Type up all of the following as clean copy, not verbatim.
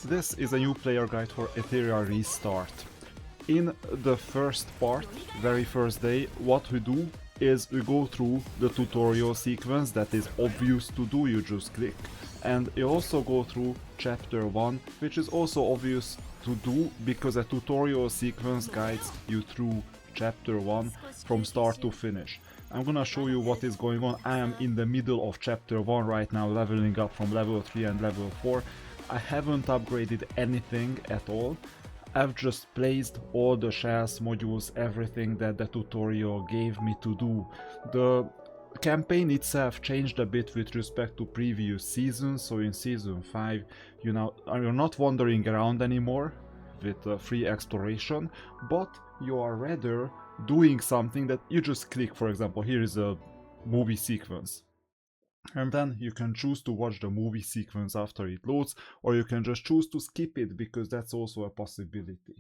This is a new player guide for Etheria Restart. In the first part, very first day, what we do is we go through the tutorial sequence that is obvious to do, you just click. And you also go through chapter 1, which is also obvious to do because a tutorial sequence guides you through chapter 1 from start to finish. I'm gonna show you what is going on. I am in the middle of chapter 1 right now, leveling up from level 3 and level 4. I haven't upgraded anything at all. I've just placed all the shells, modules, everything that the tutorial gave me to do. The campaign itself changed a bit with respect to previous seasons, so in season 5 you're not wandering around anymore with free exploration, but you are rather doing something that you just click. For example, here is a movie sequence. And then you can choose to watch the movie sequence after it loads, or you can just choose to skip it, because that's also a possibility.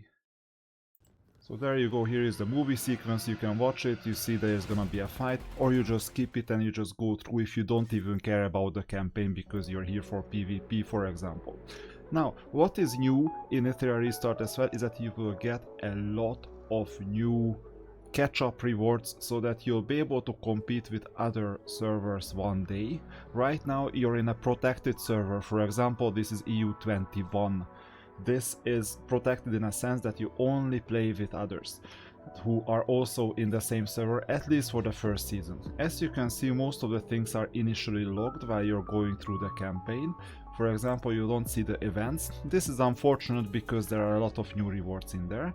So there you go, here is the movie sequence, you can watch it, you see there's gonna be a fight, or you just skip it and you just go through if you don't even care about the campaign because you're here for PvP, for example. Now, what is new in Etheria Restart as well is that you will get a lot of new catch-up rewards so that you'll be able to compete with other servers one day. Right now you're in a protected server, for example this is EU21. This is protected in a sense that you only play with others who are also in the same server, at least for the first season. As you can see, most of the things are initially logged while you're going through the campaign. For example, you don't see the events. This is unfortunate because there are a lot of new rewards in there.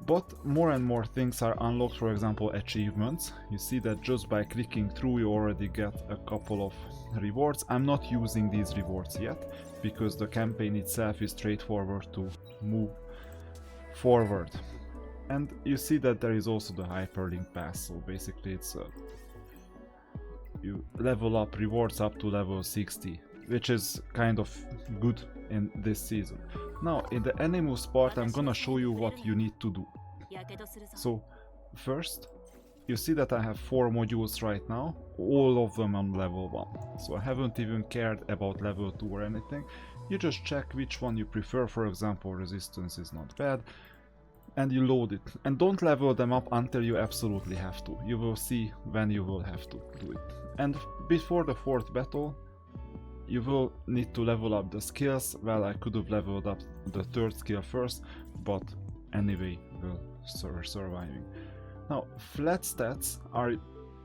But more and more things are unlocked, for example achievements. You see that just by clicking through you already get a couple of rewards. I'm not using these rewards yet because the campaign itself is straightforward to move forward. And you see that there is also the Hyperlink pass, so basically it's you level up rewards up to level 60, which is kind of good in this season. Now in the Animus part I'm gonna show you what you need to do. So first you see that I have 4 modules right now, all of them on level 1. So I haven't even cared about level 2 or anything. You just check which one you prefer. For example, resistance is not bad, and you load it. And don't level them up until you absolutely have to. You will see when you will have to do it. And before the 4th battle you will need to level up the skills. Well, I could have leveled up the 3rd skill first, but anyway, we're surviving. Now, flat stats are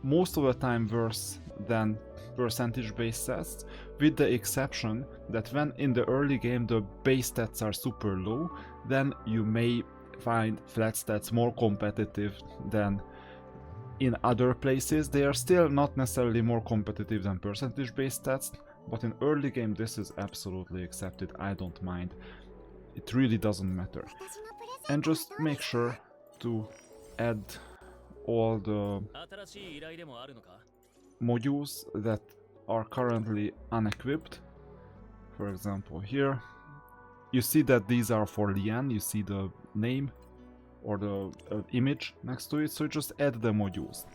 most of the time worse than percentage-based stats, with the exception that when in the early game the base stats are super low, then you may find flat stats more competitive than in other places. They are still not necessarily more competitive than percentage-based stats, but in early game this is absolutely accepted. I don't mind. It really doesn't matter. And just make sure to add all the modules that are currently unequipped. For example, here you see that these are for Lian. You see the name or the image next to it, so you just add the modules.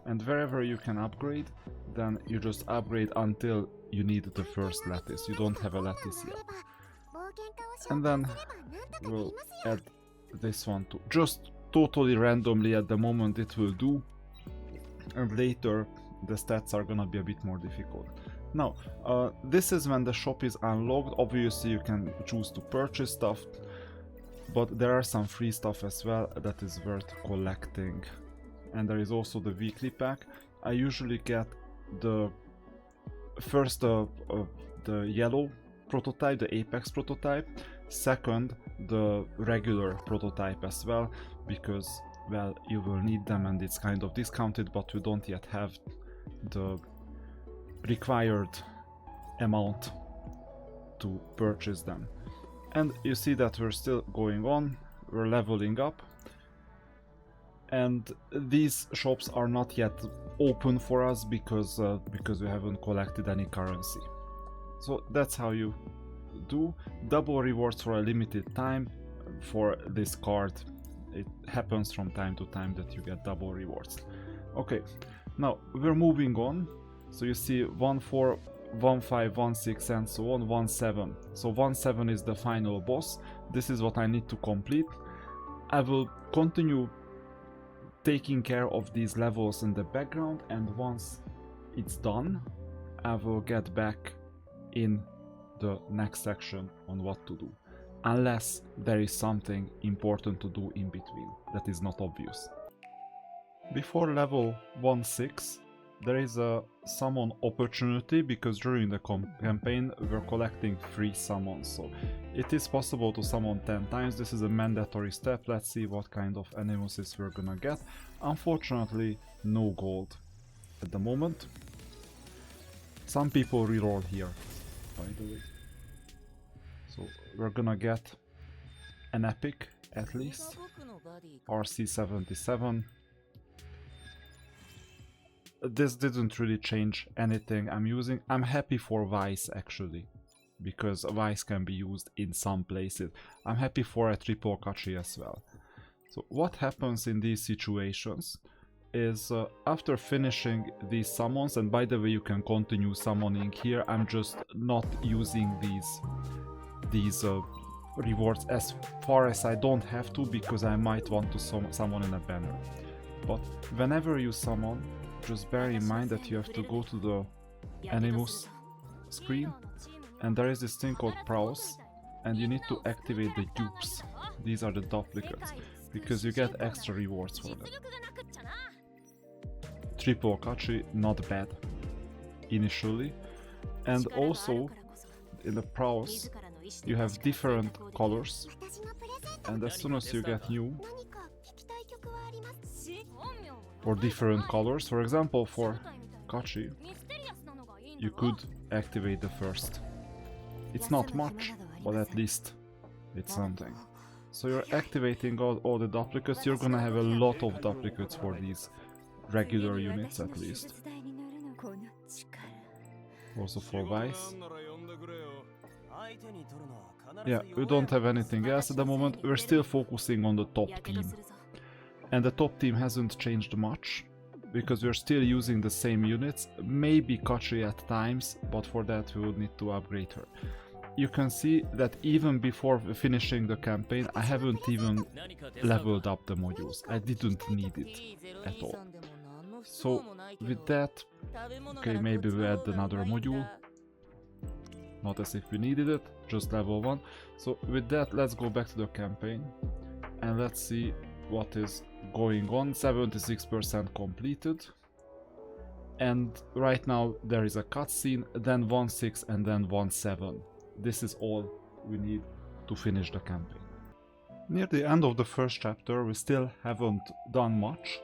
And wherever you can upgrade, then you just upgrade until you need the first lattice. You don't have a lattice yet. And then we'll add this one too. Just totally randomly at the moment it will do, and later the stats are gonna be a bit more difficult. Now, this is when the shop is unlocked. Obviously you can choose to purchase stuff, but there are some free stuff as well that is worth collecting. And there is also the weekly pack. I usually get the first the yellow prototype, the Apex prototype, second the regular prototype as well, because, well, you will need them and it's kind of discounted, but we don't yet have the required amount to purchase them. And you see that we're still going on, we're leveling up, and these shops are not yet open for us because we haven't collected any currency. So that's how you do. Double rewards for a limited time for this card. It happens from time to time that you get double rewards. Okay, now we're moving on. So you see 1-4 1-5, 1-6 and so on, 1-7. So 1-7 is the final boss. This is what I need to complete. I will continue taking care of these levels in the background, and once it's done, I will get back in the next section on what to do. Unless there is something important to do in between that is not obvious. Before level 1-6, there is a summon opportunity, because during the campaign we're collecting free summons, so it is possible to summon 10 times. This is a mandatory step. Let's see what kind of animuses we're gonna get. Unfortunately, no gold at the moment. Some people reroll here, by the way. So we're gonna get an epic at least, RC77. This didn't really change anything I'm using. I'm happy for Vice actually, because Vice can be used in some places. I'm happy for a triple Kachi as well. So what happens in these situations is after finishing these summons, and by the way you can continue summoning here, I'm just not using these rewards as far as I don't have to, because I might want to summon in a banner. But whenever you summon, just bear in mind that you have to go to the Animus screen, and there is this thing called Prowess, and you need to activate the dupes. These are the duplicates, because you get extra rewards for them. Triple Kachi, not bad initially. And also in the Prowess you have different colors, and as soon as you get new or different colors, for example for Kachi, you could activate the first. It's not much, but at least it's something. So you're activating all the duplicates. You're gonna have a lot of duplicates for these regular units at least. Also for Vice. Yeah, we don't have anything else at the moment. We're still focusing on the top team. And the top team hasn't changed much, because we're still using the same units. Maybe Kachi at times, but for that we would need to upgrade her. You can see that even before finishing the campaign, I haven't even leveled up the modules. I didn't need it at all. So with that, okay, maybe we add another module. Not as if we needed it, just level 1. So with that, let's go back to the campaign and let's see what is going on. 76% completed. And right now there is a cutscene, then 1-6 and then 1-7. This is all we need to finish the campaign. Near the end of the first chapter we still haven't done much,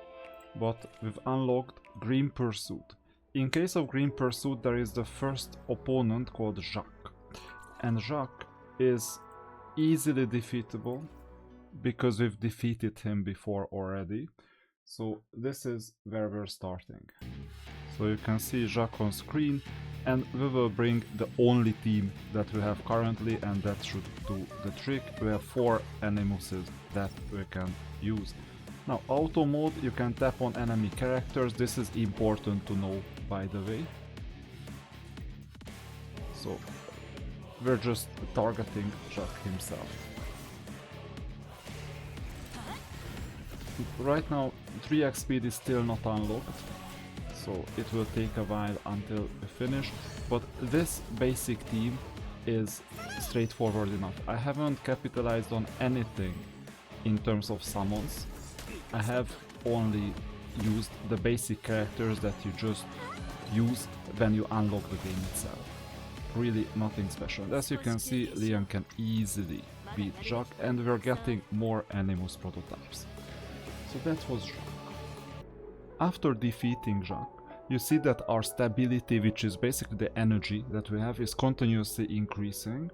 but we've unlocked Green Pursuit. In case of Green Pursuit there is the first opponent called Jacques. And Jacques is easily defeatable because we've defeated him before already. So this is where we're starting. So you can see Jacques on screen, and we will bring the only team that we have currently, and that should do the trick. We have 4 animuses that we can use. Now auto mode, you can tap on enemy characters. This is important to know, by the way. So we're just targeting Jacques himself. Right now 3x speed is still not unlocked, so it will take a while until we finish, but this basic team is straightforward enough. I haven't capitalized on anything in terms of summons. I have only used the basic characters that you just use when you unlock the game itself. Really nothing special. And as you can see, Leon can easily beat Jacques, and we're getting more Animus prototypes. So that was Jacques. After defeating Jacques, you see that our stability, which is basically the energy that we have, is continuously increasing.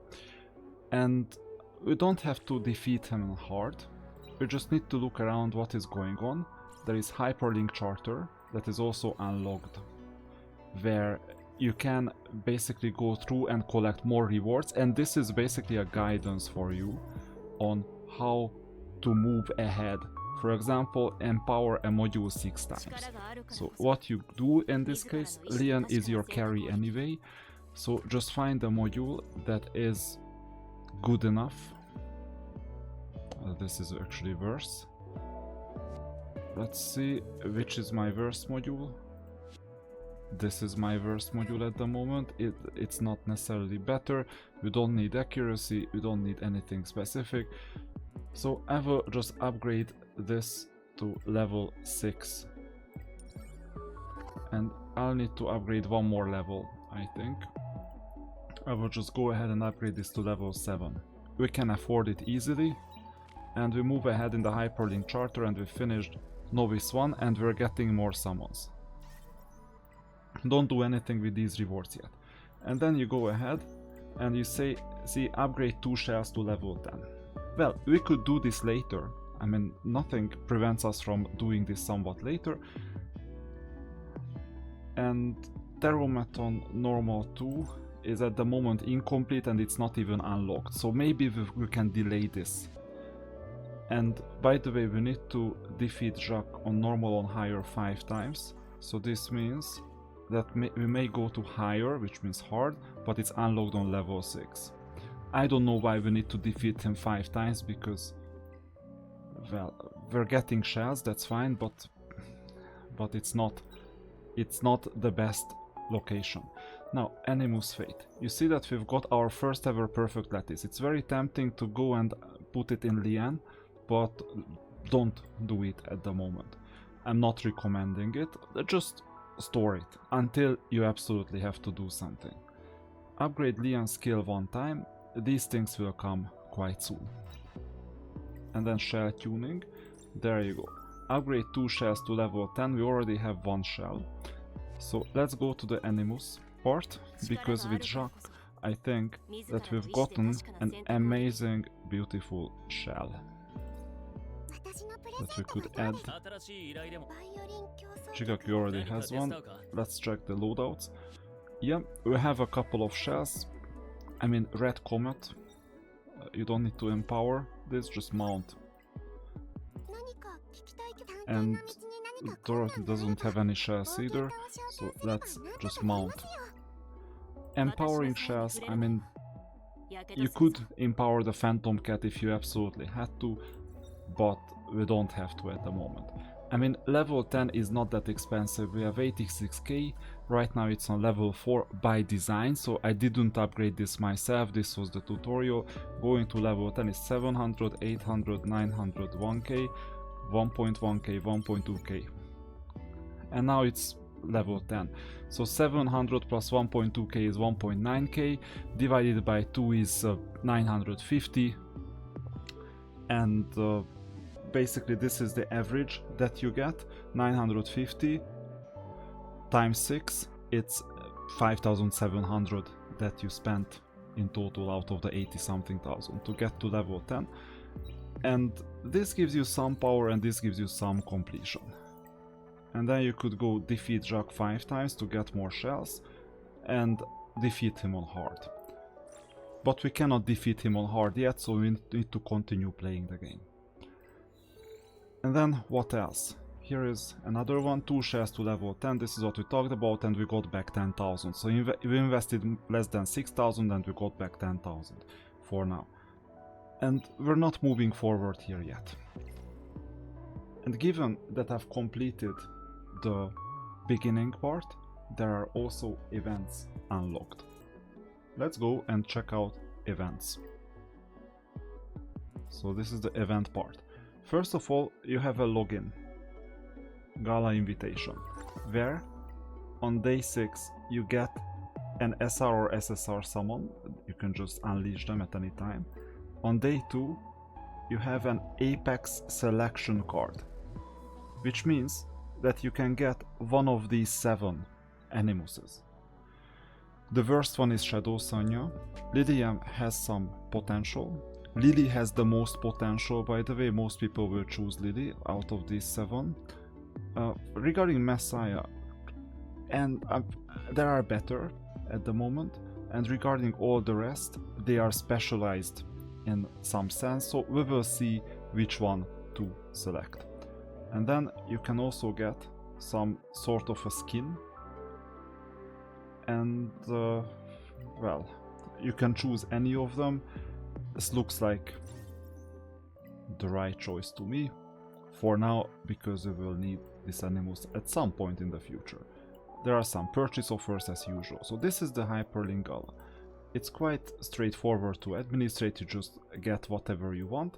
And we don't have to defeat him hard. We just need to look around what is going on. There is Hyperlink Charter that is also unlocked, where you can basically go through and collect more rewards, and this is basically a guidance for you on how to move ahead. For example, empower a module 6 times. So what you do in this case, Leon is your carry anyway, So just find a module that is good enough. This is actually worse. Let's see which is my worst module. This is my worst module at the moment. It's not necessarily better. We don't need accuracy, we don't need anything specific. So I will just upgrade this to level 6. And I'll need to upgrade one more level, I think. I will just go ahead and upgrade this to level 7. We can afford it easily. And we move ahead in the Hyperlink charter and we finished Novice 1 and we're getting more summons. Don't do anything with these rewards yet. And then you go ahead and you say, see, upgrade 2 shells to level 10. Well, we could do this later. I mean, nothing prevents us from doing this somewhat later. And Terromaton Normal 2 is at the moment incomplete and it's not even unlocked. So maybe we can delay this. And by the way, we need to defeat Jacques on normal on higher 5 times. So this means that we may go to higher, which means hard, but it's unlocked on level 6. I don't know why we need to defeat him 5 times, because, well, we're getting shells, that's fine, but it's not the best location. Now, Animus Fate. You see that we've got our first ever perfect lattice. It's very tempting to go and put it in Lian, but don't do it at the moment. I'm not recommending it, just store it until you absolutely have to do something. Upgrade Lian skill 1 time, these things will come quite soon. And then shell tuning, there you go. Upgrade 2 shells to level 10, we already have 1 shell. So let's go to the Animus part, because with Jacques I think that we've gotten an amazing, beautiful shell that we could add. Chiaki already has one. Let's check the loadouts. Yeah, we have a couple of shells. I mean, Red Comet. You don't need to empower this, just mount. And Dorothy doesn't have any shells either, so let's just mount. Empowering shells, I mean, you could empower the Phantom Cat if you absolutely had to, but we don't have to at the moment. I mean, level 10 is not that expensive. We have 86k, right now it's on level 4 by design, so I didn't upgrade this myself, this was the tutorial. Going to level 10 is 700, 800, 900, 1k, 1.1k, 1.2k. And now it's level 10. So 700 plus 1.2k is 1.9k, divided by 2 is 950, and basically this is the average that you get. 950 times 6, it's 5,700 that you spent in total out of the 80 something thousand to get to level 10. And this gives you some power and this gives you some completion. And then you could go defeat Jacques 5 times to get more shells and defeat him on hard. But we cannot defeat him on hard yet, so we need to continue playing the game. And then what else? Here is another one, 2 shells to level 10, this is what we talked about, and we got back 10,000. So we invested less than 6,000 and we got back 10,000 for now. And we're not moving forward here yet. And given that I've completed the beginning part, there are also events unlocked. Let's go and check out events. So this is the event part. First of all, you have a login, Gala invitation, where on day 6 you get an SR or SSR summon. You can just unleash them at any time. On day 2 you have an Apex selection card, which means that you can get one of these 7 Animuses. The worst one is Shadow Sonya. Lydia has some potential. Lily has the most potential, by the way. Most people will choose Lily out of these 7. Regarding Messiah, and there are better at the moment, and regarding all the rest, they are specialized in some sense, so we will see which one to select. And then you can also get some sort of a skin, and well, you can choose any of them. This looks like the right choice to me for now, because we will need this Animus at some point in the future. There are some purchase offers as usual. So this is the Hyperlink Gala. It's quite straightforward to administrate, you just get whatever you want.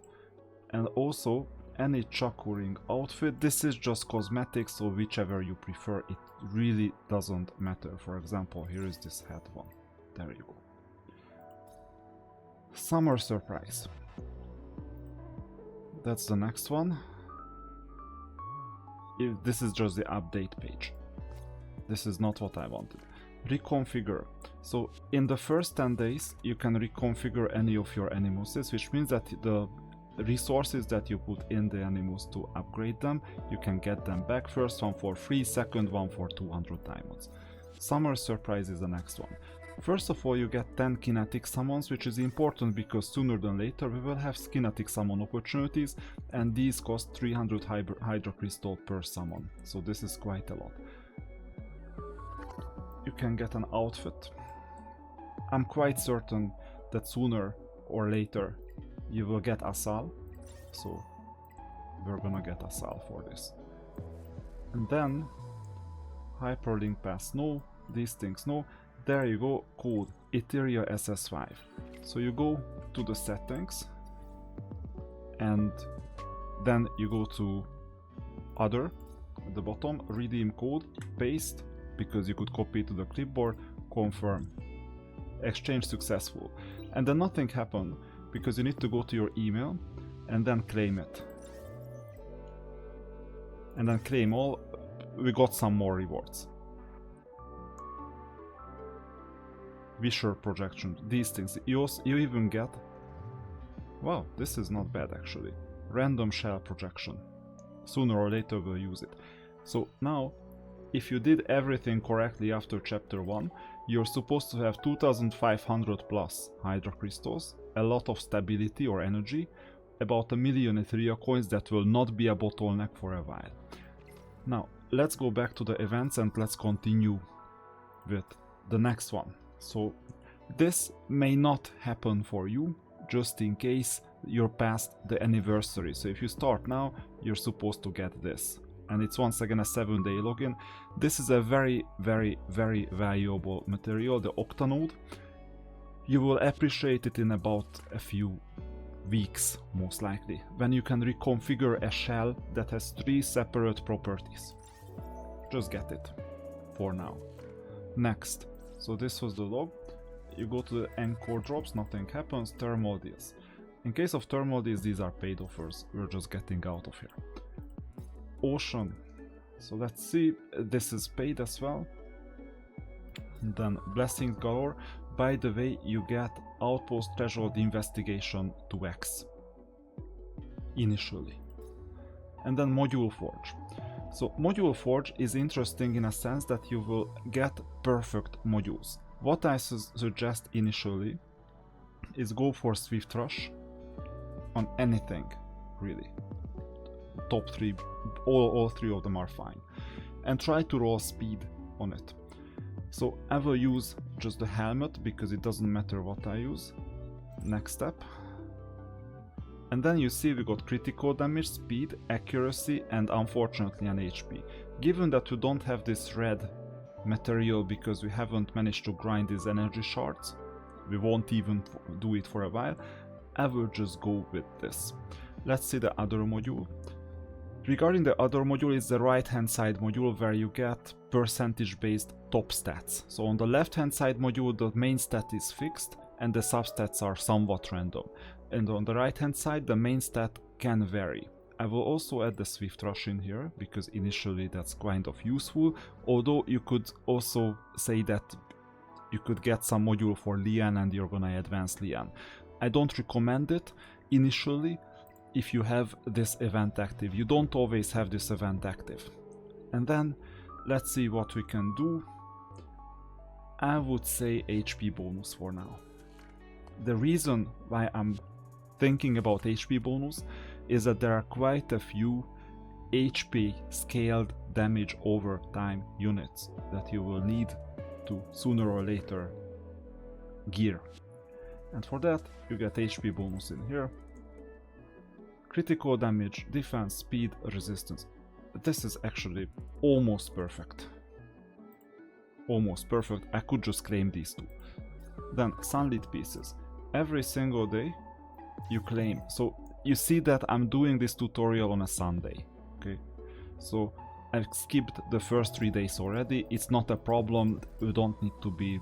And also any Chakuring outfit, this is just cosmetics, so whichever you prefer, it really doesn't matter. For example, here is this hat one. There you go. Summer Surprise. That's the next one. This is just the update page. This is not what I wanted. Reconfigure. So in the first 10 days you can reconfigure any of your Animuses, which means that the resources that you put in the Animus to upgrade them, you can get them back. First one for free, second one for 200 diamonds. Summer Surprise is the next one. First of all, you get 10 kinetic summons, which is important because sooner than later we will have kinetic summon opportunities, and these cost 300 Hydro Crystal per summon, so this is quite a lot. You can get an outfit. I'm quite certain that sooner or later you will get Asal, so we're gonna get Asal for this. And then Hyperlink Pass, no, these things, no. There you go, code Etheria SS5. So you go to the settings and then you go to other at the bottom, redeem code, paste, because you could copy it to the clipboard, confirm, exchange successful. And then nothing happened because you need to go to your email and then claim it. And then claim all, we got some more rewards. Visual projection, these things, you even get, wow, this is not bad actually, random shell projection. Sooner or later we'll use it. So now, if you did everything correctly after chapter 1, you're supposed to have 2500 plus Hydro Crystals, a lot of stability or energy, about 1 million Etheria coins that will not be a bottleneck for a while. Now, let's go back to the events and let's continue with the next one. So this may not happen for you, just in case you're past the anniversary. So if you start now, you're supposed to get this. And it's once again a 7-day login. This is a very, very, very valuable material, the Octanode. You will appreciate it in about a few weeks, most likely, when you can reconfigure a shell that has 3 separate properties. Just get it for now. Next. So this was the log. You go to the Encore drops, nothing happens. Thermal deals. In case of thermal deals, these are paid offers. We're just getting out of here. Ocean. So let's see. This is paid as well. And then Blessings Galore. By the way, you get Outpost Threshold Investigation 2x initially. And then Module Forge. So Module Forge is interesting in a sense that you will get perfect modules. What I suggest initially is go for Swift Rush on anything, really. Top 3, all 3 of them are fine. And try to roll speed on it. So I will use just the helmet because it doesn't matter what I use. Next step. And then you see we got critical damage, speed, accuracy, and unfortunately an HP. Given that we don't have this red material because we haven't managed to grind these energy shards, we won't even do it for a while, I will just go with this. Let's see the other module. Regarding the other module, is the right hand side module where you get percentage based top stats. So on the left hand side module, the main stat is fixed and the substats are somewhat random. And on the right hand side, the main stat can vary. I will also add the Swift Rush in here because initially that's kind of useful, although you could also say that you could get some module for Lian and you're gonna advance Lian. I don't recommend it initially if you have this event active. You don't always have this event active. And then let's see what we can do. I would say HP bonus for now. The reason why I'm thinking about HP bonus is that there are quite a few HP scaled damage over time units that you will need to sooner or later gear. And for that you get HP bonus in here. Critical damage, defense, speed, resistance. This is actually almost perfect. Almost perfect. I could just claim these two. Then sunlit pieces. Every single day you claim. So you see that I'm doing this tutorial on a Sunday. Okay, so I've skipped the first 3 days already. It's not a problem. You don't need to be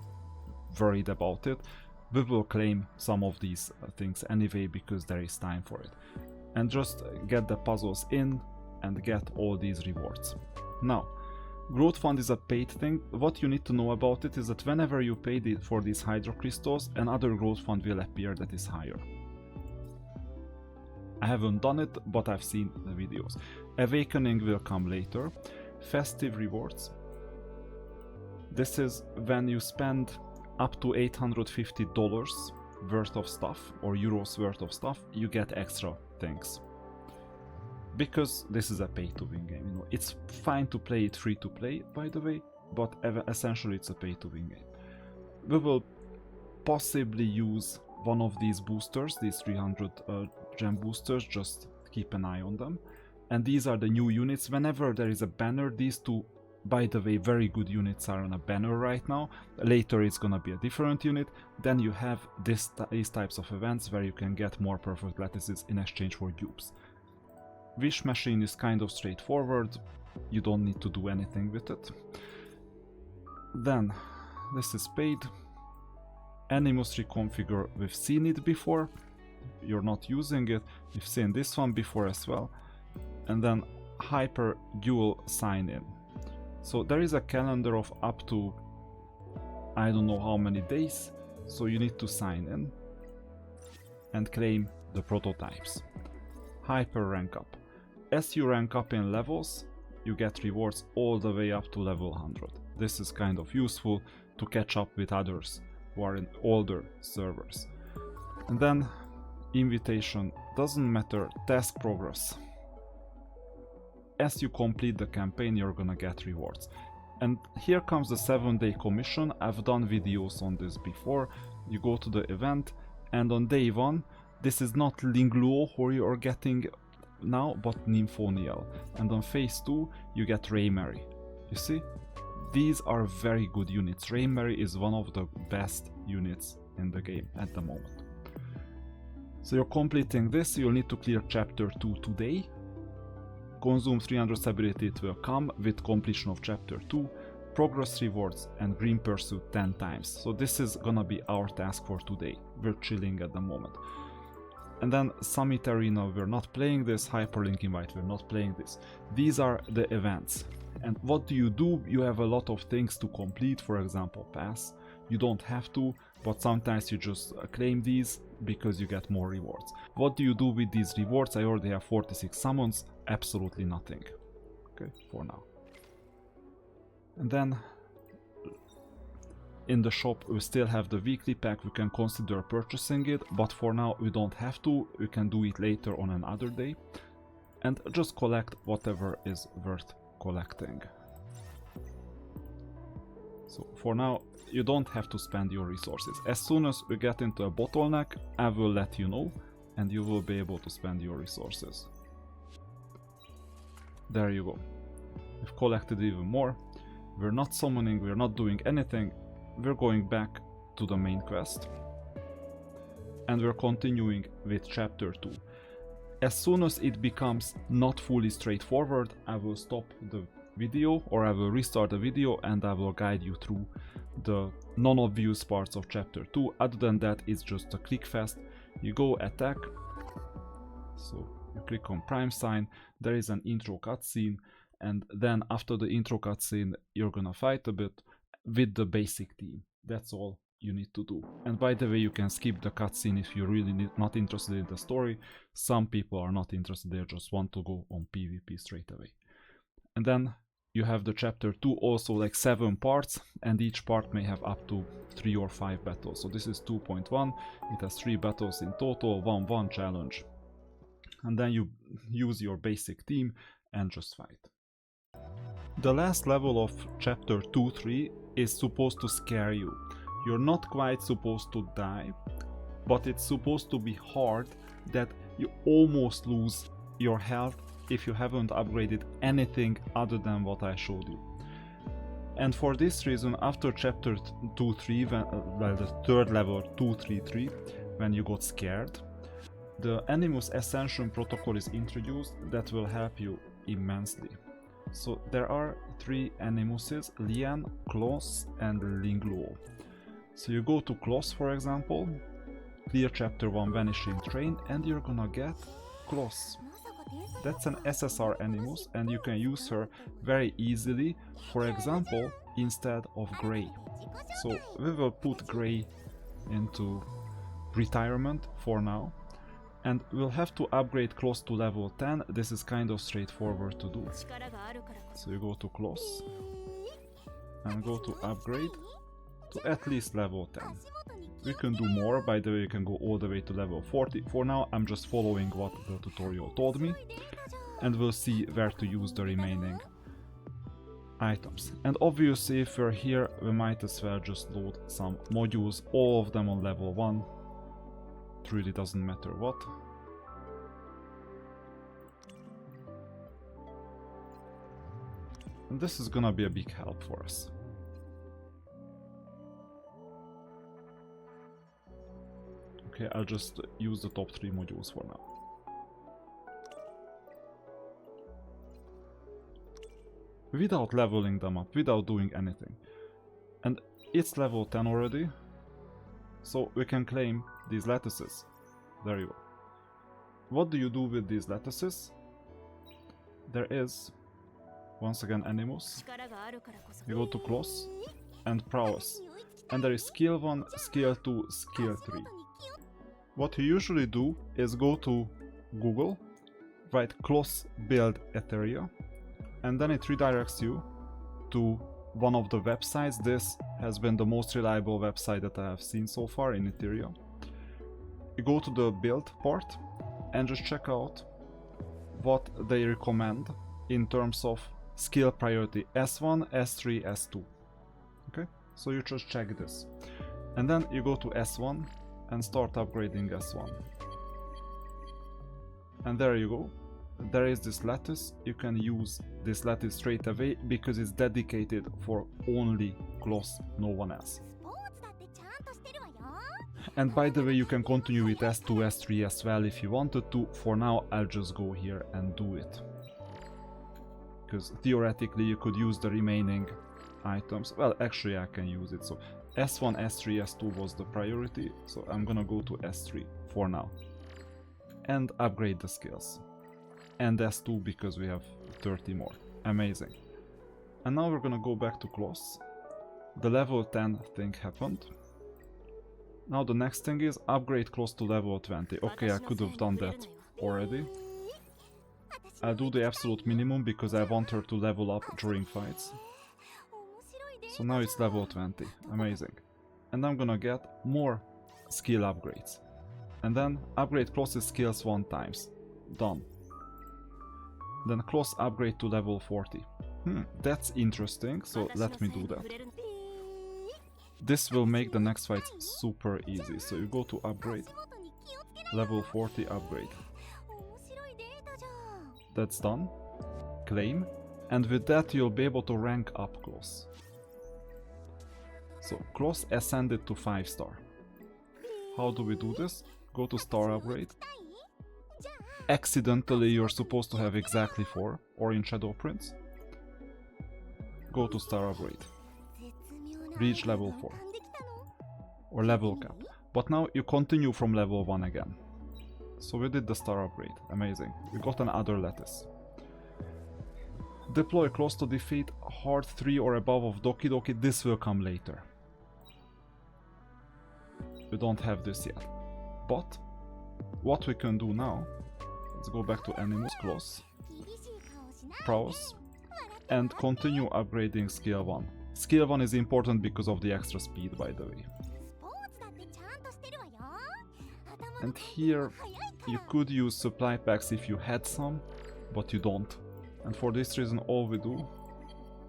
worried about it. We will claim some of these things anyway because there is time for it. And just get the puzzles in and get all these rewards. Now, Growth Fund is a paid thing. What you need to know about it is that whenever you pay for these Hydro Crystals, another Growth Fund will appear that is higher. I haven't done it, but I've seen the videos. Awakening will come later. Festive rewards. This is when you spend up to $850 worth of stuff, or euros worth of stuff, you get extra things. Because this is a pay-to-win game, you know. It's fine to play it free to play, by the way, but essentially it's a pay-to-win game. We will possibly use one of these boosters, these 300 gem boosters, just keep an eye on them. And these are the new units. Whenever there is a banner, these two, by the way, very good units are on a banner right now. Later it's gonna be a different unit. Then you have these types of events where you can get more perfect lattices in exchange for dupes. Wish Machine is kind of straightforward. You don't need to do anything with it. Then, this is paid. Animus Reconfigure, we've seen it before. You're not using it. We've seen this one before as well. And then Hyper Dual Sign In. So there is a calendar of up to I don't know how many days. So you need to sign in and claim the prototypes. Hyper Rank Up. As you rank up in levels, you get rewards all the way up to level 100. This is kind of useful to catch up with others who are in older servers. And then invitation, doesn't matter, task progress. As you complete the campaign, you're gonna get rewards. And here comes the 7-day commission. I've done videos on this before. You go to the event, and on day 1, this is not Lingluo who you're getting now, but Nymphoniel. And on phase 2, you get Raymary. You see? These are very good units. Raymary is one of the best units in the game at the moment. So you're completing this, you'll need to clear chapter 2 today. Consume 300 stability, it will come with completion of chapter 2. Progress rewards and green pursuit 10 times. So this is gonna be our task for today. We're chilling at the moment. And then Summit Arena, we're not playing this. Hyperlink Invite, we're not playing this. These are the events. And what do? You have a lot of things to complete, for example, pass. You don't have to, but sometimes you just claim these because you get more rewards. What do you do with these rewards? I already have 46 summons, absolutely nothing. Okay, for now. And then in the shop we still have the weekly pack, we can consider purchasing it, but for now we don't have to, we can do it later on another day. And just collect whatever is worth collecting. So for now you don't have to spend your resources. As soon as we get into a bottleneck, I will let you know and you will be able to spend your resources. There you go. We've collected even more. We're not summoning, we're not doing anything. We're going back to the main quest. And we're continuing with chapter 2. As soon as it becomes not fully straightforward, I will stop the video, or I will restart the video and I will guide you through the non-obvious parts of chapter 2. Other than that, it's just a click fest. You go attack, so you click on prime sign, there is an intro cutscene, and then after the intro cutscene you're gonna fight a bit with the basic team. That's all you need to do. And by the way, you can skip the cutscene if you're really not interested in the story. Some people are not interested, they just want to go on PvP straight away. And then you have the chapter 2, also like 7 parts, and each part may have up to 3 or 5 battles. So this is 2.1, it has 3 battles in total, 1 challenge. And then you use your basic team and just fight. The last level of chapter 2-3 is supposed to scare you. You're not quite supposed to die, but it's supposed to be hard that you almost lose your health if you haven't upgraded anything other than what I showed you. And for this reason, after chapter 2-3, well, the third level 2-3-3, when you got scared, the Animus Ascension Protocol is introduced that will help you immensely. So there are 3 Animuses, Lian, Kloss and Lingluo. So you go to Kloss, for example, clear chapter 1 Vanishing Train, and you're gonna get Kloss. That's an SSR Animus, and you can use her very easily, for example, instead of Grey. So we will put Grey into retirement for now, and we'll have to upgrade Kloss to level 10. This is kind of straightforward to do. So you go to Kloss and go to upgrade to at least level 10. We can do more, by the way, you can go all the way to level 40. For now, I'm just following what the tutorial told me, and we'll see where to use the remaining items. And obviously, if we're here, we might as well just load some modules, all of them on level 1. It really doesn't matter what. And this is gonna be a big help for us. Okay, I'll just use the top 3 modules for now. Without leveling them up, without doing anything. And it's level 10 already, so we can claim these lattices. There you go. What do you do with these lattices? There is, once again, Animus. You go to Kloss and Prowess. And there is skill 1, skill 2, skill 3. What you usually do is go to Google, write Kloss build Etheria, and then it redirects you to one of the websites. This has been the most reliable website that I have seen so far in Etheria. You go to the build part and just check out what they recommend in terms of skill priority S1, S3, S2. Okay, so you just check this. And then you go to S1 and start upgrading S1. And there you go. There is this lattice. You can use this lattice straight away because it's dedicated for only Kloss, no one else. And by the way, you can continue with S2, S3 as well if you wanted to. For now, I'll just go here and do it. Because theoretically, you could use the remaining items. Well, actually, I can use it. So S1, S3, S2 was the priority. So I'm gonna go to S3 for now. And upgrade the skills. And S2 because we have 30 more. Amazing. And now we're gonna go back to Kloss. The level 10 thing happened. Now the next thing is upgrade Kloss to level 20. Okay, I could have done that already. I'll do the absolute minimum because I want her to level up during fights. So now it's level 20. Amazing. And I'm gonna get more skill upgrades. And then upgrade Kloss's skills 1 times. Done. Then Kloss upgrade to level 40. That's interesting, so let me do that. This will make the next fight super easy. So you go to upgrade, level 40 upgrade. That's done. Claim. And with that you'll be able to rank up Kloss. So Kloss ascended to 5 star. How do we do this? Go to star upgrade. Accidentally you're supposed to have exactly 4, or in Shadow Prince. Go to star upgrade. Reach level 4. Or level cap. But now you continue from level 1 again. So we did the star upgrade. Amazing. We got another lattice. Deploy Kloss to defeat Hard 3 or above of DokiDoki. This will come later. We don't have this yet. But what we can do now, let's go back to Animus, Kloss, Prowess, and continue upgrading skill 1. Skill 1 is important because of the extra speed, by the way. And here you could use supply packs if you had some, but you don't. And for this reason all we do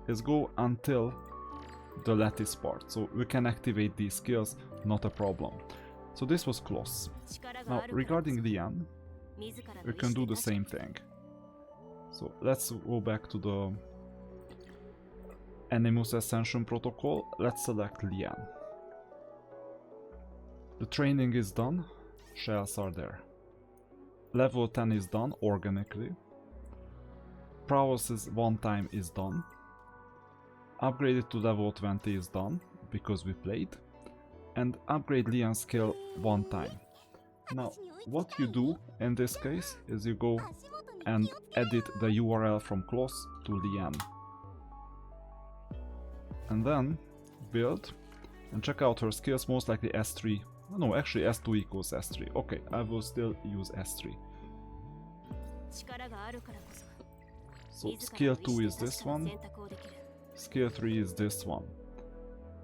is go until the lattice part, so we can activate these skills, not a problem. So this was Kloss. Now regarding Lian, we can do the same thing. So let's go back to the Animus Ascension Protocol. Let's select Lian. The training is done, shells are there. Level 10 is done organically. Prowess 1 time is done. Upgraded to level 20 is done, because we played. And upgrade Lian's skill 1 time. Now, what you do in this case is you go and edit the URL from Kloss to Lian. And then build and check out her skills, most likely S3. No, actually S2 equals S3. Okay, I will still use S3. So skill 2 is this one, skill 3 is this one.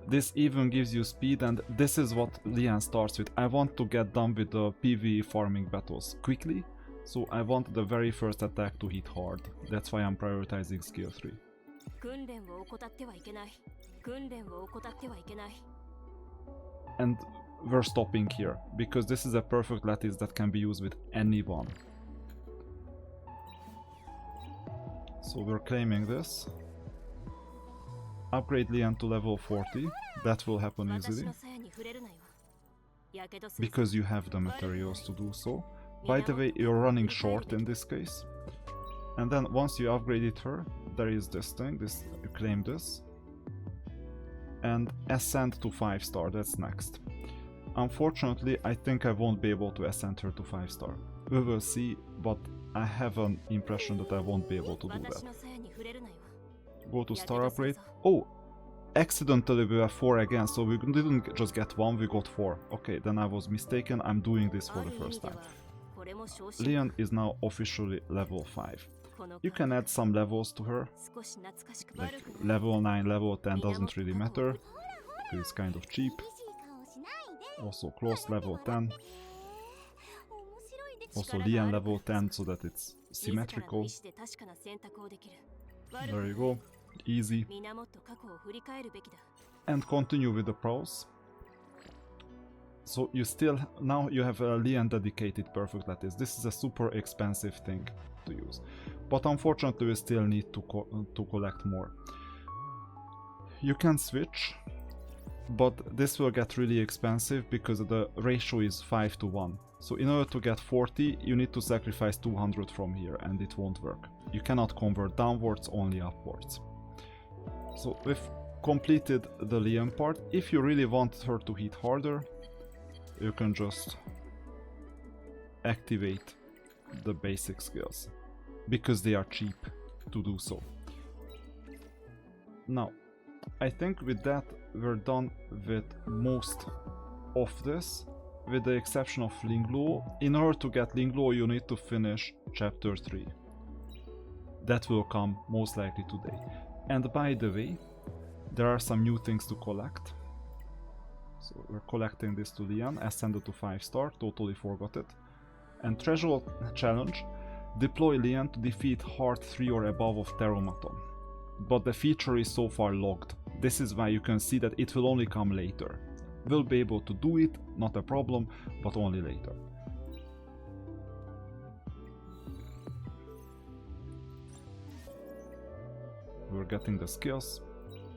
This even gives you speed, and this is what Lian starts with. I want to get done with the PvE farming battles quickly, so I want the very first attack to hit hard. That's why I'm prioritizing skill 3. And we're stopping here, because this is a perfect lattice that can be used with anyone. So we're claiming this. Upgrade Lian to level 40, that will happen easily, because you have the materials to do so. By the way, you're running short in this case. And then once you upgraded her, there is this thing, you claim this. And ascend to 5-star, that's next. Unfortunately, I think I won't be able to ascend her to 5-star. We will see, but I have an impression that I won't be able to do that. Go to star upgrade. Oh! Accidentally we have 4 again, so we didn't just get 1, we got 4. Okay, then I was mistaken, I'm doing this for the first time. Lian is now officially level 5. You can add some levels to her, like level 9, level 10 doesn't really matter, it's kind of cheap. Also Kloss level 10. Also Lian level 10, so that it's symmetrical. There you go, easy. And continue with the pros. So you still, now you have a Lian dedicated perfect lattice. This is a super expensive thing to use. But unfortunately we still need to collect more. You can switch, but this will get really expensive because the ratio is 5 to 1. So in order to get 40, you need to sacrifice 200 from here, and it won't work. You cannot convert downwards, only upwards. So we've completed the Lian part. If you really want her to hit harder, you can just activate the basic skills, because they are cheap to do so. Now, I think with that we're done with most of this, with the exception of Lingluo. In order to get Lingluo, you need to finish chapter 3. That will come most likely today. And by the way, there are some new things to collect. So we're collecting this to Lian, ascended to 5-star, totally forgot it. And threshold challenge, deploy Lian to defeat Heart 3 or above of Terromaton. But the feature is so far logged. This is why you can see that it will only come later. We'll be able to do it, not a problem, but only later. We're getting the skills,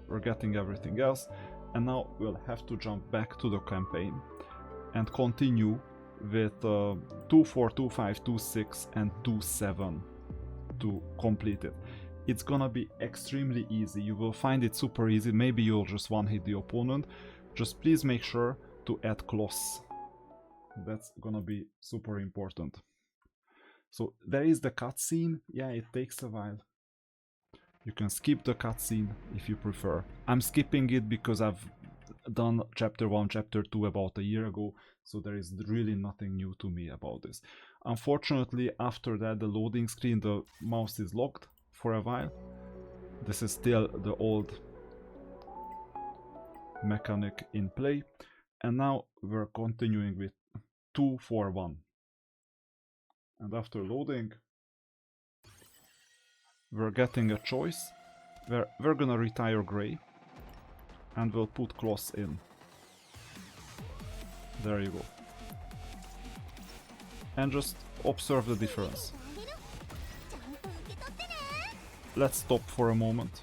we're getting everything else, and now we'll have to jump back to the campaign and continue with 2-4, 2-5, 2-6 and 2-7 to complete it. It's gonna be extremely easy, you will find it super easy, maybe you'll just one-hit the opponent. Just please make sure to add Kloss. That's gonna be super important. So there is the cutscene. Yeah, it takes a while. You can skip the cutscene if you prefer. I'm skipping it because I've done chapter 1, chapter 2 about a year ago, so there is really nothing new to me about this. Unfortunately, after that, the loading screen, the mouse is locked for a while. This is still the old mechanic in play, and now we're continuing with 2-4-1. And after loading, we're getting a choice where we're gonna retire Grey. and we'll put Kloss in. There you go. And just observe the difference. Let's stop for a moment.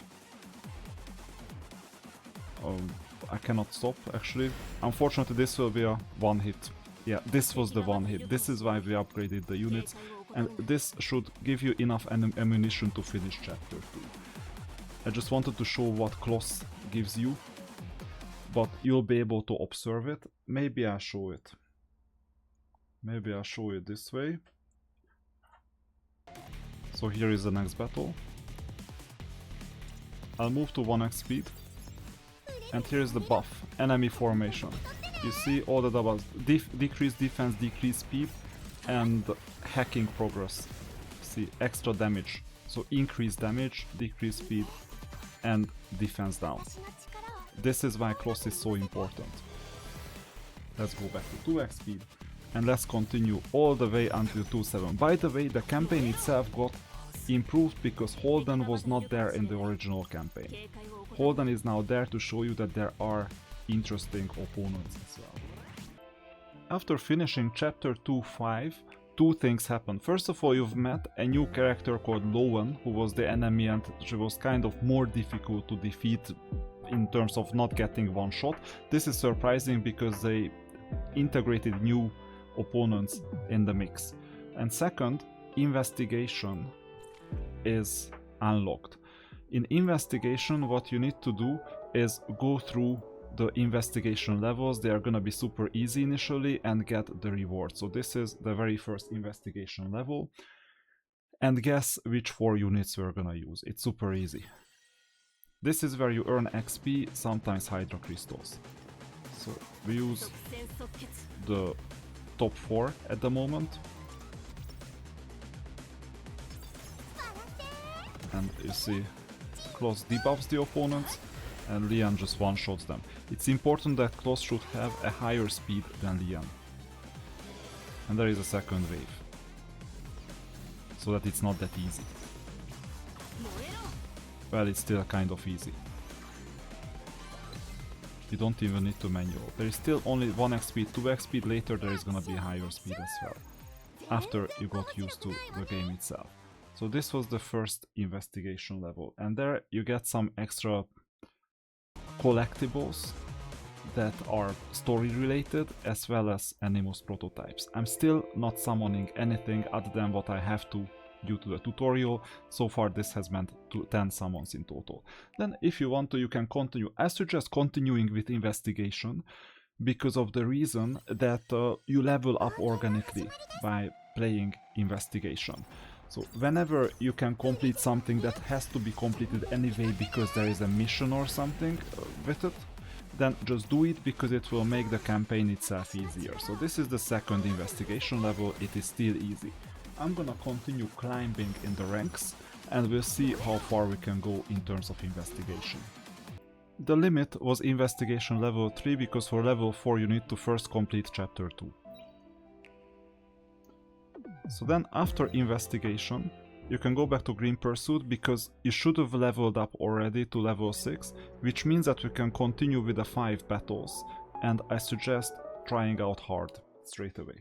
I cannot stop actually. Unfortunately this will be a one hit. Yeah, this was the one hit. This is why we upgraded the units, and this should give you enough ammunition to finish chapter 2. I just wanted to show what Kloss gives you, but you'll be able to observe it. Maybe I'll show it. Maybe I'll show it this way. So here is the next battle. I'll move to 1x speed. And here is the buff, enemy formation. You see all the doubles, decrease defense, decrease speed, and hacking progress. See, extra damage. So increase damage, decrease speed, and defense down. This is why Kloss is so important. Let's go back to 2x speed, and let's continue all the way until 2.7. By the way, the campaign itself got improved because Holden was not there in the original campaign. Holden is now there to show you that there are interesting opponents as well. After finishing chapter 2.5, two things happen. First of all, you've met a new character called Lowen, who was the enemy, and she was kind of more difficult to defeat in terms of not getting one shot. This is surprising because they integrated new opponents in the mix. And second, investigation is unlocked. In investigation, what you need to do is go through the investigation levels. They are gonna be super easy initially and get the reward. So this is the very first investigation level. And guess which 4 units we're gonna use. It's super easy. This is where you earn XP, sometimes Hydra Crystals. So we use the top 4 at the moment. And you see, Kloss debuffs the opponents, and Lian just one-shots them. It's important that Kloss should have a higher speed than Lian. And there is a second wave. So that it's not that easy. Well, it's still kind of easy. You don't even need to manual. There is still only 1x speed, 2x speed, later there is gonna be a higher speed as well. After you got used to the game itself. So this was the first investigation level, and there you get some extra collectibles that are story related as well as Animus prototypes. I'm still not summoning anything other than what I have to due to the tutorial. So far this has meant 10 summons in total. Then if you want to, you can continue. I suggest continuing with investigation because of the reason that you level up organically by playing investigation. So whenever you can complete something that has to be completed anyway because there is a mission or something with it, then just do it because it will make the campaign itself easier. So this is the second investigation level, it is still easy. I'm gonna continue climbing in the ranks and we'll see how far we can go in terms of investigation. The limit was investigation level 3 because for level 4 you need to first complete chapter 2. So then after investigation, you can go back to Green Pursuit because you should have leveled up already to level 6, which means that we can continue with the 5 battles, and I suggest trying out hard straight away.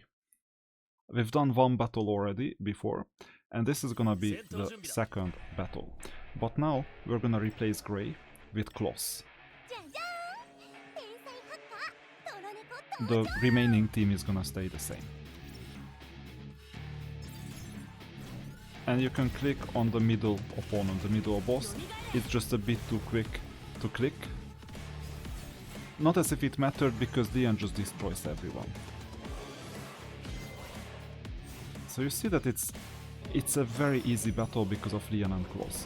We've done 1 battle already before, and this is gonna be the second battle. But now we're gonna replace Grey with Kloss. The remaining team is gonna stay the same. And you can click on the middle opponent, the middle boss. It's just a bit too quick to click. Not as if it mattered because Dian just destroys everyone. So you see that it's a very easy battle because of Lian and Kloss.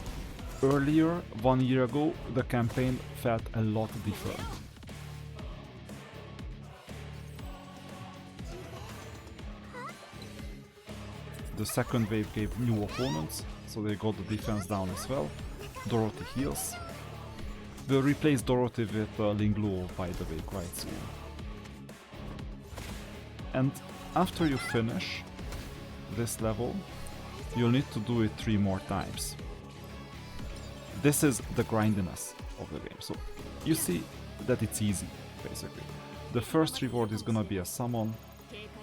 Earlier, 1 year ago, the campaign felt a lot different. The second wave gave new opponents, so they got the defense down as well. Dorothy heals. We'll replace Dorothy with Lingluo, by the way, quite soon. And after you finish this level, you'll need to do it 3 more times. This is the grindiness of the game. So you see, that it's easy, basically. The first reward is gonna be a summon,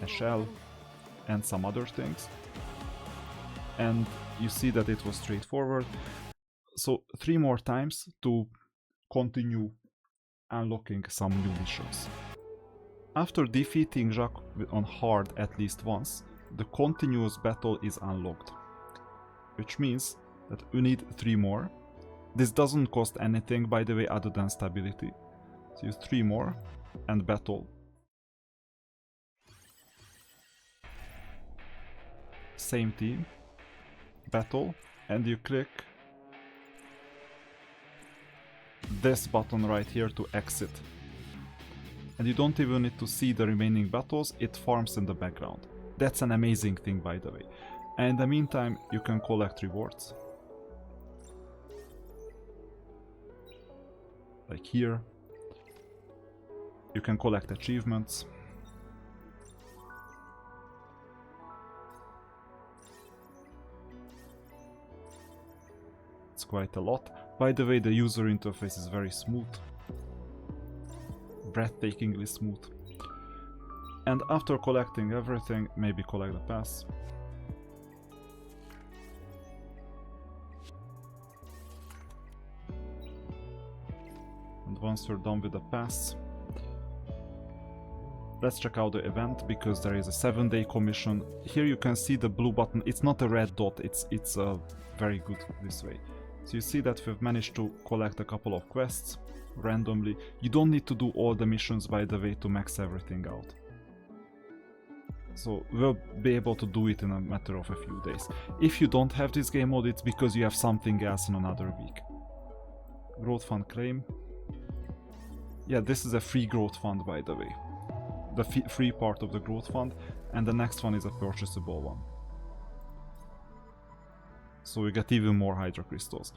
a shell, and some other things. And you see that it was straightforward. So 3 more times to continue unlocking some new missions. After defeating Jacques on hard at least once, the continuous battle is unlocked, which means that we need 3 more. This doesn't cost anything, by the way, other than stability. So use 3 more and battle. Same team, battle, and you click this button right here to exit. And you don't even need to see the remaining battles, it farms in the background. That's an amazing thing, by the way. And in the meantime, you can collect rewards. Like here. You can collect achievements. It's quite a lot. By the way, the user interface is very smooth. Breathtakingly smooth. And after collecting everything, maybe collect the pass. And once you're done with the pass, let's check out the event, because there is a 7-day commission. Here you can see the blue button. It's not a red dot, it's very good this way. So you see that we've managed to collect a couple of quests randomly. You don't need to do all the missions, by the way, to max everything out. So we'll be able to do it in a matter of a few days. If you don't have this game mode, it's because you have something else in another week. Growth fund claim. Yeah, this is a free growth fund, by the way. The free part of the growth fund, and the next one is a purchasable one. So we get even more Hydra crystals.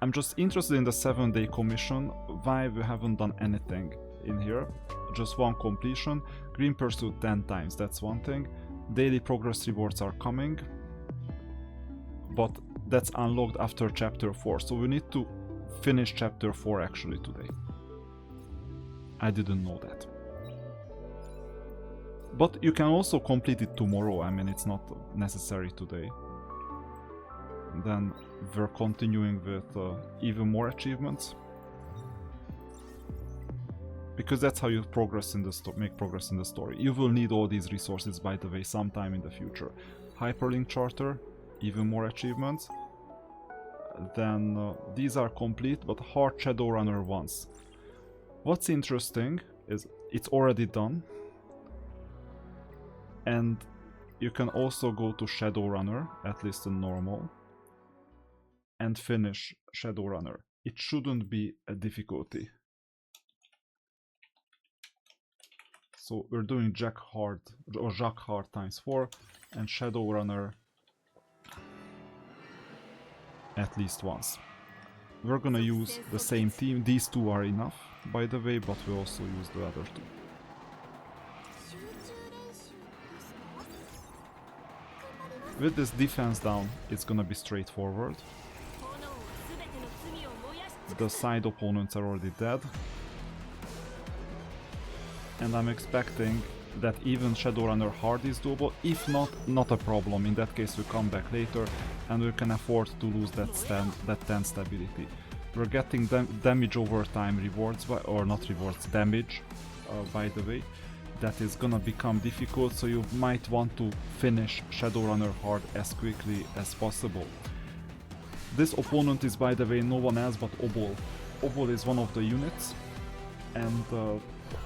I'm just interested in the 7-day commission, why we haven't done anything in here. Just one completion, green pursuit 10 times, that's one thing. Daily progress rewards are coming, but that's unlocked after chapter 4, so we need to finish chapter 4 actually today. I didn't know that. But you can also complete it tomorrow, I mean, it's not necessary today. Then we're continuing with even more achievements. Because that's how you progress in the make progress in the story. You will need all these resources, by the way, sometime in the future. Hyperlink charter, even more achievements. Then these are complete, but hard Shadowrunner once. What's interesting is it's already done. And you can also go to Shadowrunner, at least in normal, and finish Shadowrunner. It shouldn't be a difficulty. So we're doing Jacques Hard times 4 and Shadowrunner at least once. We're gonna use the same team. These 2 are enough, by the way, but we also use the other 2. With this defense down, it's gonna be straightforward. The side opponents are already dead. And I'm expecting that even Shadowrunner Hard is doable. If not, not a problem. In that case we come back later and we can afford to lose that 10 stability. We're getting damage over time rewards, or not rewards, damage, by the way. That is gonna become difficult, so you might want to finish Shadowrunner Hard as quickly as possible. This opponent is, by the way, no one else but Obol. Obol is one of the units, and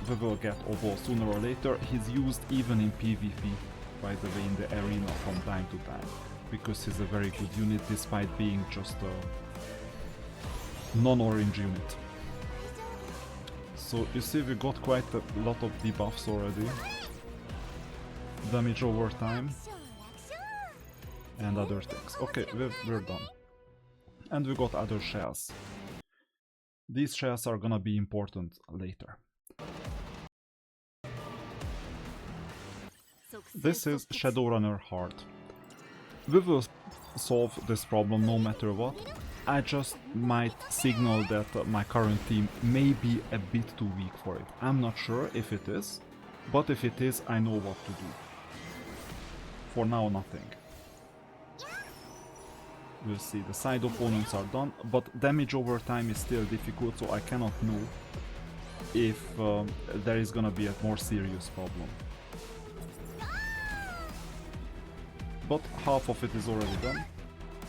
we will get Obol sooner or later. He's used even in PvP, by the way, in the arena from time to time, because he's a very good unit despite being just a non-orange unit. So you see we got quite a lot of debuffs already. Damage over time and other things. Okay, we're done. And we got other shells. These shells are gonna be important later. This is Shadowrunner Hard. We will solve this problem no matter what. I just might signal that my current team may be a bit too weak for it. I'm not sure if it is, but if it is, I know what to do. For now, nothing. We'll see, the side opponents are done, but damage over time is still difficult, so I cannot know if there is gonna be a more serious problem. But half of it is already done,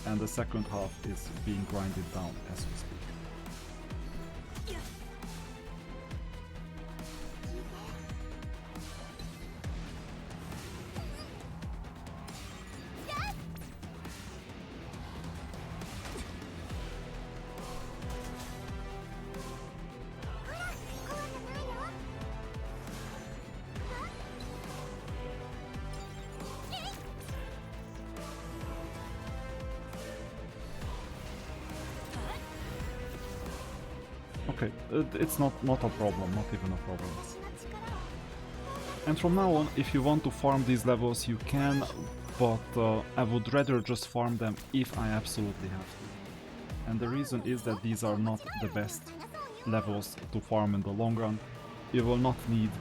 and the second half is being grinded down as we speak. Okay, it's not a problem, not even a problem. And from now on, if you want to farm these levels, you can, but I would rather just farm them if I absolutely have to. And the reason is that these are not the best levels to farm in the long run. You will not need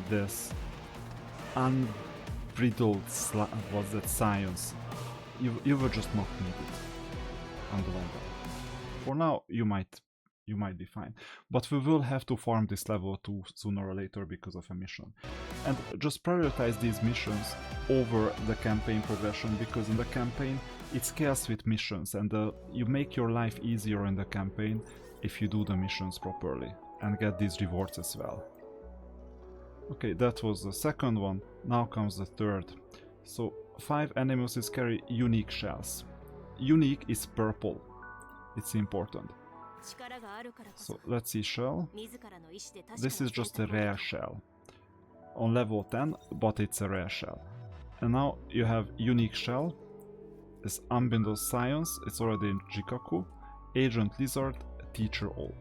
this unbridled science. You will just not need it in the long run. For now, you might be fine, but we will have to farm this level 2 sooner or later because of a mission. And just prioritize these missions over the campaign progression, because in the campaign it scales with missions, and you make your life easier in the campaign if you do the missions properly and get these rewards as well. Okay, that was the second one. Now comes the third. So 5 animuses carry unique shells. Unique is purple. It's important. So let's see shell. This is just a rare shell. On level 10, but it's a rare shell. And now you have unique shell. This Unbindled Science, it's already in Jikaku. Agent Lizard, Teacher All.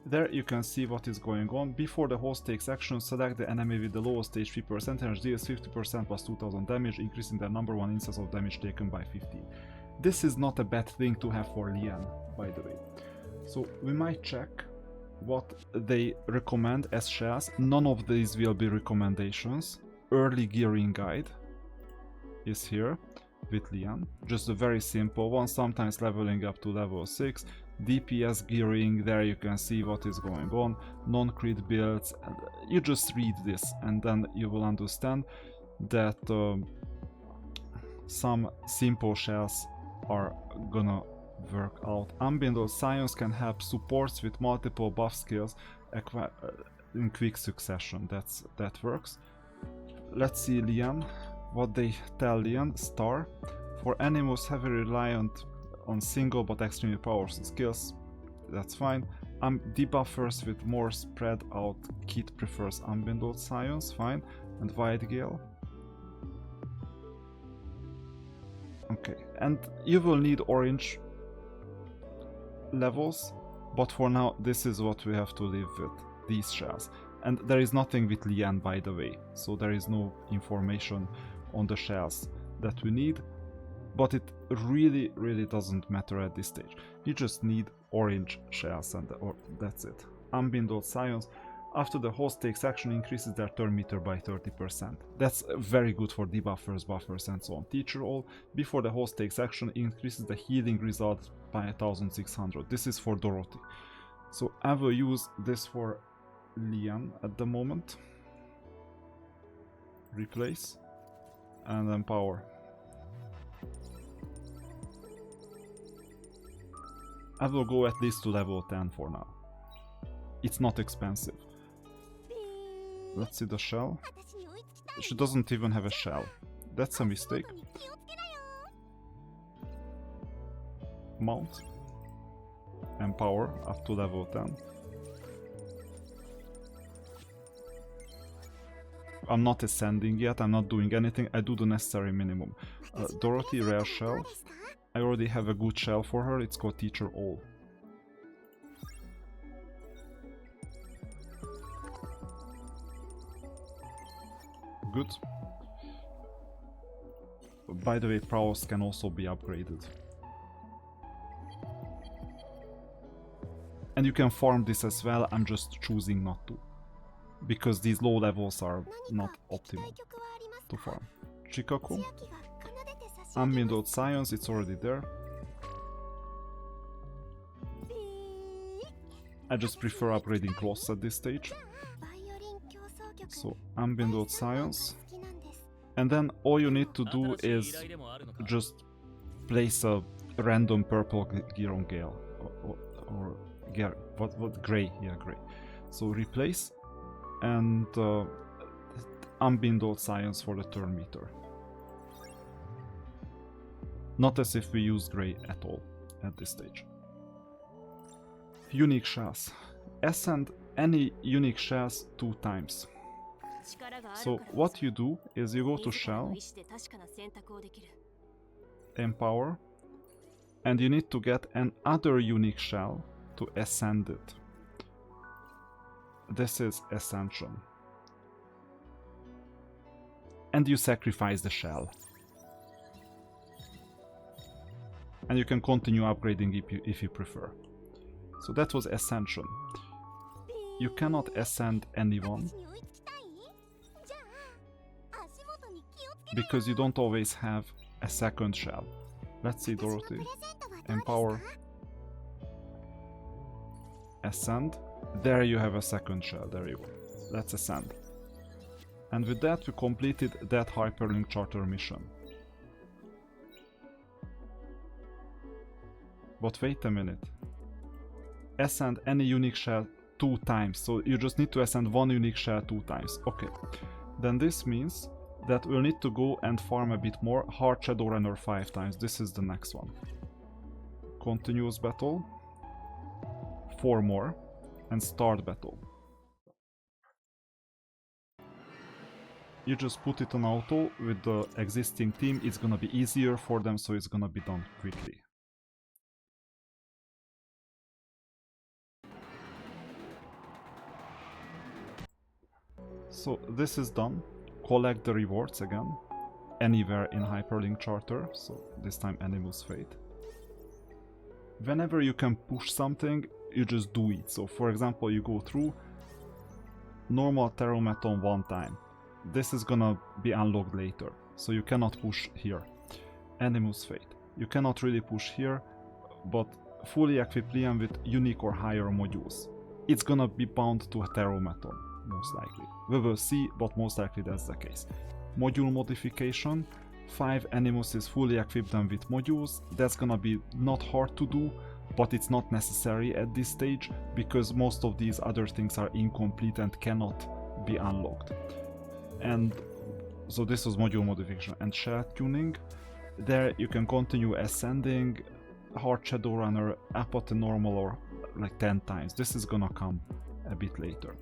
There you can see what is going on. Before the host takes action, select the enemy with the lowest HP percentage, deals 50% plus 2000 damage, increasing the number 1 instance of damage taken by 15. This is not a bad thing to have for Lian, by the way. So we might check what they recommend as shells. None of these will be recommendations. Early gearing guide is here with Lian. Just a very simple one, sometimes leveling up to level 6. DPS gearing, there you can see what is going on. Non-crit builds, and you just read this and then you will understand that some simple shells are gonna work out. Unbindled Science can help supports with multiple buff skills in quick succession. That works. Let's see Lian, what they tell Lian. Star. For animals heavily reliant on single but extremely powerful skills, that's fine. Debuffers with more spread out kit prefers Unbindled Science, fine. And White Gale. Okay, and you will need orange levels, but for now this is what we have to live with, these shells. And there is nothing with Lian, by the way, so there is no information on the shells that we need, but it really doesn't matter at this stage. You just need orange shells and that's it. Unbindled Science, after the host takes action, increases their turn meter by 30%. That's very good for debuffers, buffers and so on. Teacher All, before the host takes action, increases the healing result by 1600. This is for Dorothy. So I will use this for Lian at the moment. Replace. And then power. I will go at least to level 10 for now. It's not expensive. Let's see the shell. She doesn't even have a shell. That's a mistake. Mount. Empower up to level 10. I'm not ascending yet, I'm not doing anything, I do the necessary minimum. Dorothy, rare shell. I already have a good shell for her, it's called Teacher All. Good. By the way, prowess can also be upgraded. And you can farm this as well, I'm just choosing not to. Because these low levels are not optimal to farm. Chiaki. Unwindowed Science, it's already there. I just prefer upgrading Kloss at this stage. So, Unwindowed Science. And then all you need to do is just place a random purple gear on Gale. Or gear, what, Grey, yeah, Grey. So replace and Unwindowed Science for the turn meter. Not as if we use Grey at all at this stage. Unique shells. Ascend any unique shells 2 times. So what you do is you go to shell, empower, and you need to get another unique shell to ascend it. This is Ascension. And you sacrifice the shell. And you can continue upgrading if you prefer. So that was Ascension. You cannot ascend anyone because you don't always have a second shell. Let's see, Dorothy. Empower. Ascend. There you have a second shell. There you go. Let's ascend. And with that we completed that Hyperlink charter mission. But wait a minute. Ascend any unique shell 2 times. So you just need to ascend 1 unique shell 2 times. Okay. Then this means that we'll need to go and farm a bit more. Hard Shadowrunner 5 times. This is the next one. Continuous battle. 4 more. And start battle. You just put it on auto with the existing team. It's gonna be easier for them, so it's gonna be done quickly. So this is done. Collect the rewards again, anywhere in Hyperlink Charter, so this time Animus Fate. Whenever you can push something, you just do it. So for example, you go through normal Terromaton 1 time. This is gonna be unlocked later, so you cannot push here. Animus Fate. You cannot really push here, but fully equip Liam with unique or higher modules. It's gonna be bound to a Terromaton, most likely. We will see, but most likely that's the case. Module modification. 5 Animus is fully equipped them with modules. That's gonna be not hard to do, but it's not necessary at this stage, because most of these other things are incomplete and cannot be unlocked. And so this was module modification. And shell tuning. There you can continue ascending Hard Shadowrunner, Apate normal, or like 10 times. This is gonna come a bit later.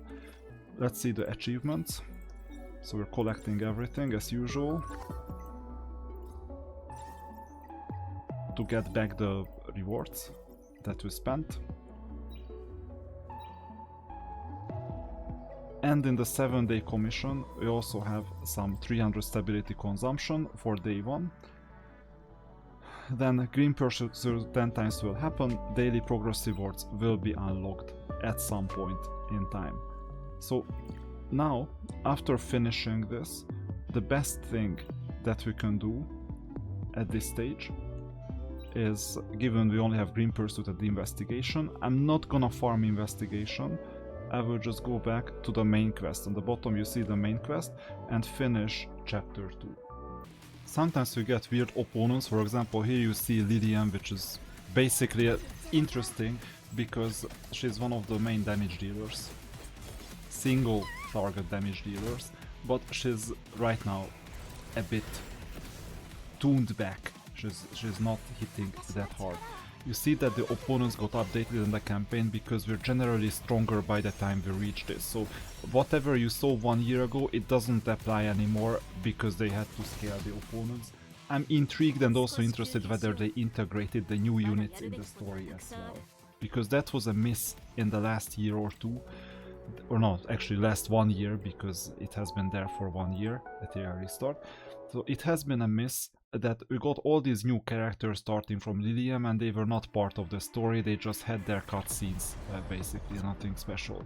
Let's see the achievements. So we're collecting everything as usual to get back the rewards that we spent. And in the 7-day commission we also have some 300 stability consumption for day 1. Then green pursuit 10 times will happen. Daily progress rewards will be unlocked at some point in time. So now, after finishing this, the best thing that we can do at this stage is, given we only have green pursuit at the investigation, I'm not gonna farm investigation. I will just go back to the main quest. On the bottom you see the main quest and finish chapter 2. Sometimes you get weird opponents. For example, here you see Lillian, which is basically interesting because she's one of the main damage dealers. Single target damage dealers, but she's right now a bit tuned back. She's not hitting that hard. You see that the opponents got updated in the campaign because we're generally stronger by the time we reach this. So whatever you saw 1 year ago, it doesn't apply anymore because they had to scale the opponents. I'm intrigued and also interested whether they integrated the new units in the story as well, because that was a miss in the last year or 2. Or not, actually last 1 year, because it has been there for 1 year, Etheria restart. So it has been a miss that we got all these new characters starting from Lilium, and they were not part of the story, they just had their cutscenes, basically, nothing special.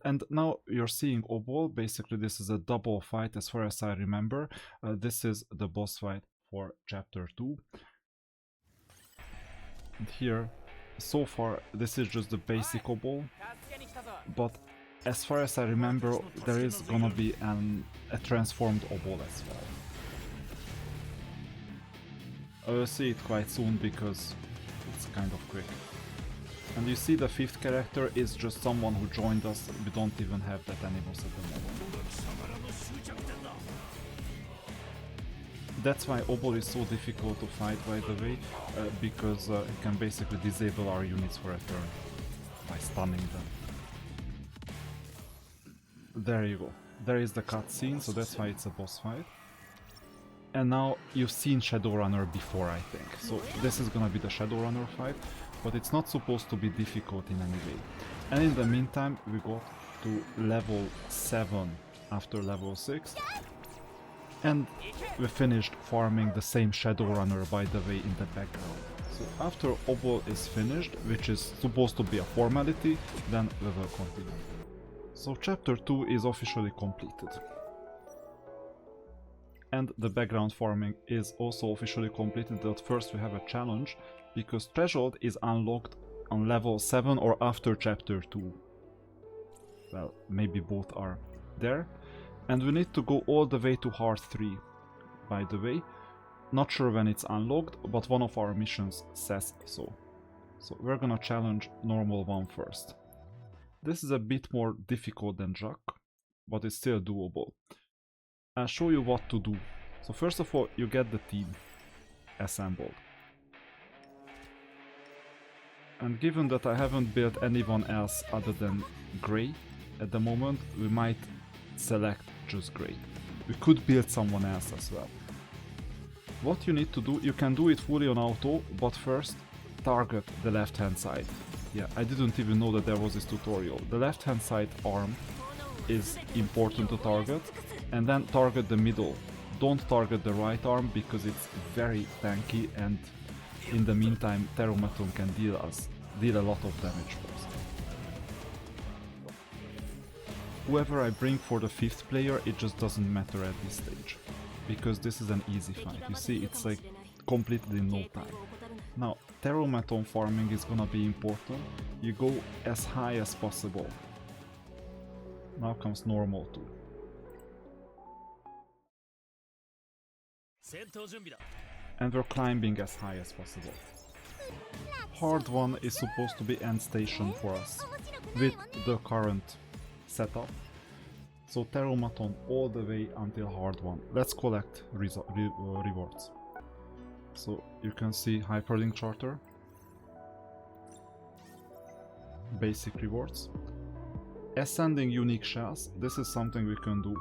And now you're seeing Obol. Basically this is a double fight as far as I remember. This is the boss fight for chapter 2. And here, so far, this is just the basic Obol, but as far as I remember, there is gonna be a transformed Obol as well. I'll see it quite soon because it's kind of quick. And you see the 5th character is just someone who joined us. We don't even have that Animus at the moment. That's why Obol is so difficult to fight, by the way, because it can basically disable our units for a turn by stunning them. There you go. There is the cutscene, so that's why it's a boss fight. And now you've seen Shadowrunner before, I think. So this is gonna be the Shadowrunner fight, but it's not supposed to be difficult in any way. And in the meantime, we got to level 7 after level 6. And we finished farming the same Shadowrunner, by the way, in the background. So after Obol is finished, which is supposed to be a formality, then we will continue. So chapter 2 is officially completed. And the background farming is also officially completed, but first we have a challenge, because Threshold is unlocked on level 7 or after chapter 2. Well, maybe both are there. And we need to go all the way to Hard 3, by the way. Not sure when it's unlocked, but one of our missions says so. So we're gonna challenge normal 1 first. This is a bit more difficult than Jacques, but it's still doable. I'll show you what to do. So first of all, you get the team assembled. And given that I haven't built anyone else other than Grey at the moment, we might select just Grey. We could build someone else as well. What you need to do, you can do it fully on auto, but first target the left hand side. Yeah, I didn't even know that there was this tutorial. The left hand side arm is important to target, and then target the middle. Don't target the right arm because it's very tanky, and in the meantime Terromaton can deal a lot of damage for us. Whoever I bring for the 5th player, it just doesn't matter at this stage, because this is an easy fight. You see, it's like completed in no time. Now, Terromaton farming is gonna be important. You go as high as possible. Now comes normal 2. And we're climbing as high as possible. Hard 1 is supposed to be end station for us, with the current setup. So Terromaton all the way until Hard 1. Let's collect rewards. So you can see Hyperlink Charter, basic rewards, ascending unique shells. This is something we can do.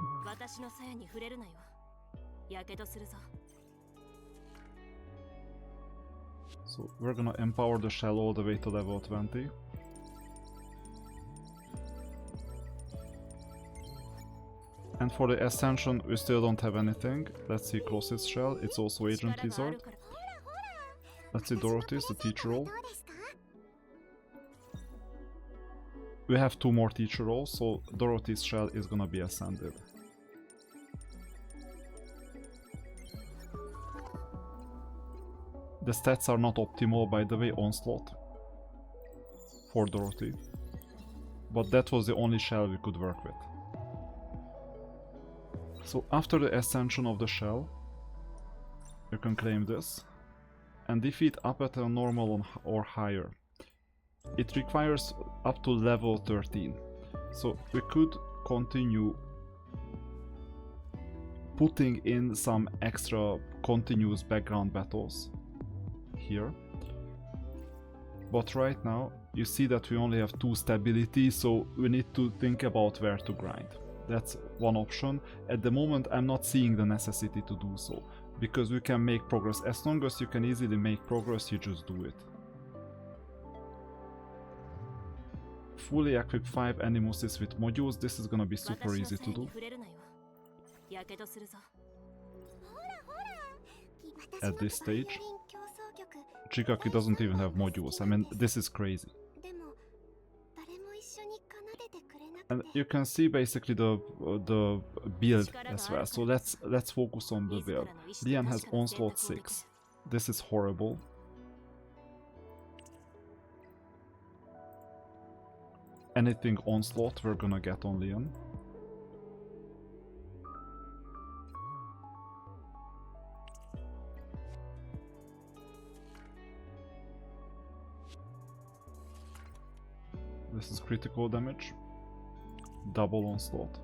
So we're gonna empower the shell all the way to level 20. And for the Ascension, we still don't have anything. Let's see Kloss's shell, it's also Agent Lizard. Let's see Dorothy's, the teacher role. We have 2 more teacher roles, so Dorothy's shell is gonna be ascended. The stats are not optimal, by the way, Onslaught for Dorothy. But that was the only shell we could work with. So after the ascension of the shell, you can claim this and defeat Apate on normal or higher. It requires up to level 13. So we could continue putting in some extra continuous background battles here. But right now you see that we only have 2 stability, so we need to think about where to grind. That's one option. At the moment I'm not seeing the necessity to do so, because we can make progress. As long as you can easily make progress, you just do it. Fully equip 5 Animuses with modules. This is gonna be super easy to do. at this stage. Chiaki doesn't even have modules. I mean, this is crazy. And you can see basically the build as well. So let's focus on the build. Lian has onslaught 6. This is horrible. Anything onslaught we're gonna get on Lian. This is critical damage. Double onslaught.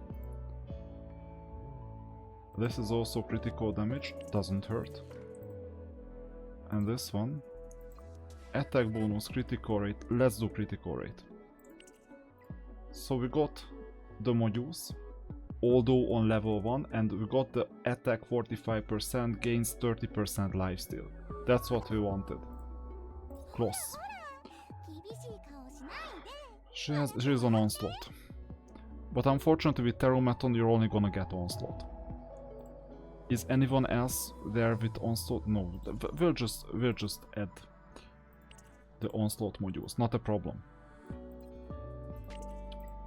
This is also critical damage, doesn't hurt. And this one, attack bonus, critical rate. Let's do critical rate. So we got the modules, although on level 1, and we got the attack 45%, gains 30% lifesteal. That's what we wanted. Kloss. She's on onslaught. But unfortunately with Terromaton you're only gonna get onslaught. Is anyone else there with onslaught? No, we'll just add the onslaught modules, not a problem.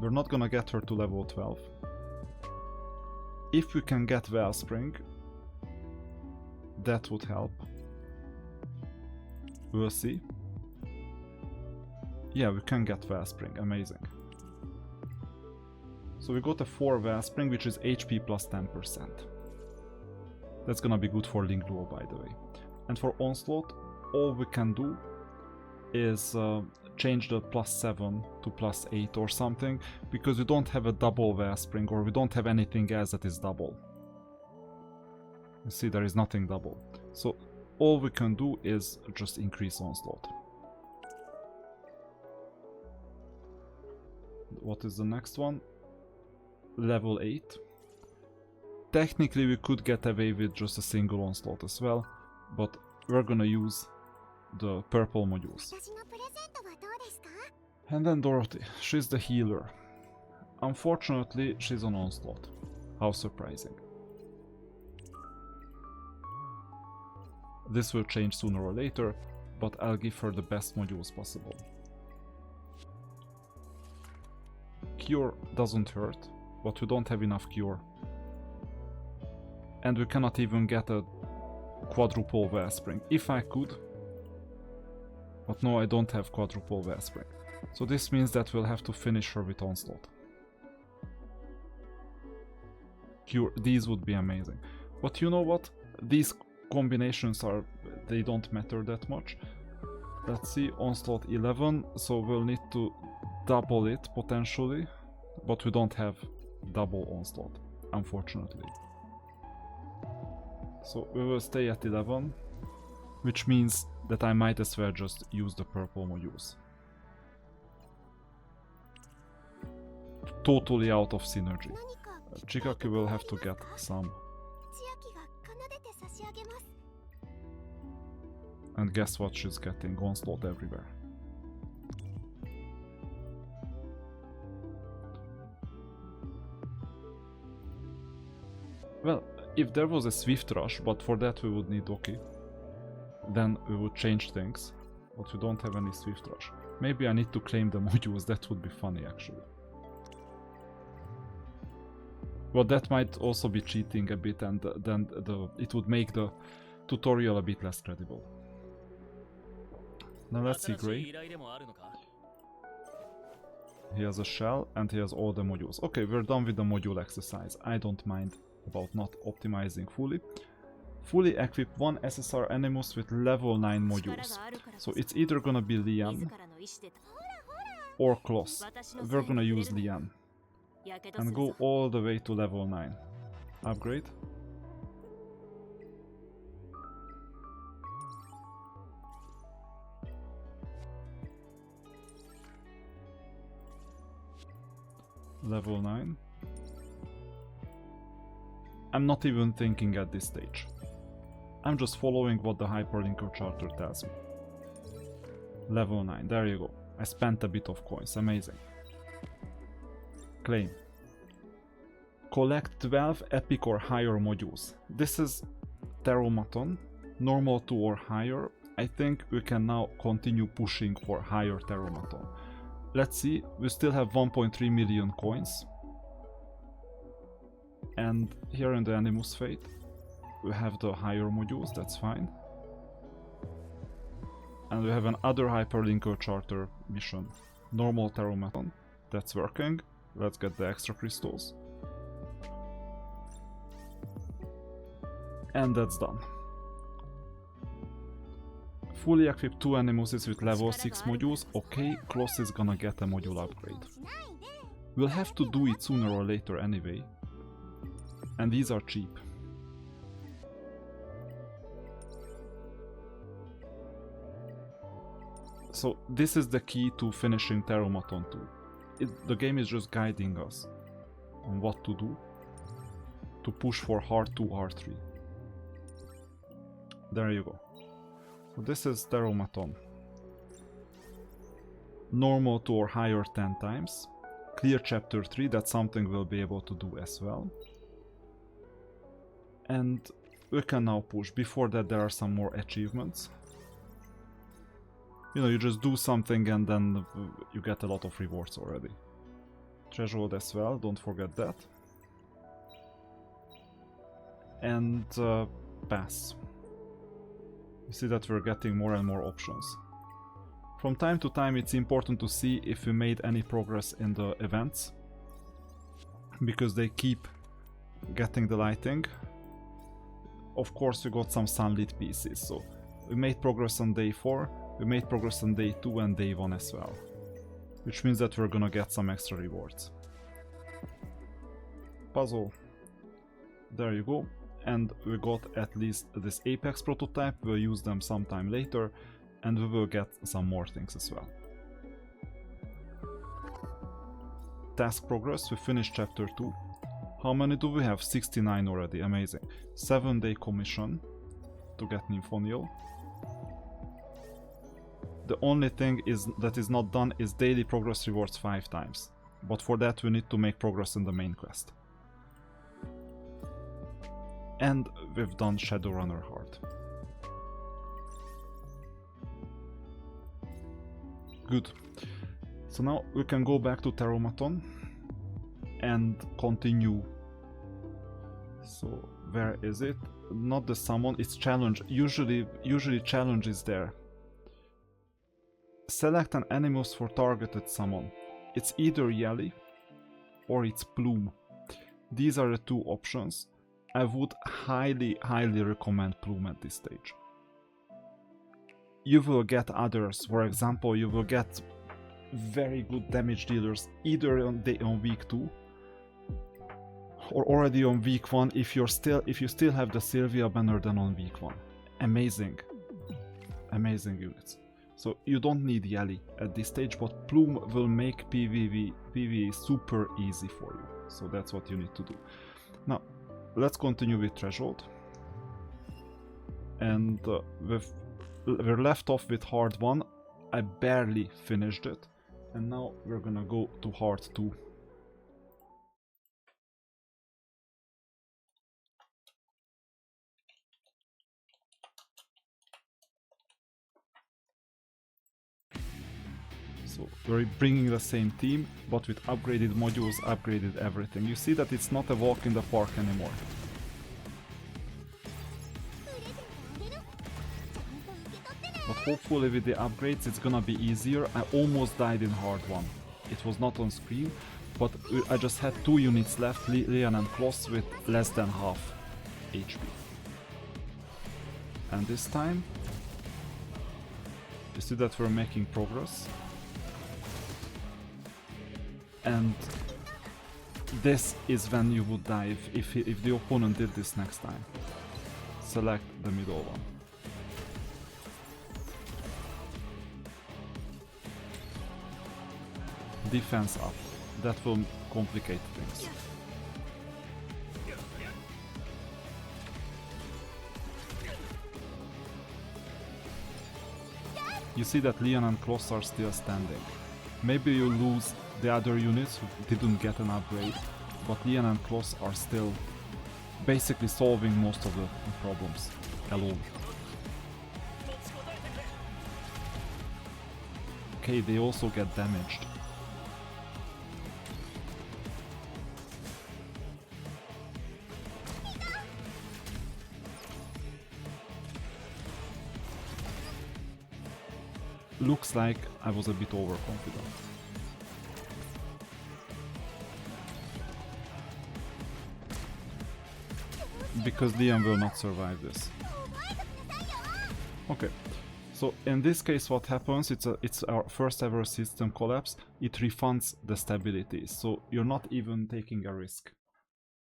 We're not gonna get her to level 12. If we can get Wellspring, that would help. We'll see. Yeah, we can get Wellspring, amazing. So we got a 4 Wellspring, which is HP plus 10%. That's gonna be good for Lingluo, by the way. And for Onslaught, all we can do is change the +7 to +8 or something, because we don't have a double Wellspring, or we don't have anything else that is double. You see, there is nothing double. So all we can do is just increase Onslaught. What is the next one? Level 8. Technically we could get away with just a single onslaught as well, but we're gonna use the purple modules. And then Dorothy, she's the healer. Unfortunately, she's on onslaught. How surprising. This will change sooner or later, but I'll give her the best modules possible. Cure doesn't hurt, but we don't have enough cure. And we cannot even get a quadruple Wellspring. If I could, but no, I don't have quadruple Wellspring. So this means that we'll have to finish her with onslaught. Cure, these would be amazing. But you know what? These combinations they don't matter that much. Let's see, onslaught 11, so we'll need to double it potentially, but we don't have double onslaught, unfortunately. So we will stay at 11, which means that I might as well just use the purple modules. Totally out of synergy. Chiaki will have to get some. And guess what she's getting? Onslaught everywhere. Well, if there was a Swift Rush, but for that we would need Doki, then we would change things, but we don't have any Swift Rush. Maybe I need to claim the modules, that would be funny actually. But that might also be cheating a bit, and then it would make the tutorial a bit less credible. Now let's see Gray. He has a shell and he has all the modules. Okay, we're done with the module exercise. I don't mind about not optimizing fully. Fully equip one SSR Animus with level 9 modules. So it's either gonna be Lian or Kloss. We're gonna use Lian and go all the way to level 9. Upgrade. Level 9. I'm not even thinking at this stage. I'm just following what the Hyperlinker charter tells me. Level 9, there you go. I spent a bit of coins, amazing. Claim. Collect 12 epic or higher modules. This is Terromaton, normal 2 or higher, I think we can now continue pushing for higher Terromaton. Let's see, we still have 1.3 million coins. And here in the Animus Fate, we have the higher modules, that's fine. And we have another Hyperlinker Charter mission. Normal Terromaton, that's working. Let's get the extra crystals. And that's done. Fully equipped 2 Animuses with level 6 modules. Okay, Kloss is gonna get a module upgrade. We'll have to do it sooner or later anyway. And these are cheap. So this is the key to finishing Terromaton 2. The game is just guiding us on what to do to push for Hard 2, Hard 3. There you go. So this is Terromaton. Normal 2 or higher 10 times. Clear chapter 3, that's something we'll be able to do as well. And we can now push. Before that there are some more achievements. You know, you just do something and then you get a lot of rewards already. Threshold as well, don't forget that. And pass. You see that we're getting more and more options. From time to time it's important to see if we made any progress in the events, because they keep getting the lighting. Of course we got some sunlit pieces, so we made progress on day 4, we made progress on day 2 and day 1 as well, which means that we're gonna get some extra rewards. Puzzle. There you go. And we got at least this Apex prototype, we'll use them sometime later, and we will get some more things as well. Task progress, we finished chapter 2. How many do we have? 69 already, amazing. 7-day commission to get Nymphonial. The only thing that is not done is daily progress rewards 5 times, but for that we need to make progress in the main quest. And we've done Shadowrunner Hard. Good. So now we can go back to Terromaton and continue. So where is it? Not the summon, it's challenge. Usually challenge is there. Select an Animus for targeted summon. It's either Yelly or it's Plume. These are the 2 options. I would highly recommend Plume at this stage. You will get others, for example, you will get very good damage dealers either on week 2 or already on week 1 if you still have the Sylvia banner, then on week 1. Amazing units. So you don't need Yelly at this stage, but Plume will make PvE super easy for you. So that's what you need to do. Now let's continue with Threshold. And we're left off with Hard 1. I barely finished it. And now we're gonna go to Hard 2. So we're bringing the same team, but with upgraded modules, upgraded everything. You see that it's not a walk in the park anymore. But hopefully with the upgrades it's gonna be easier. I almost died in Hard 1. It was not on screen, but I just had 2 units left, Lian and Kloss, with less than half HP. And this time, you see that we're making progress. And this is when you would die if the opponent did this next time. Select the middle one. Defense up. That will complicate things. You see that Lian and Kloss are still standing. Maybe you lose the other units who didn't get an upgrade, but Lian and Kloss are still basically solving most of the problems alone. Okay, they also get damaged. Looks like I was a bit overconfident. Because Liam will not survive this. Okay, so in this case what happens, it's our first ever system collapse, it refunds the stability, so you're not even taking a risk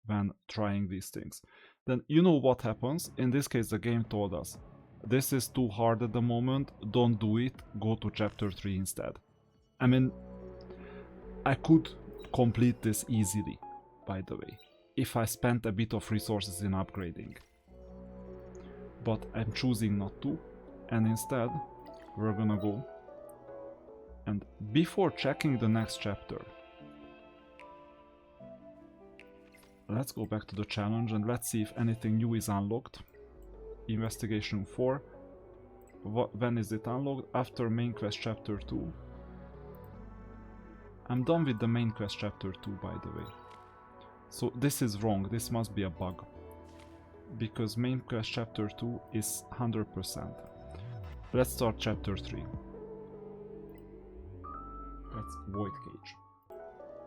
when trying these things. Then you know what happens, in this case the game told us, this is too hard at the moment, don't do it, go to chapter 3 instead. I mean, I could complete this easily, by the way, if I spent a bit of resources in upgrading. But I'm choosing not to, and instead we're gonna go, and before checking the next chapter, let's go back to the challenge and let's see if anything new is unlocked. Investigation 4. When is it unlocked? After main quest chapter 2. I'm done with the main quest chapter 2, by the way. So this is wrong, this must be a bug. Because main quest chapter 2 is 100%. Let's start chapter 3. That's Void Cage.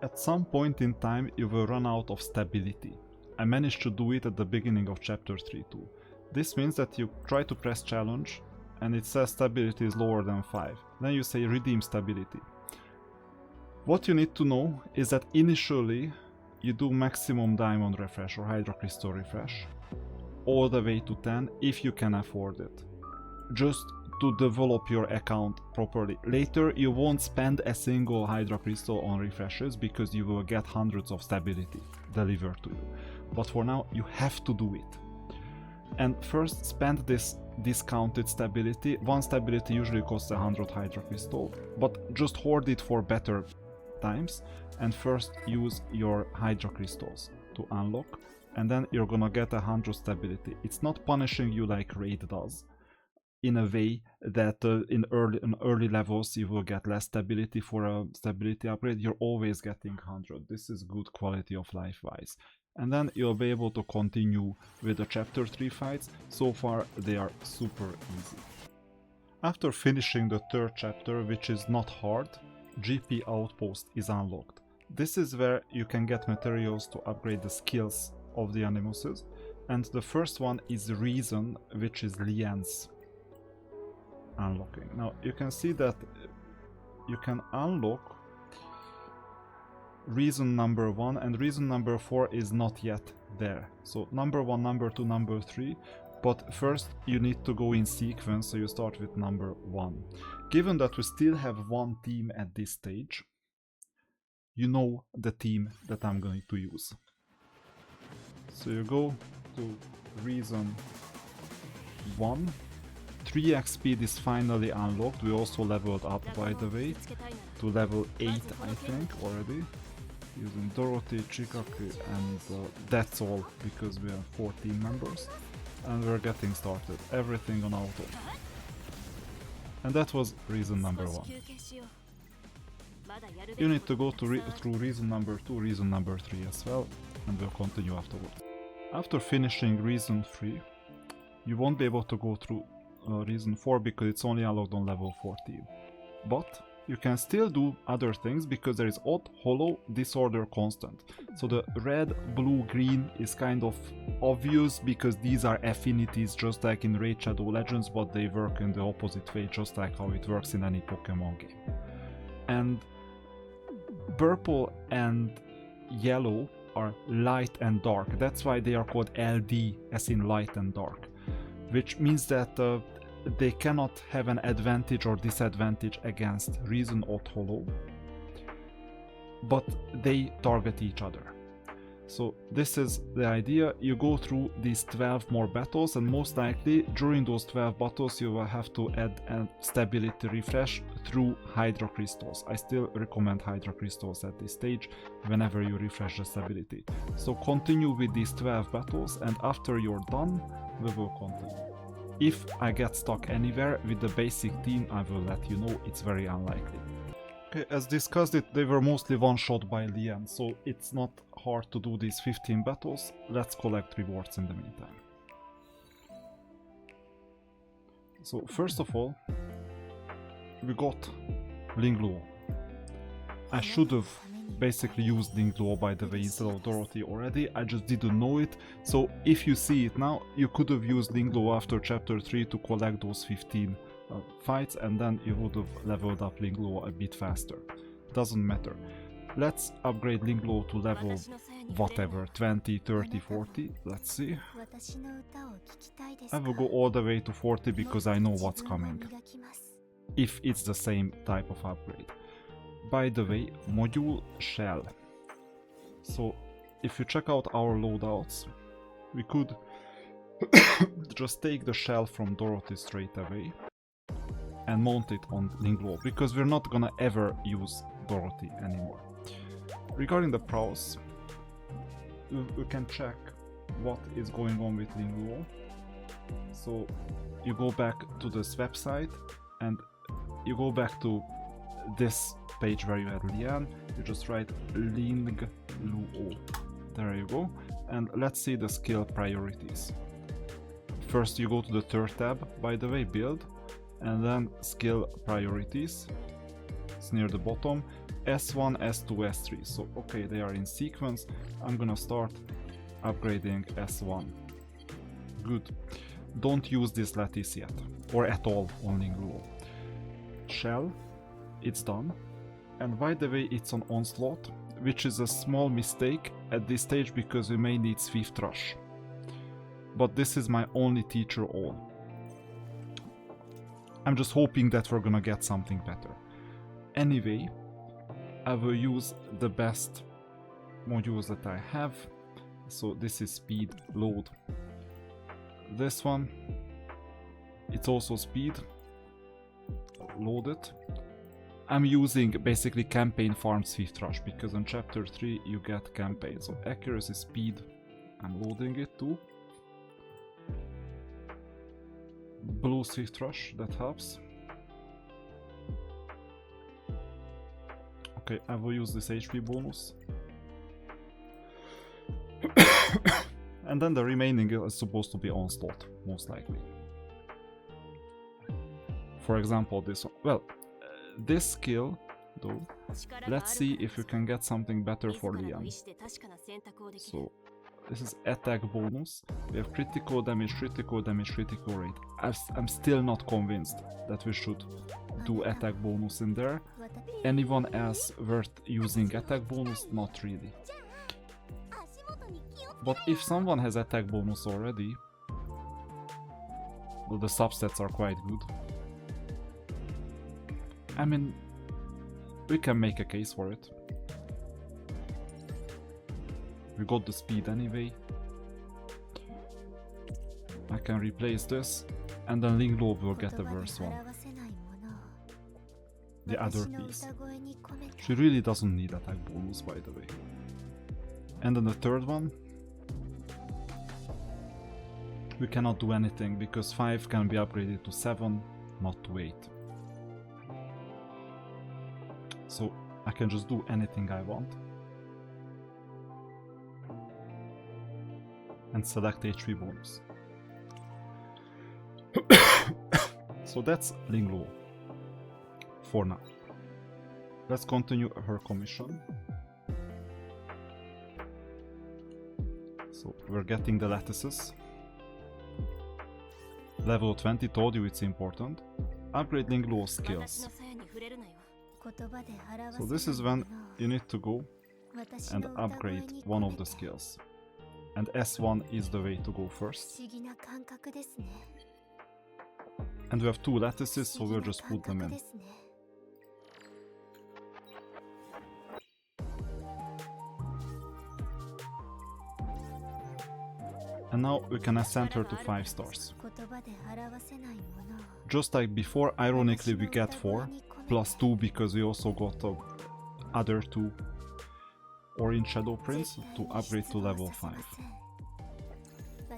At some point in time you will run out of stability. I managed to do it at the beginning of chapter 3 too. This means that you try to press challenge and it says stability is lower than 5. Then you say redeem stability. What you need to know is that initially you do maximum diamond refresh or hydrocrystal refresh all the way to 10 if you can afford it. Just to develop your account properly. Later you won't spend a single hydrocrystal on refreshes because you will get hundreds of stability delivered to you. But for now you have to do it. And first spend this discounted stability. One stability usually costs 100 hydrocrystal, but just hoard it for better times and first use your hydrocrystals to unlock, and then you're gonna get 100 stability. It's not punishing you like raid does, in a way that in early levels you will get less stability for a stability upgrade. You're always getting 100. This is good quality of life wise. And then you'll be able to continue with the chapter 3 fights. So far they are super easy. After finishing the third chapter, which is not hard, GP Outpost is unlocked. This is where you can get materials to upgrade the skills of the animuses, and the first one is Reason, which is Lian's unlocking. Now you can see that you can unlock Reason number 1 and Reason number 4 is not yet there. So number 1, number 2, number 3, but first you need to go in sequence, so you start with number 1. Given that we still have one team at this stage, you know the team that I'm going to use. So you go to Reason 1. 3x speed is finally unlocked. We also leveled up, by the way, to level 8 I think already, using Dorothy, Chiaki, and that's all, because we have 14 members and we're getting started, everything on auto. And that was Reason number 1. You need to go through Reason number 2, Reason number 3 as well, and we'll continue afterwards. After finishing Reason 3, you won't be able to go through Reason 4 because it's only unlocked on level 14. But you can still do other things because there is odd, hollow, disorder, constant. So the red, blue, green is kind of obvious because these are affinities just like in Raid Shadow Legends, but they work in the opposite way just like how it works in any Pokemon game. And purple and yellow are light and dark. That's why they are called LD, as in light and dark, which means that they cannot have an advantage or disadvantage against Reason or Hollow, but they target each other. So this is the idea. You go through these 12 more battles, and most likely during those 12 battles you will have to add a stability refresh through hydrocrystals. I still recommend hydrocrystals at this stage whenever you refresh the stability. So continue with these 12 battles, and after you're done we will continue. If I get stuck anywhere with the basic team, I will let you know. It's very unlikely. Okay, as discussed they were mostly one-shot by Lian, so it's not hard to do these 15 battles. Let's collect rewards in the meantime. So first of all, we got Lingluo. I should have basically used Lingluo, by the way, instead of Dorothy already. I just didn't know it. So if you see it now, you could have used Lingluo after chapter 3 to collect those 15 fights, and then you would have leveled up Lingluo a bit faster. Doesn't matter. Let's upgrade Lingluo to level whatever, 20, 30, 40. Let's see. I will go all the way to 40 because I know what's coming, if it's the same type of upgrade. By the way, module shell. So if you check out our loadouts, we could just take the shell from Dorothy straight away and mount it on Lingluo, because we're not gonna ever use Dorothy anymore. Regarding the prowess, you can check what is going on with Lingluo. So you go back to this website and you go back to this page where you had Lian, you just write Lingluo. There you go. And let's see the skill priorities. First you go to the third tab, by the way, build, and then skill priorities. It's near the bottom. S1, S2, S3. So okay, they are in sequence. I'm gonna start upgrading S1. Good. Don't use this lattice yet, or at all on Lingluo. Shell, it's done. And by the way, it's on Onslaught, which is a small mistake at this stage because we may need Swift Rush. But this is my only teacher all. I'm just hoping that we're gonna get something better. Anyway, I will use the best modules that I have. So this is speed, load. This one, it's also speed, load it. I'm using basically campaign farm Swift Rush because on chapter 3 you get campaign. So accuracy, speed, I'm loading it too. Blue Swift Rush, that helps. Okay, I will use this HP bonus. And then the remaining is supposed to be Onslaught, most likely. For example, this one. Well, this skill, though, let's see if you can get something better for Lian. So, this is attack bonus. We have critical damage, critical damage, critical rate. I'm still not convinced that we should do attack bonus in there. Anyone else worth using attack bonus? Not really. But if someone has attack bonus already, well, the substats are quite good. I mean, we can make a case for it. We got the speed anyway. I can replace this, and then Lingluo will get the worst one. The other piece. She really doesn't need attack bonus, by the way. And then the third one, we cannot do anything because 5 can be upgraded to 7, not to 8. So I can just do anything I want. And select HP bonus. So that's Lingluo for now. Let's continue her commission. So we're getting the lattices. Level 20, told you it's important. Upgrade Lingluo skills. So this is when you need to go and upgrade one of the skills. And S1 is the way to go first. And we have 2 lattices, so we'll just put them in. And now we can ascend her to 5 stars. Just like before, ironically we get 4, plus 2 because we also got the other 2 Orange Shadow Prince to upgrade to level 5.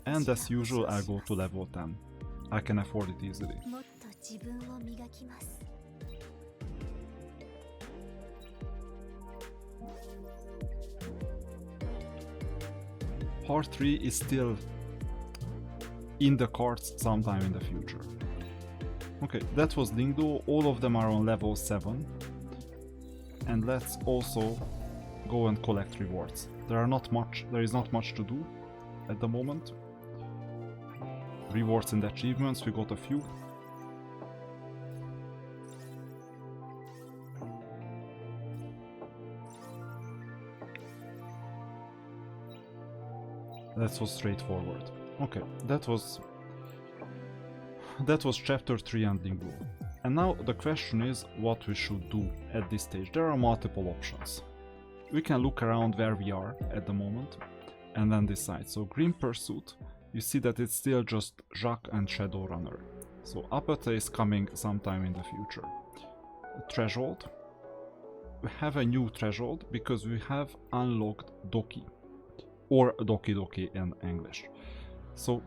And as usual, I'll go to level 10. I can afford it easily. Part 3 is still in the cards sometime in the future. Okay, that was Lingluo. All of them are on level 7. And let's also go and collect rewards. There is not much to do at the moment. Rewards and achievements, we got a few. That was straightforward. Okay, that was chapter 3 and Lingluo. And now the question is what we should do at this stage. There are multiple options. We can look around where we are at the moment and then decide. So Green Pursuit, you see that it's still just Jacques and Shadowrunner. So Apate is coming sometime in the future. Threshold. We have a new threshold because we have unlocked Doki. Or DokiDoki in English. So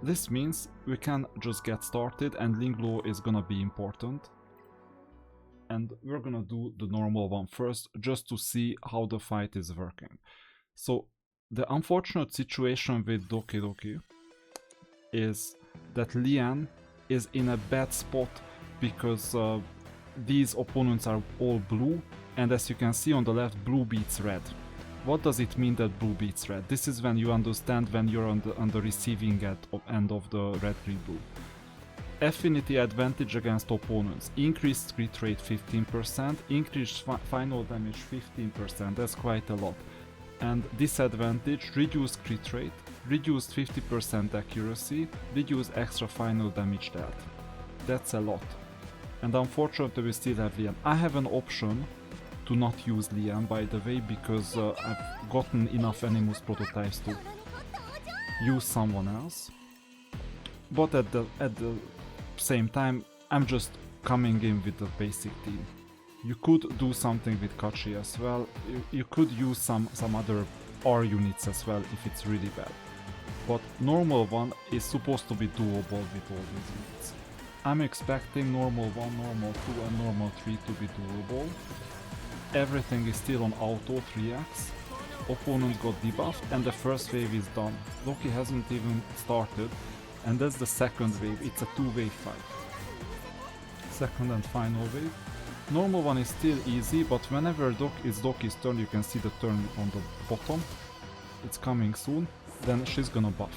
this means we can just get started and Lingluo is gonna be important. And we're gonna do the normal one first just to see how the fight is working. So the unfortunate situation with DokiDoki is that Lian is in a bad spot because these opponents are all blue, and as you can see on the left, blue beats red. What does it mean that blue beats red? This is when you understand when you're on the receiving end of the red-green-blue. Affinity advantage against opponents. Increased crit rate 15%, increased final damage 15%, that's quite a lot. And disadvantage, reduced crit rate, reduced 50% accuracy, reduced extra final damage dealt. That's a lot. And unfortunately we still have Lian. I have an option to not use Lian, by the way, because I've gotten enough Animus prototypes to use someone else. But at the same time, I'm just coming in with the basic team. You could do something with Kachi as well. You could use some other R units as well if it's really bad. But normal 1 is supposed to be doable with all these units. I'm expecting normal 1, normal 2 and normal 3 to be doable. Everything is still on auto 3x. Opponents got debuffed and the first wave is done. Loki hasn't even started, and that's the second wave. It's a 2-wave fight. Second and final wave. Normal 1 is still easy, but whenever it's Doki's turn, you can see the turn on the bottom. It's coming soon. Then she's gonna buff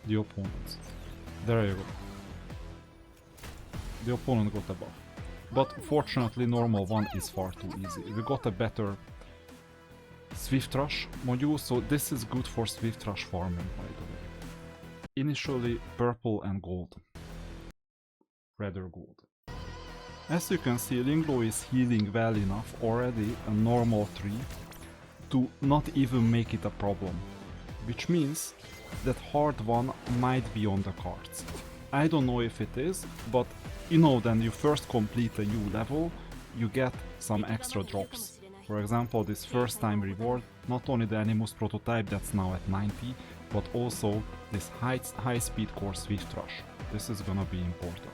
the opponent. There you go. The opponent got a buff. But fortunately normal 1 is far too easy. We got a better Swift Rush module, so this is good for Swift Rush farming, by the way. Initially purple and gold. Red or gold. As you can see, Lingluo is healing well enough already, a normal 3, to not even make it a problem. Which means that hard 1 might be on the cards. I don't know if it is, but you know, then you first complete a new level, you get some extra drops. For example, this first time reward, not only the Animus prototype that's now at 90, but also this high speed core Swift Rush. This is gonna be important.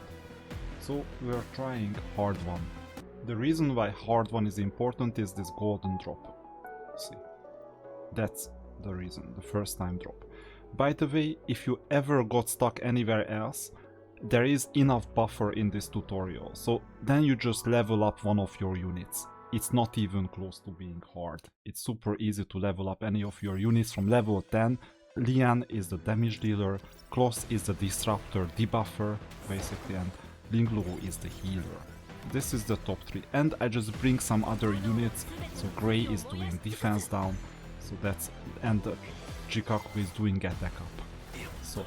So we are trying hard 1. The reason why hard 1 is important is this golden drop. See, that's the reason, the first time drop. By the way, if you ever got stuck anywhere else, there is enough buffer in this tutorial, so then you just level up one of your units. It's not even close to being hard. It's super easy to level up any of your units from level 10. Lian is the damage dealer, Kloss is the disruptor, debuffer, basically, and Lingluo is the healer. This is the top 3, and I just bring some other units. So Grey is doing defense down, so that's, and Chiaki is doing attack up. So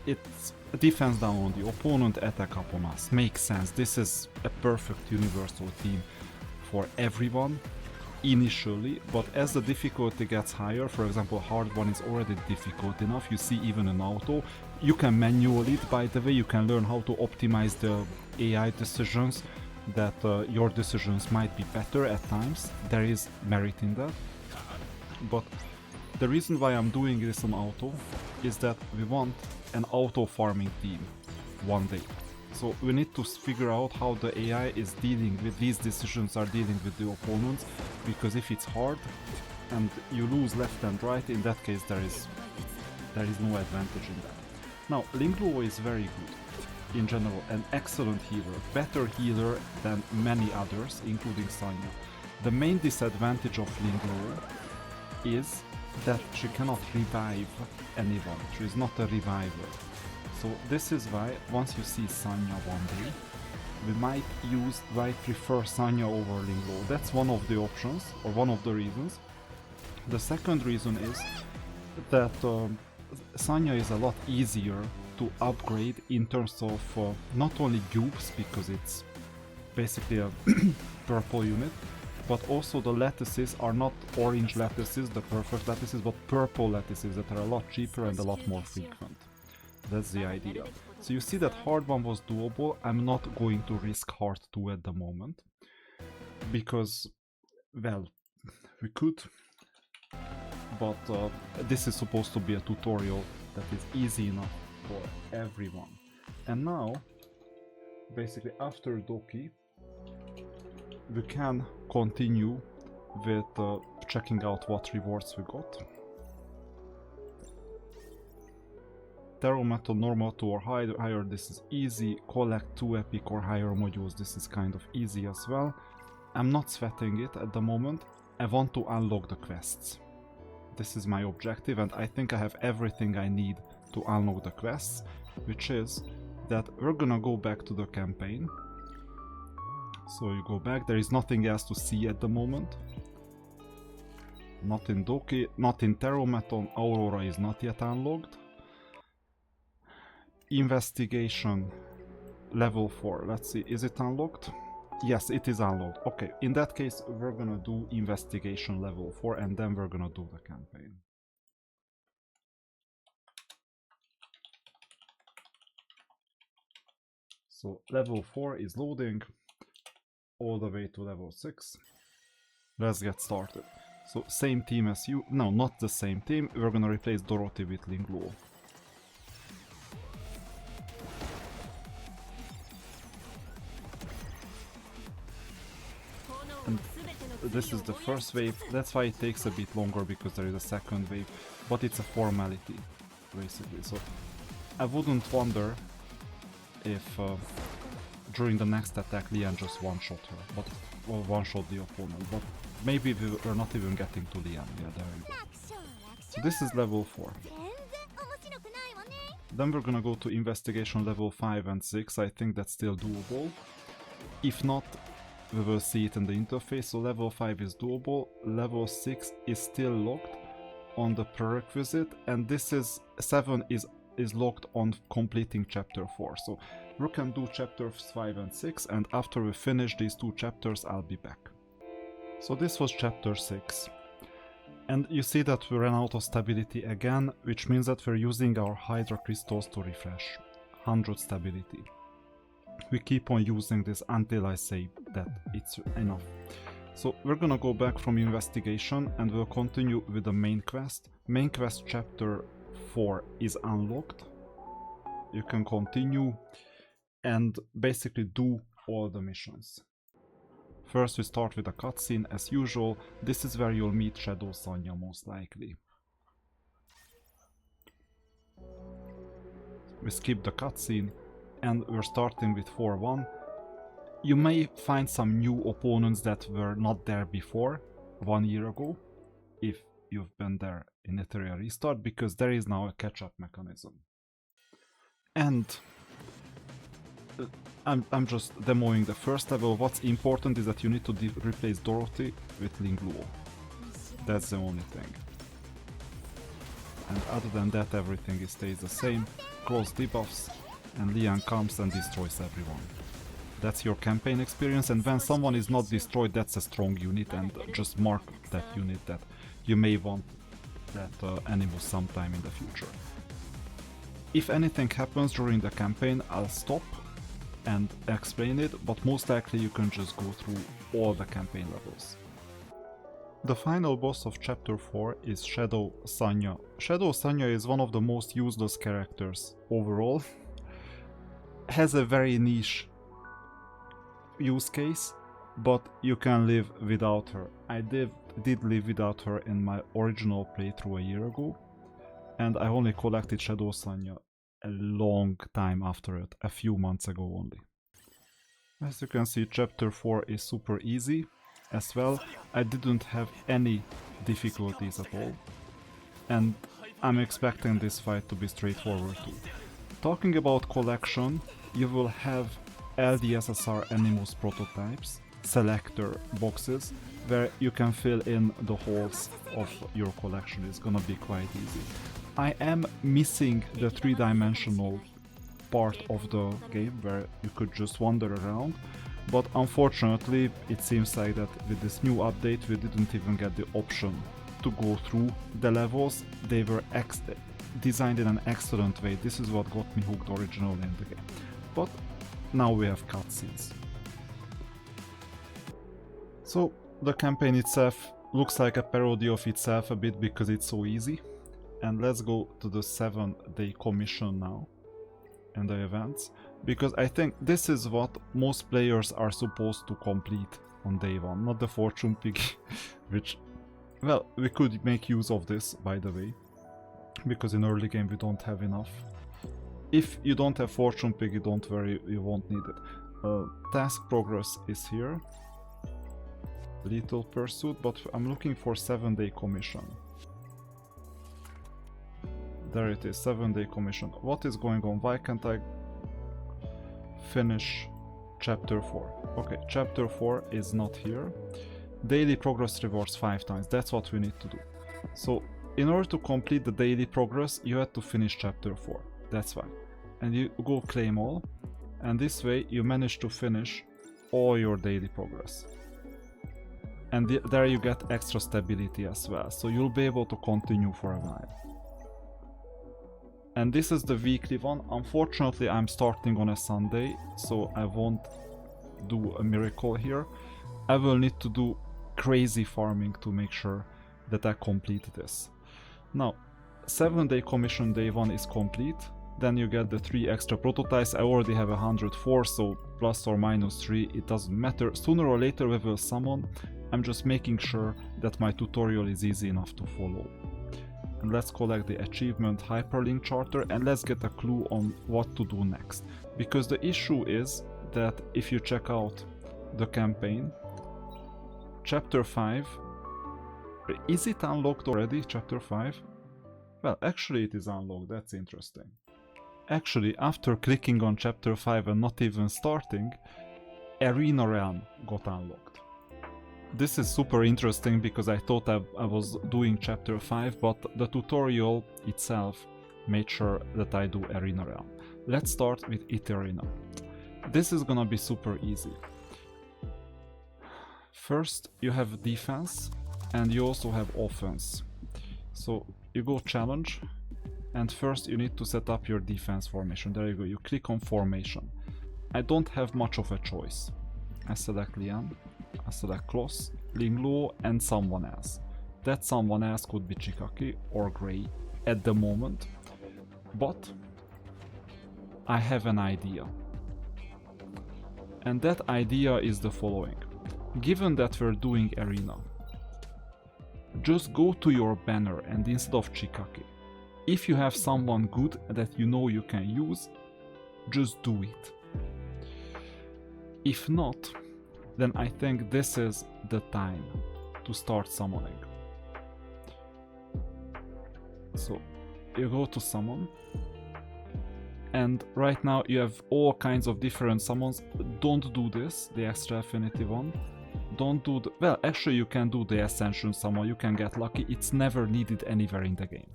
it's defense down on the opponent, attack up on us. Makes sense. This is a perfect universal team for everyone initially, but as the difficulty gets higher, for example, hard 1 is already difficult enough, you see even an auto, you can manual it, by the way, you can learn how to optimize the AI decisions, that your decisions might be better at times, there is merit in that, but The reason why I'm doing this on auto is that we want an auto farming team one day. So we need to figure out how the AI is dealing with these decisions, are dealing with the opponents, because if it's hard and you lose left and right, in that case there is no advantage in that. Now, Lingluo is very good in general, an excellent healer, better healer than many others, including Sanya. The main disadvantage of Lingluo is that she cannot revive anyone. She is not a reviver. So this is why once you see Sanya one day, we might prefer Sanya over Lingluo. That's one of the options, or one of the reasons. The second reason is that Sanya is a lot easier to upgrade in terms of not only cubes, because it's basically a purple unit, but also the lattices are not orange lattices, the perfect lattices, but purple lattices that are a lot cheaper and a lot more frequent. That's the idea. So you see that hard 1 was doable. I'm not going to risk hard 2 at the moment, because, well, we could, but this is supposed to be a tutorial that is easy enough for everyone. And now, basically after Doki, we can continue with checking out what rewards we got. Terromaton normal 2 or higher, this is easy. Collect 2 epic or higher modules, this is kind of easy as well. I'm not sweating it at the moment. I want to unlock the quests. This is my objective, and I think I have everything I need to unlock the quests, which is that we're gonna go back to the campaign. So you go back, there is nothing else to see at the moment. Not in Doki, not in Terromaton, Aurora is not yet unlocked. Investigation level 4, let's see, is it unlocked? Yes, it is unlocked. Okay, in that case we're gonna do investigation level 4 and then we're gonna do the campaign. So level 4 is loading all the way to level 6. Let's get started. So same team as you, no, not the same team, we're gonna replace Dorothy with Lingluo. And this is the first wave, that's why it takes a bit longer, because there is a second wave, but it's a formality, basically. So I wouldn't wonder if during the next attack Lian just one-shot her, or one-shot the opponent, but maybe we're not even getting to Lian. Yeah, there you go. So this is level 4. Then we're gonna go to investigation level 5 and 6, I think that's still doable. If not, we will see it in the interface. So level 5 is doable, level 6 is still locked on the prerequisite, and this is 7 is locked on completing chapter 4. So we can do chapters 5 and 6, and after we finish these 2 chapters I'll be back. So this was chapter 6. And you see that we ran out of stability again, which means that we're using our Hydra crystals to refresh. 100 stability. We keep on using this until I say that it's enough. So we're gonna go back from investigation and we'll continue with the main quest. Main quest chapter 4 is unlocked. You can continue and basically do all the missions. First we start with a cutscene as usual. This is where you'll meet Shadow Sanya most likely. We skip the cutscene and we're starting with 4-1. You may find some new opponents that were not there before, 1 year ago, if you've been there in Etheria Restart, because there is now a catch-up mechanism. And I'm just demoing the first level. What's important is that you need to replace Dorothy with Lingluo. That's the only thing. And other than that, everything stays the same. Kloss debuffs, and Lian comes and destroys everyone. That's your campaign experience, and when someone is not destroyed, that's a strong unit, and just mark that unit that you may want that Animus sometime in the future. If anything happens during the campaign, I'll stop and explain it, but most likely you can just go through all the campaign levels. The final boss of chapter 4 is Shadow Sanya. Shadow Sanya is one of the most useless characters overall. Has a very niche use case, but you can live without her. I did live without her in my original playthrough a year ago, and I only collected Shadow Sanya a long time after it, a few months ago only. As you can see, chapter 4 is super easy as well. I didn't have any difficulties at all, and I'm expecting this fight to be straightforward too. Talking about collection, you will have LDSSR Animus prototypes, selector boxes, where you can fill in the holes of your collection. It's gonna be quite easy. I am missing the three-dimensional part of the game where you could just wander around, but unfortunately it seems like that with this new update we didn't even get the option to go through the levels. They were designed in an excellent way. This is what got me hooked originally in the game. But now we have cutscenes. So the campaign itself looks like a parody of itself a bit because it's so easy. And let's go to the 7-day commission now and the events, because I think this is what most players are supposed to complete on day 1, not the fortune pig, which, well, we could make use of this, by the way, because in early game we don't have enough. If you don't have fortune pig, don't worry, you won't need it. Task progress is here, little pursuit, but I'm looking for 7-day commission. There it is, 7-day commission. What is going on? Why can't I finish chapter 4? Okay, chapter 4 is not here. Daily progress rewards 5 times. That's what we need to do. So, in order to complete the daily progress, you have to finish chapter 4. That's why. And you go claim all. And this way, you manage to finish all your daily progress. And there you get extra stability as well. So, you'll be able to continue for a while. And this is the weekly one. Unfortunately, I'm starting on a Sunday, so I won't do a miracle here. I will need to do crazy farming to make sure that I complete this. Now, 7-day commission day 1 is complete. Then you get the 3 extra prototypes. I already have 104, so plus or minus 3, it doesn't matter. Sooner or later we will summon. I'm just making sure that my tutorial is easy enough to follow. And let's collect the achievement Hyperlink charter and let's get a clue on what to do next. Because the issue is that if you check out the campaign, chapter 5, is it unlocked already, chapter 5? Well, actually it is unlocked, that's interesting. Actually, after clicking on chapter 5 and not even starting, Arena Realm got unlocked. This is super interesting because I thought I was doing chapter 5, but the tutorial itself made sure that I do Arena Realm. Let's start with Etheria. This is gonna be super easy. First you have defense and you also have offense. So you go challenge and first you need to set up your defense formation. There you go, you click on formation. I don't have much of a choice. I select Lian. I select Kloss, Lingluo and someone else. That someone else could be Chiaki or Grey at the moment, but I have an idea. And that idea is the following. Given that we're doing Arena, just go to your banner and instead of Chiaki, if you have someone good that you know you can use, just do it. If not, then I think this is the time to start summoning. So you go to summon, and right now you have all kinds of different summons. Don't do this, the extra affinity one. Don't do the, well, actually you can do the Ascension summon, you can get lucky, it's never needed anywhere in the game.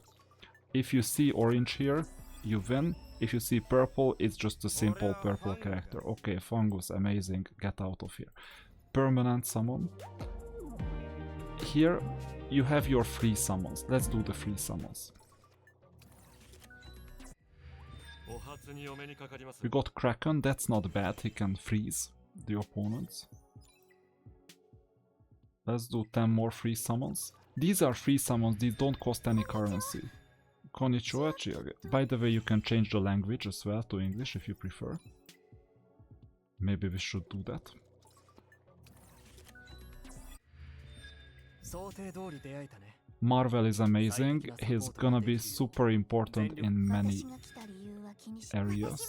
If you see orange here, you win. If you see purple, it's just a simple purple character. Okay, fungus, amazing, get out of here. Permanent summon. Here you have your free summons. Let's do the free summons. We got Kraken, that's not bad, he can freeze the opponents. Let's do 10 more free summons. These are free summons, these don't cost any currency. Konnichiwa, Chiaki. By the way, you can change the language as well to English if you prefer. Maybe we should do that. Marvel is amazing, he's gonna be super important in many areas.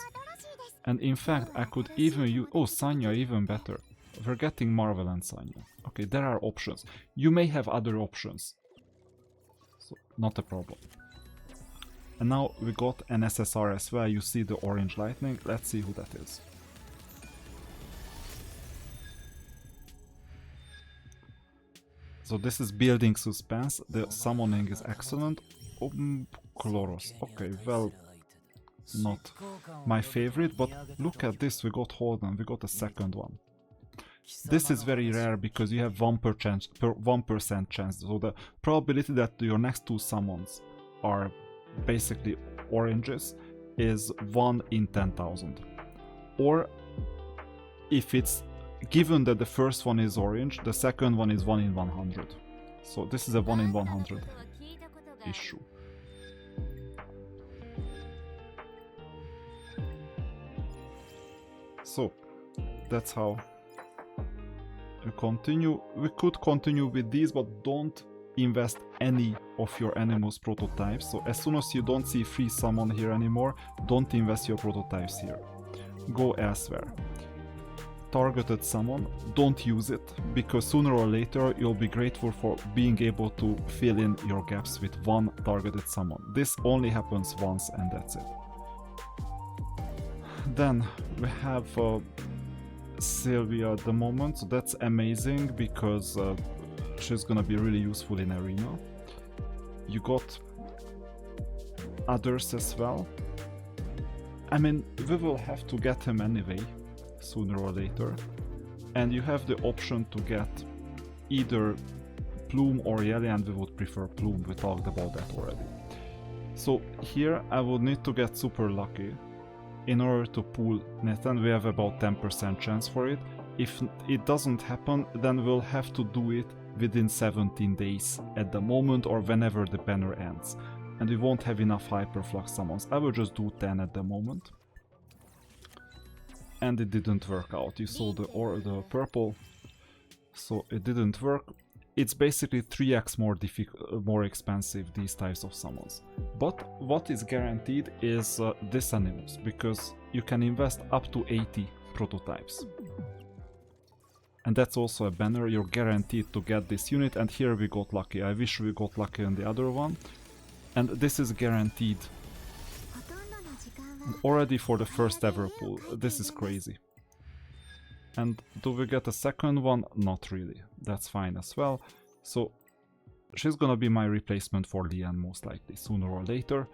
And in fact, I could even use... Oh, Sanya, even better. We're getting Marvel and Sanya. Okay, there are options. You may have other options. So, not a problem. And now we got an SSR as well. You see the orange lightning. Let's see who that is. So this is building suspense. The summoning is excellent. Kloss. Okay, well, not my favorite, but look at this. We got Holden. We got a second one. This is very rare because you have 1% chance. So the probability that your next two summons are basically oranges is 1 in 10,000. Or if it's given that the first one is orange, the second one is 1 in 100. So this is a 1 in 100 issue. So that's how you continue. We could continue with these, but don't invest any of your Animus prototypes. So as soon as you don't see free summon here anymore, don't invest your prototypes here. Go elsewhere. Targeted summon, don't use it, because sooner or later you'll be grateful for being able to fill in your gaps with one targeted summon. This only happens once and that's it. Then we have Sylvia at the moment, so that's amazing because she's gonna be really useful in Arena. You got others as well. I mean, we will have to get him anyway, sooner or later. And you have the option to get either Plume or Yelly, and we would prefer Plume, we talked about that already. So here I would need to get super lucky in order to pull Nathan. We have about 10% chance for it. If it doesn't happen, then we'll have to do it within 17 days at the moment or whenever the banner ends. And we won't have enough Hyperflux summons. I will just do 10 at the moment. And it didn't work out. You saw the purple, so it didn't work. It's basically 3x more expensive, these types of summons. But what is guaranteed is this Animus, because you can invest up to 80 prototypes. And that's also a banner. You're guaranteed to get this unit, and here we got lucky. I wish we got lucky on the other one. And this is guaranteed. And already for the first ever pull. This is crazy. And do we get a second one? Not really. That's fine as well. So she's gonna be my replacement for Lian most likely, sooner or later.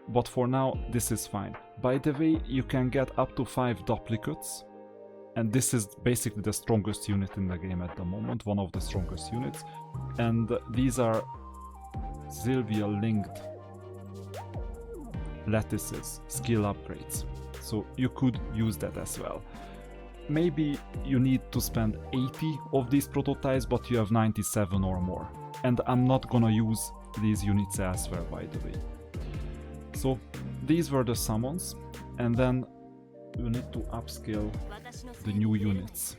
But for now, this is fine. By the way, you can get up to 5 duplicates. And this is basically the strongest unit in the game at the moment, one of the strongest units. And these are Sylvia linked lattices, skill upgrades. So you could use that as well. Maybe you need to spend 80 of these prototypes, but you have 97 or more. And I'm not gonna use these units elsewhere, by the way. So these were the summons, and then we need to upscale the new units.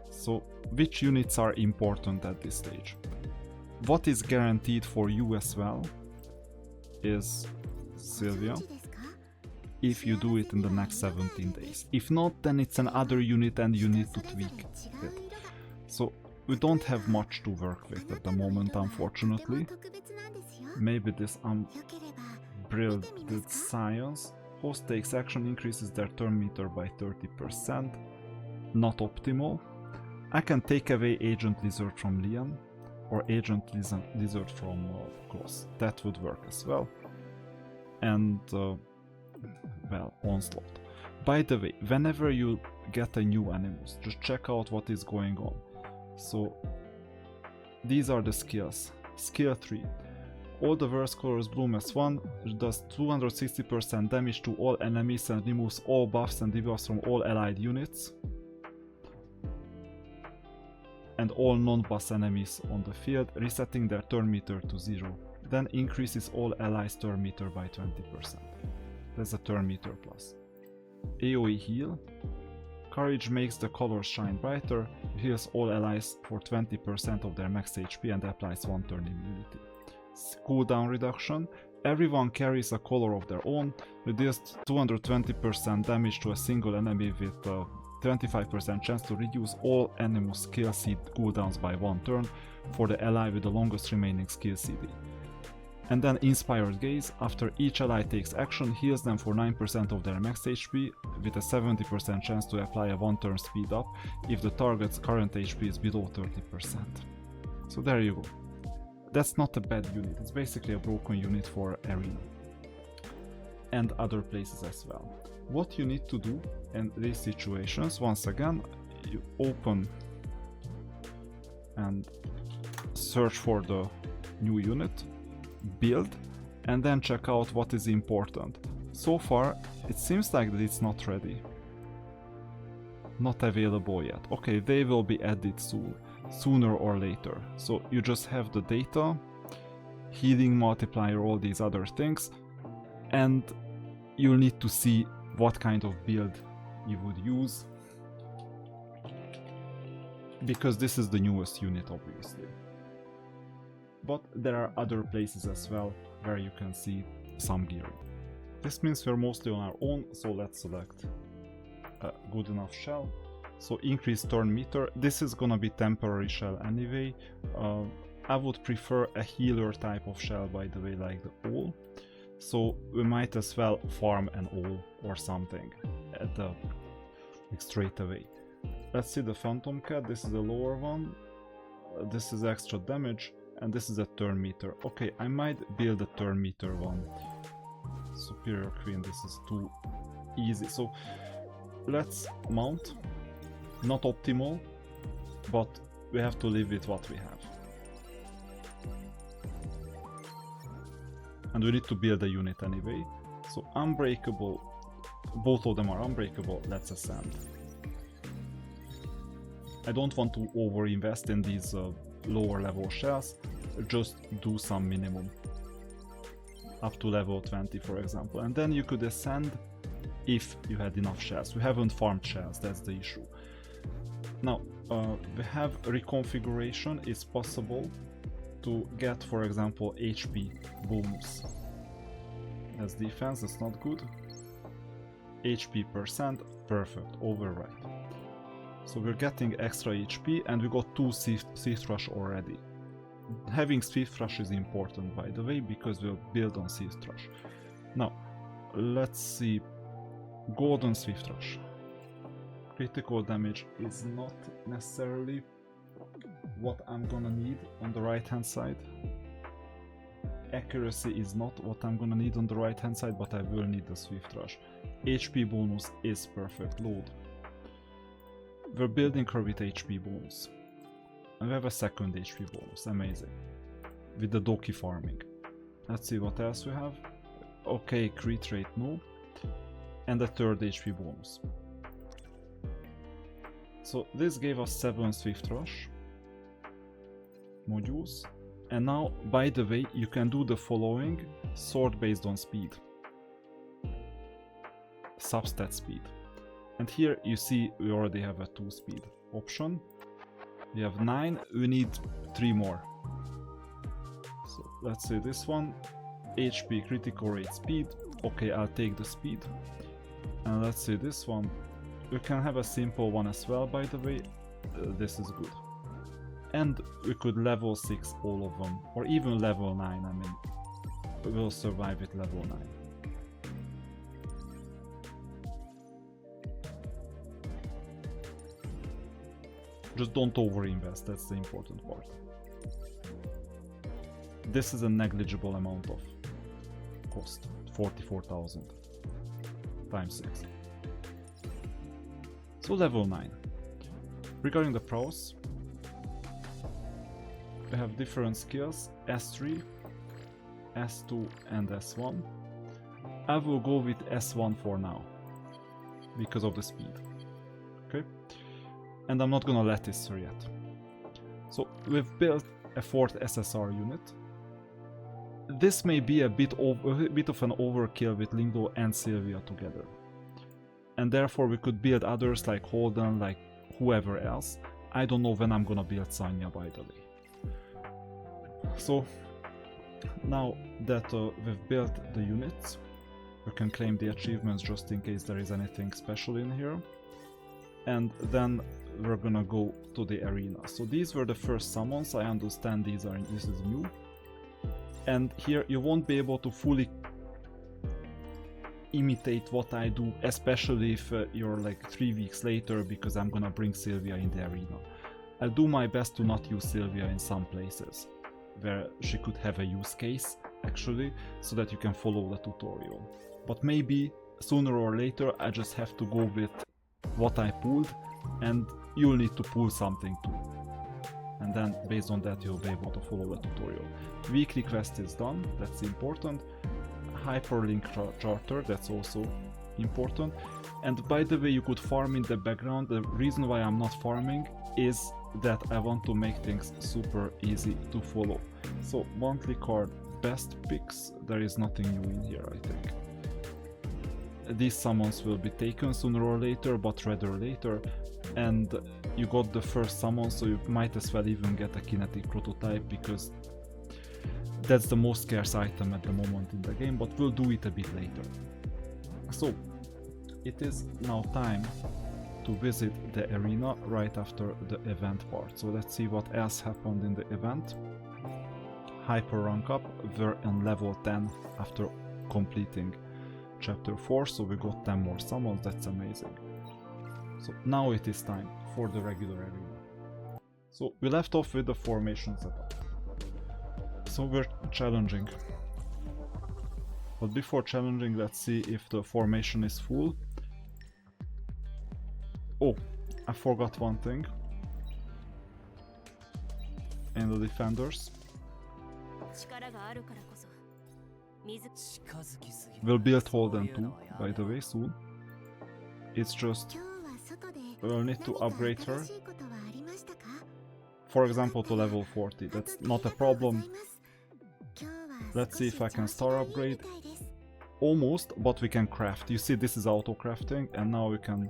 So which units are important at this stage? What is guaranteed for you as well is Sylvia, if you do it in the next 17 days. If not, then it's another unit and you need to tweak it. So we don't have much to work with at the moment, unfortunately. Maybe this unbridled science. Host takes action, increases their turn meter by 30%. Not optimal. I can take away Agent Lizard from Lian, or Agent Lizard from Kloss. That would work as well. And well, Onslaught. By the way, whenever you get a new Animus, just check out what is going on. So these are the skills. Skill 3. All the worst colors bloom as one, does 260% damage to all enemies and removes all buffs and debuffs from all allied units. and all non-boss enemies on the field, resetting their turn meter to 0. Then increases all allies' turn meter by 20%. That's a turn meter plus. AoE heal. Courage makes the colors shine brighter, heals all allies for 20% of their max HP and applies 1 turn immunity. Cooldown reduction. Everyone carries a color of their own, reduced 220% damage to a single enemy with a 25% chance to reduce all Animus skill seed cooldowns by 1 turn for the ally with the longest remaining skill CD. And then Inspired Gaze, after each ally takes action, heals them for 9% of their max HP with a 70% chance to apply a 1 turn speed up if the target's current HP is below 30%. So there you go. That's not a bad unit, it's basically a broken unit for Arena. And other places as well. What you need to do in these situations, once again, you open and search for the new unit, build, and then check out what is important. So far, it seems like that it's not ready. Not available yet. Okay, they will be added soon, sooner or later. So you just have the data, healing multiplier, all these other things, and you'll need to see what kind of build you would use, because this is the newest unit, obviously. But there are other places as well where you can see some gear. This means we're mostly on our own, so let's select a good enough shell. So increase turn meter. This is gonna be temporary shell anyway. I would prefer a healer type of shell, by the way, like the all. So we might as well farm an all or something at the like straight away. Let's see the Phantom Cat. This is the lower one. This is extra damage, and this is a turn meter. Okay, I might build a turn meter one. Superior Queen, this is too easy. So let's mount. Not optimal, but we have to live with what we have. And we need to build a unit anyway. So unbreakable, both of them are unbreakable. Let's ascend. I don't want to over-invest in these lower level shells, just do some minimum. Up to level 20, for example. And then you could ascend if you had enough shells. We haven't farmed shells, that's the issue. Now, we have reconfiguration. It's possible to get, for example, HP bonus as defense. That's not good. HP percent, perfect, override. So we're getting extra HP, and we got 2 Swift Rush already. Having Swift Rush is important, by the way, because we'll build on Swift Rush. Now, let's see. Golden Swift Rush. Critical damage is not necessarily what I'm gonna need on the right hand side. Accuracy is not what I'm gonna need on the right hand side, but I will need the Swift Rush. HP bonus is perfect load. We're building her with HP bonus. And we have a second HP bonus, amazing. With the Doki farming. Let's see what else we have. Okay, crit rate no. And a third HP bonus. So this gave us 7 Swift Rush modules. And now, by the way, you can do the following: sort based on speed. Substat speed. And here you see we already have a 2 speed option. We have 9, we need 3 more. So let's say this one, HP critical rate speed. Okay, I'll take the speed. And let's say this one. We can have a simple one as well, by the way. This is good. And we could level 6 all of them, or even level 9, I mean. We'll survive with level 9. Just don't overinvest, that's the important part. This is a negligible amount of cost, 44,000 times 6. So level 9. Regarding the pros, we have different skills, S3, S2 and S1. I will go with S1 for now, because of the speed. Okay? And I'm not gonna let this her yet. So we've built a fourth SSR unit. This may be a bit of an overkill with Lingluo and Sylvia together. And therefore we could build others like Holden, like whoever else. I don't know when I'm gonna build Sanya, by the way. So now that we've built the units, we can claim the achievements just in case there is anything special in here. And then we're gonna go to the arena. So these were the first summons. I understand this is new. And here you won't be able to fully imitate what I do, especially if you're like 3 weeks later, because I'm gonna bring Sylvia in the arena. I'll do my best to not use Sylvia in some places where she could have a use case actually, so that you can follow the tutorial. But maybe sooner or later I just have to go with what I pulled, and you'll need to pull something too. And then based on that you'll be able to follow the tutorial. Weekly quest is done, that's important. Hyperlink charter, that's also important. And by the way, you could farm in the background. The reason why I'm not farming is that I want to make things super easy to follow. So monthly card, best picks, there is nothing new in here, I think. These summons will be taken sooner or later, but rather later. And you got the first summon, so you might as well even get a kinetic prototype, because that's the most scarce item at the moment in the game, but we'll do it a bit later. So it is now time to visit the arena right after the event part. So let's see what else happened in the event. Hyper rank up, we're on level 10 after completing chapter 4, so we got 10 more summons, that's amazing. So now it is time for the regular arena. So we left off with the formation setup. So we're challenging. But before challenging, let's see if the formation is full. Oh, I forgot one thing. In the defenders. We'll build Holden too, by the way, soon. It's just we'll need to upgrade her. For example, to level 40. That's not a problem. Let's see if I can star upgrade. Almost, but we can craft. You see, this is auto crafting, and now we can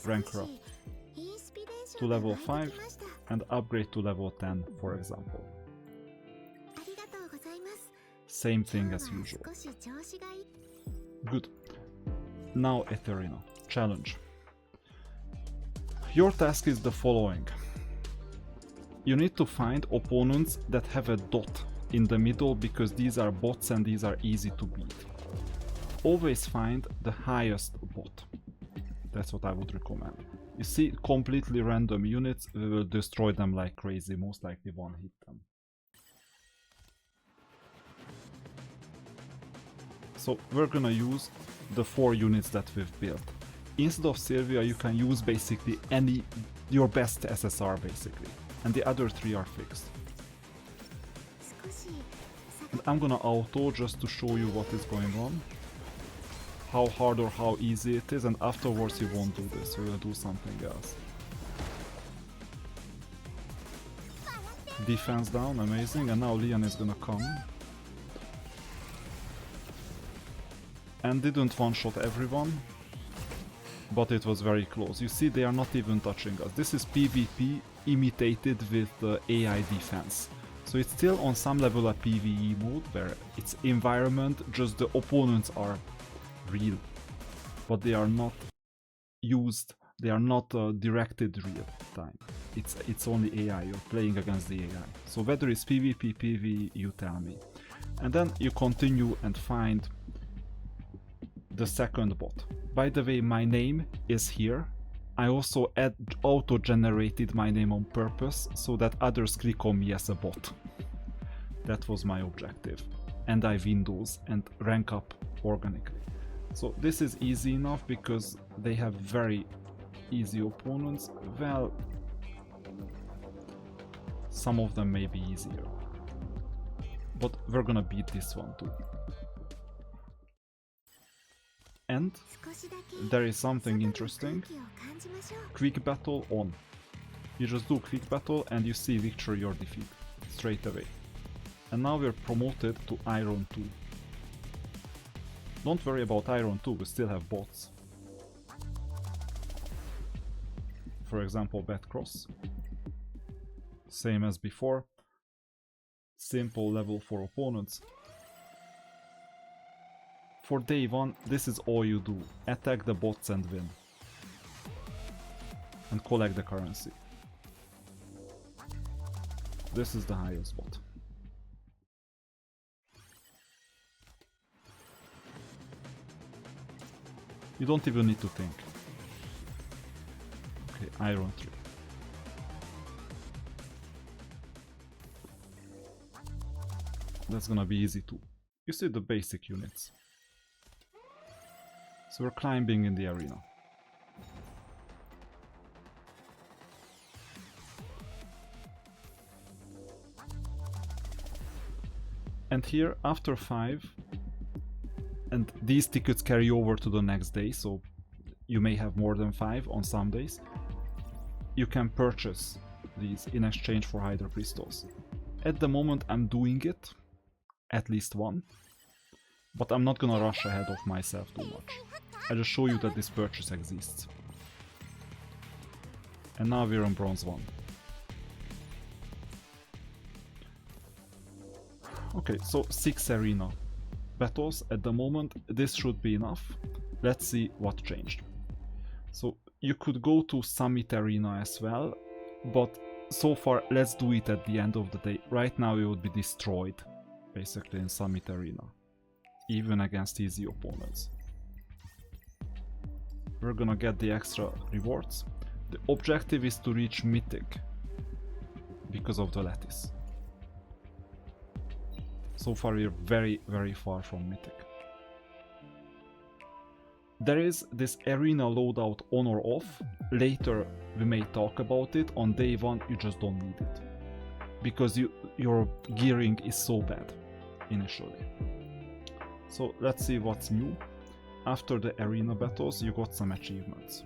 rank her up to level 5 and upgrade to level 10, for example. Same thing as usual. Good. Now Etheria. Challenge. Your task is the following. You need to find opponents that have a dot in the middle, because these are bots and these are easy to beat. Always find the highest bot. That's what I would recommend. You see, completely random units, we will destroy them like crazy, most likely one hit them. So we're gonna use the 4 units that we've built. Instead of Sylvia, you can use basically your best SSR basically, and the other 3 are fixed. And I'm gonna auto just to show you what is going on, how hard or how easy it is, and afterwards you won't do this, we'll do something else. Defense down, amazing, and now Leon is gonna come. And didn't one-shot everyone, but it was very close. You see, they are not even touching us. This is PvP imitated with AI defense. So it's still on some level a PvE mode, where it's environment, just the opponents are real. But they are not used, they are not directed real time. It's only AI, you're playing against the AI. So whether it's PvP, PvE, you tell me. And then you continue and find the second bot. By the way, my name is here. I also auto-generated my name on purpose so that others click on me as a bot. That was my objective. And I Windows and rank up organically. So this is easy enough because they have very easy opponents. Well, some of them may be easier. But we're gonna beat this one too. And there is something interesting. Quick battle on. You just do quick battle and you see victory or defeat straight away. And now we're promoted to Iron 2. Don't worry about Iron 2, we still have bots. For example, Bat Cross. Same as before. Simple level for opponents. For day 1, this is all you do. Attack the bots and win. And collect the currency. This is the highest bot. You don't even need to think. Okay, Iron 3. That's gonna be easy too. You see the basic units. So we're climbing in the arena. And here, after 5, and these tickets carry over to the next day, so you may have more than 5 on some days, you can purchase these in exchange for Hydra Crystals. At the moment I'm doing it, at least one, but I'm not gonna rush ahead of myself too much. I just show you that this purchase exists. And now we're on Bronze 1. Okay, so 6 arena battles at the moment. This should be enough. Let's see what changed. So you could go to Summit Arena as well, but so far let's do it at the end of the day. Right now you would be destroyed basically in Summit Arena, even against easy opponents. We're gonna get the extra rewards. The objective is to reach Mythic because of the lattice. So far we're very, very far from Mythic. There is this arena loadout on or off. Later we may talk about it. On day 1 you just don't need it, because your gearing is so bad initially. So let's see what's new. After the arena battles you got some achievements.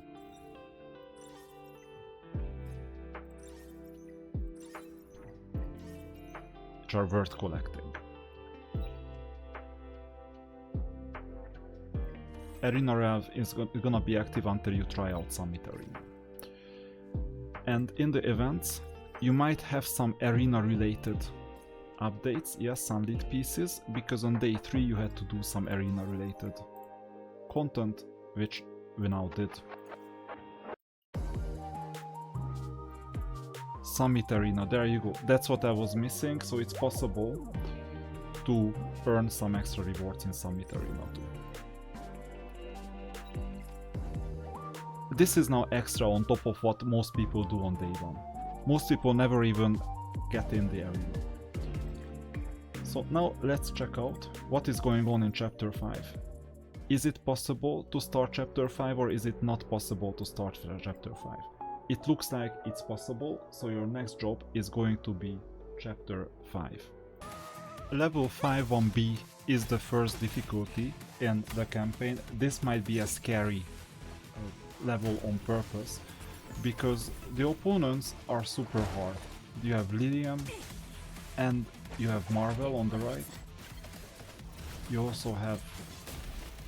Which are worth collecting. Arena Rev is gonna be active until you try out Summit Arena. And in the events, you might have some arena related updates, yes, some lead pieces, because on day 3 you had to do some arena related content, which we now did. Summit Arena, there you go, that's what I was missing, so it's possible to earn some extra rewards in Summit Arena too. This is now extra on top of what most people do on day 1. Most people never even get in the arena. So now let's check out what is going on in chapter 5. Is it possible to start chapter 5 or is it not possible to start chapter 5? It looks like it's possible, so your next job is going to be chapter 5. Level 5 on B is the first difficulty in the campaign. This might be a scary level on purpose, because the opponents are super hard. You have Lilium and you have Marvel on the right. You also have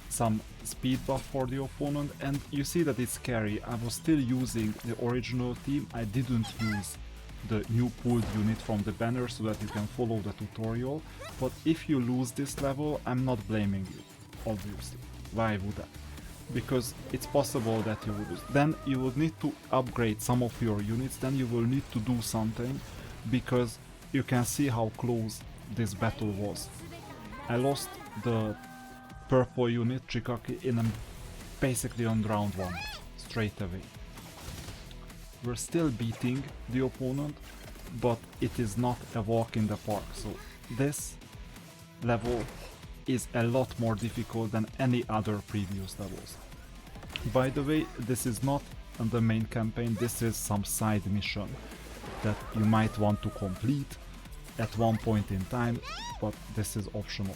some speed buff for the opponent, and you see that it's scary. I was still using the original team. I didn't use the new pulled unit from the banner so that you can follow the tutorial, but if you lose this level, I'm not blaming you, obviously. Why would I? Because it's possible that you would lose. Then you would need to upgrade some of your units, then you will need to do something, because you can see how close this battle was. I lost the purple unit, Chiaki, basically on round 1, straight away. We're still beating the opponent, but it is not a walk in the park, so this level is a lot more difficult than any other previous levels. By the way, this is not on the main campaign, this is some side mission that you might want to complete at one point in time, but this is optional.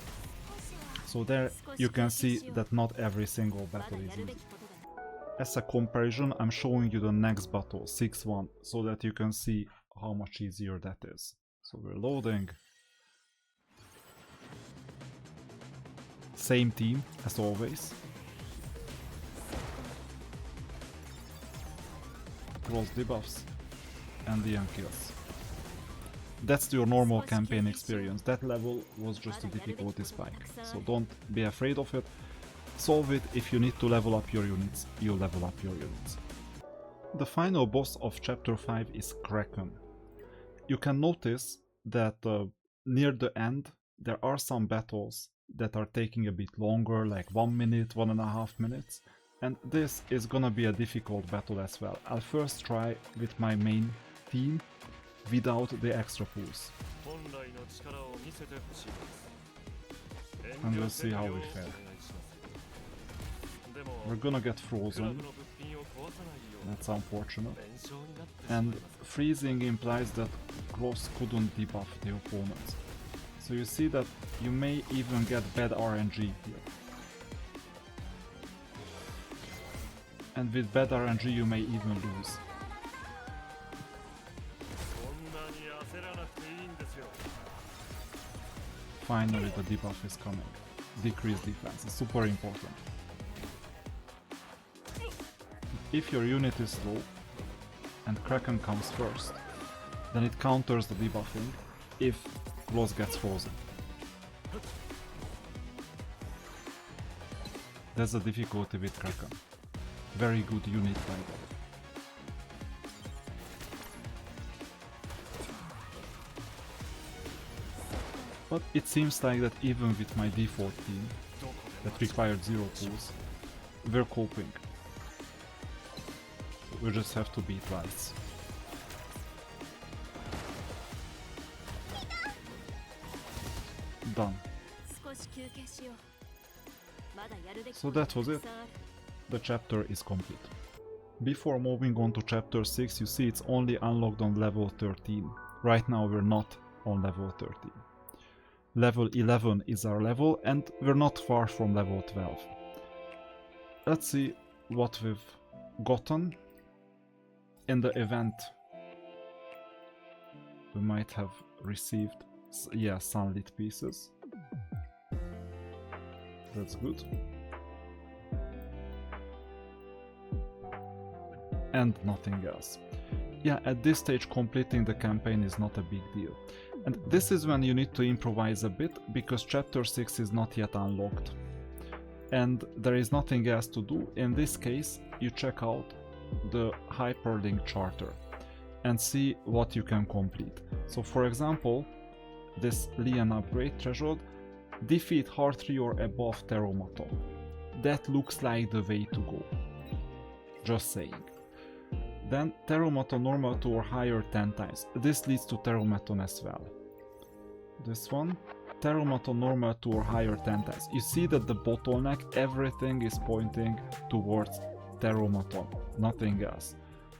So there you can see that not every single battle is easy. As a comparison, I'm showing you the next battle, 6-1, so that you can see how much easier that is. So we're loading. Same team as always. Kloss debuffs and the kills. That's your normal campaign experience. That level was just a difficulty spike, so don't be afraid of it. Solve it. If you need to level up your units, you level up your units. The final boss of chapter 5 is Kraken. You can notice that near the end there are some battles that are taking a bit longer, like 1 minute, 1.5 minutes, and this is gonna be a difficult battle as well. I'll first try with my main team without the extra pulls, and we'll see how we fare. We're gonna get frozen, that's unfortunate, and freezing implies that Kloss couldn't debuff the opponents. So you see that you may even get bad RNG here. And with bad RNG you may even lose. Finally the debuff is coming. Decreased defense is super important. If your unit is low and Kraken comes first, then it counters the debuffing if Kloss gets frozen. That's the difficulty with Kraken. Very good unit by the way. But it seems like that even with my default team that required 0 pulls, we're coping. We just have to beat lights. Done. So that was it. The chapter is complete. Before moving on to chapter 6, you see it's only unlocked on level 13. Right now we're not on level 13. Level 11 is our level and we're not far from level 12. Let's see what we've gotten. In the event we might have received, yeah, sunlit pieces. That's good. And nothing else. Yeah, at this stage completing the campaign is not a big deal. And this is when you need to improvise a bit, because chapter 6 is not yet unlocked. And there is nothing else to do. In this case, you check out the Hyperlink charter and see what you can complete. So for example, this Lian upgrade threshold, defeat hard 3 or above Terromaton. That looks like the way to go. Just saying. Then Terromaton normal 2 or higher 10 times. This leads to Terromaton as well. This one, Terromaton normal 2 or higher 10 times. You see that the bottleneck, everything is pointing towards Terromaton, nothing else.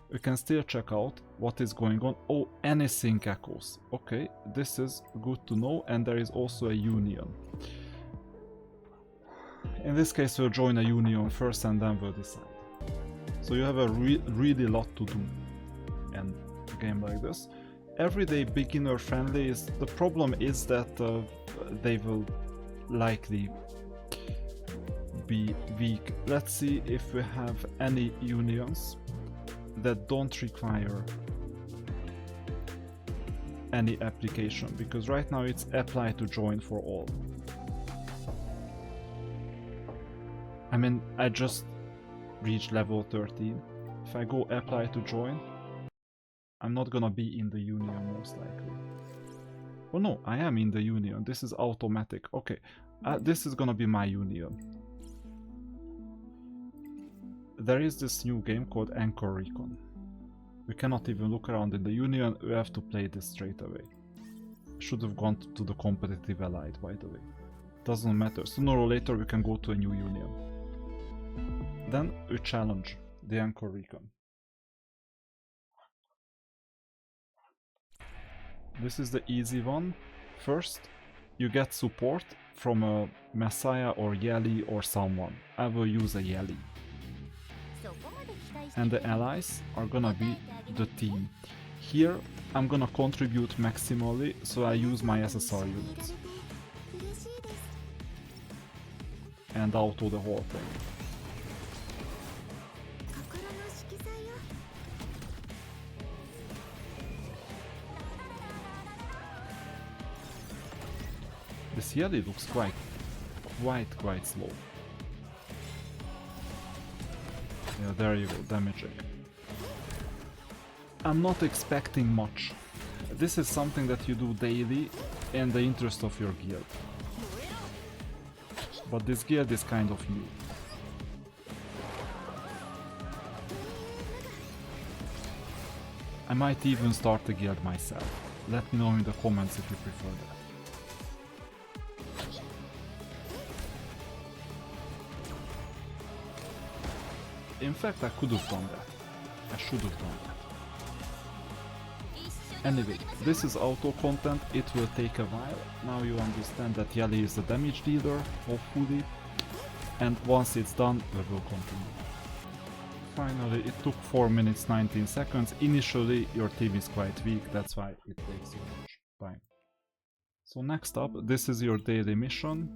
We can still check out what is going on. Oh, Anisync echoes. Okay, this is good to know, and there is also a union. In this case we'll join a union first and then we'll decide. So you have a really lot to do in a game like this. Everyday beginner friendly is, the problem is that they will likely be weak. Let's see if we have any unions that don't require any application, because right now it's apply to join for all. I mean, I just reached level 13. If I go apply to join, I'm not gonna be in the union most likely. Oh no, I am in the union. This is automatic. Okay, this is gonna be my union. There is this new game called Anchor Recon. We cannot even look around in the union, we have to play this straight away. Should have gone to the competitive allied, by the way. Doesn't matter, sooner or later we can go to a new union. Then we challenge the Anchor Recon. This is the easy one. First, you get support from a Messiah or Yeli or someone. I will use a Yeli. And the allies are gonna be the team. Here I'm gonna contribute maximally, so I use my SSR units. And auto the whole thing. This Yelly looks quite slow. Yeah, there you go, damaging. I'm not expecting much. This is something that you do daily in the interest of your guild. But this guild is kind of new. I might even start the guild myself. Let me know in the comments if you prefer that. In fact, I could have done that. I should have done that. Anyway, this is auto content, it will take a while. Now you understand that Yelly is the damage dealer, hopefully. And once it's done, we will continue. Finally, it took 4 minutes 19 seconds. Initially, your team is quite weak, that's why it takes so much time. So next up, this is your daily mission.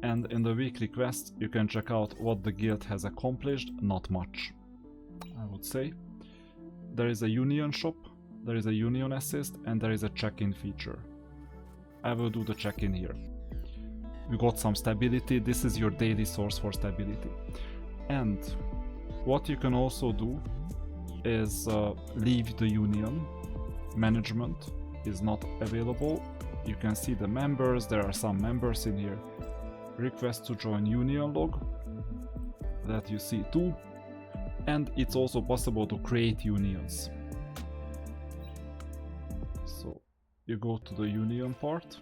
And in the weekly quest, you can check out what the guild has accomplished. Not much, I would say. There is a union shop, there is a union assist, and there is a check-in feature. I will do the check-in here. We got some stability. This is your daily source for stability. And what you can also do is leave the union. Management is not available. You can see the members, there are some members in here. Request to join union log, that you see too. And it's also possible to create unions. So you go to the union part.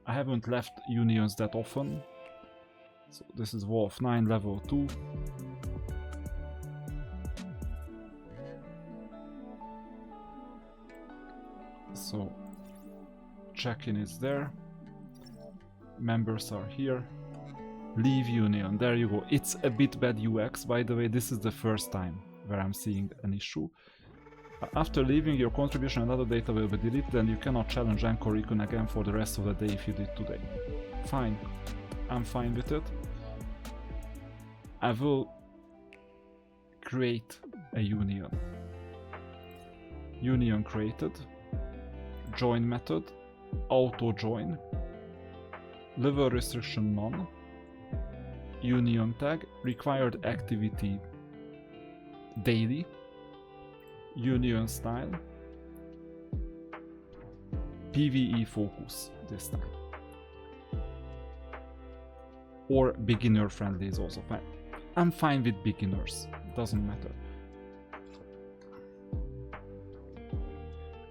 I haven't left unions that often. So this is Wolf 9 level 2. So check-in is there. Members are here. Leave union, there you go. It's a bit bad UX, by the way. This is the first time where I'm seeing an issue. After leaving, your contribution and other data will be deleted, and you cannot challenge Anchor Recon again for the rest of the day if you did today. Fine, I'm fine with it. I will create a union. Union created. Join method. Auto join. Level restriction none. Union tag. Required activity daily. Union style. PvE focus this time. Or beginner friendly is also fine. I'm fine with beginners, doesn't matter.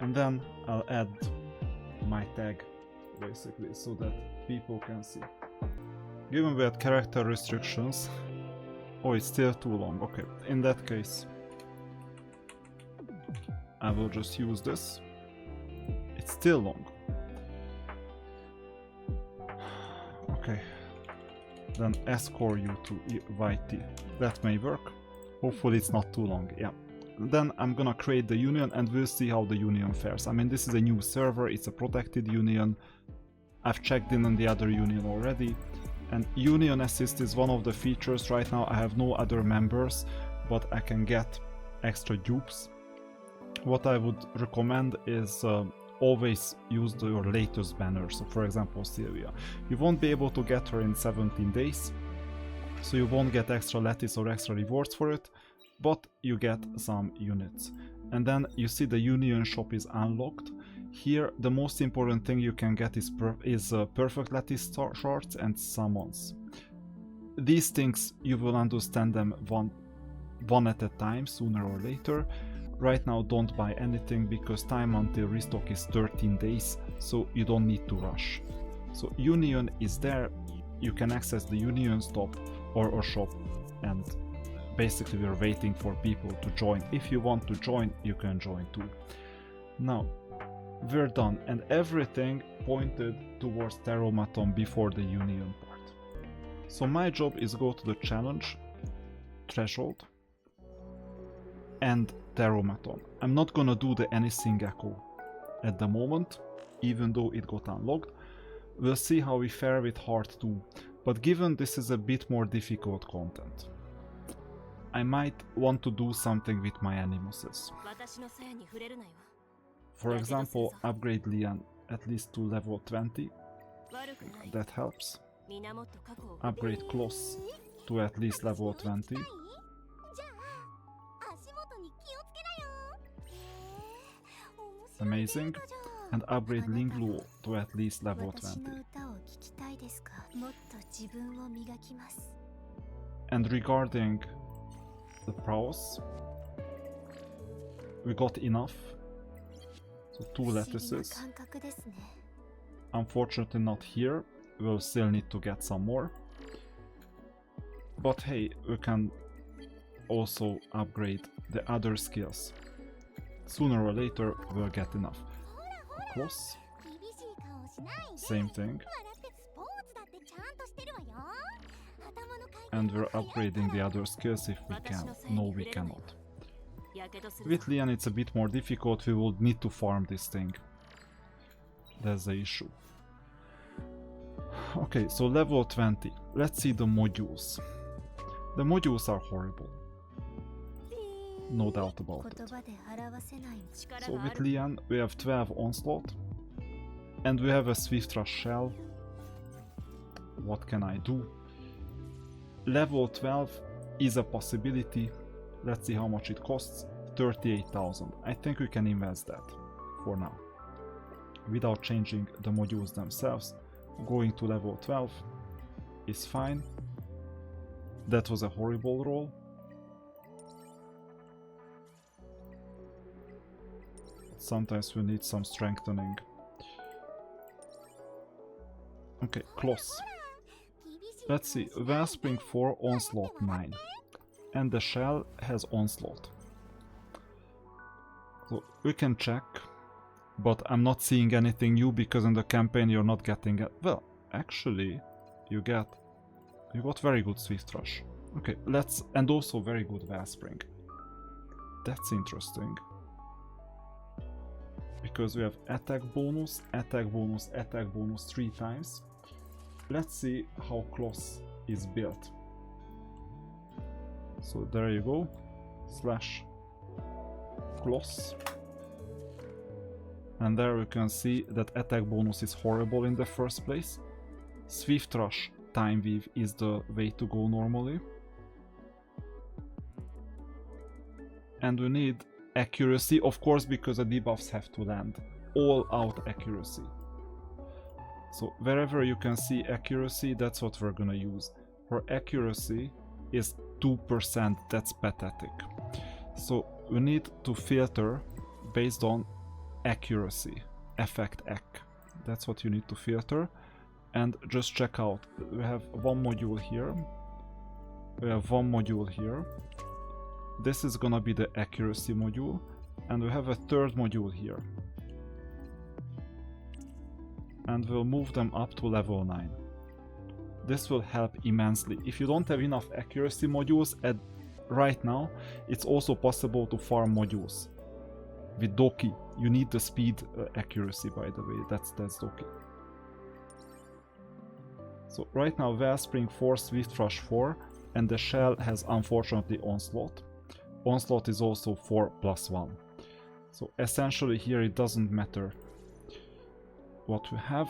And then I'll add my tag basically so that people can see. Given we had character restrictions, oh, it's still too long. Okay, in that case I will just use this. It's still long. Okay, then escort you to YT. That may work. Hopefully it's not too long. Yeah. Then I'm gonna create the union and we'll see how the union fares. I mean, this is a new server, it's a protected union. I've checked in on the other union already. And union assist is one of the features. Right now I have no other members, but I can get extra dupes. What I would recommend is always use your latest banner. So for example, Sylvia. You won't be able to get her in 17 days, so you won't get extra lattice or extra rewards for it, but you get some units. And then you see the union shop is unlocked. Here the most important thing you can get is perfect lattice shards and summons. These things you will understand them one at a time, sooner or later. Right now don't buy anything because time until restock is 13 days, so you don't need to rush. So union is there, you can access the union stop or shop, and basically we're waiting for people to join. If you want to join, you can join too. Now we're done, and everything pointed towards Terromaton before the union part. So my job is go to the challenge, threshold, and Terromaton. I'm not gonna do the Anisync echo at the moment, even though it got unlocked. We'll see how we fare with Hard 2, but given this is a bit more difficult content, I might want to do something with my Animuses. For example, upgrade Lian at least to level 20, that helps. Upgrade Kloss to at least level 20. Amazing. And upgrade Lingluo to at least level 20. And regarding the prowess, we got enough. So 2 lattices. Unfortunately not here, we'll still need to get some more. But hey, we can also upgrade the other skills. Sooner or later we'll get enough. Kloss, same thing. And we're upgrading the other skills if we can. No, we cannot. With Lian it's a bit more difficult, we will need to farm this thing. That's the issue. Okay, so level 20. Let's see the modules. The modules are horrible. No doubt about it. So with Lian we have 12 onslaught. And we have a Swift Rush shell. What can I do? Level 12 is a possibility. Let's see how much it costs. 38,000. I think we can invest that for now. Without changing the modules themselves. Going to level 12 is fine. That was a horrible roll. Sometimes we need some strengthening. Okay, Kloss. Let's see, Wellspring 4, Onslaught 9. And the shell has Onslaught. So we can check, but I'm not seeing anything new because in the campaign you're not getting it. Well, actually, you got very good Swift Rush. Okay, and also very good Wellspring. That's interesting. Because we have attack bonus, attack bonus, attack bonus 3 times. Let's see how Kloss is built. So there you go, slash Kloss. And there we can see that attack bonus is horrible in the first place. Swift Rush Time Weave is the way to go normally. And we need accuracy, of course, because the debuffs have to land. All out accuracy. So wherever you can see accuracy, that's what we're gonna use. Her accuracy is 2%, that's pathetic. So we need to filter based on accuracy, effect ec. That's what you need to filter. And just check out, we have one module here. We have one module here. This is gonna be the accuracy module. And we have a third module here. And we'll move them up to level 9. This will help immensely. If you don't have enough accuracy modules right now, it's also possible to farm modules. With Doki, you need the speed accuracy, by the way, that's Doki. So right now Wellspring 4, Swift Rush 4, and the shell has unfortunately Onslaught. Onslaught is also 4+1. So essentially here it doesn't matter what we have.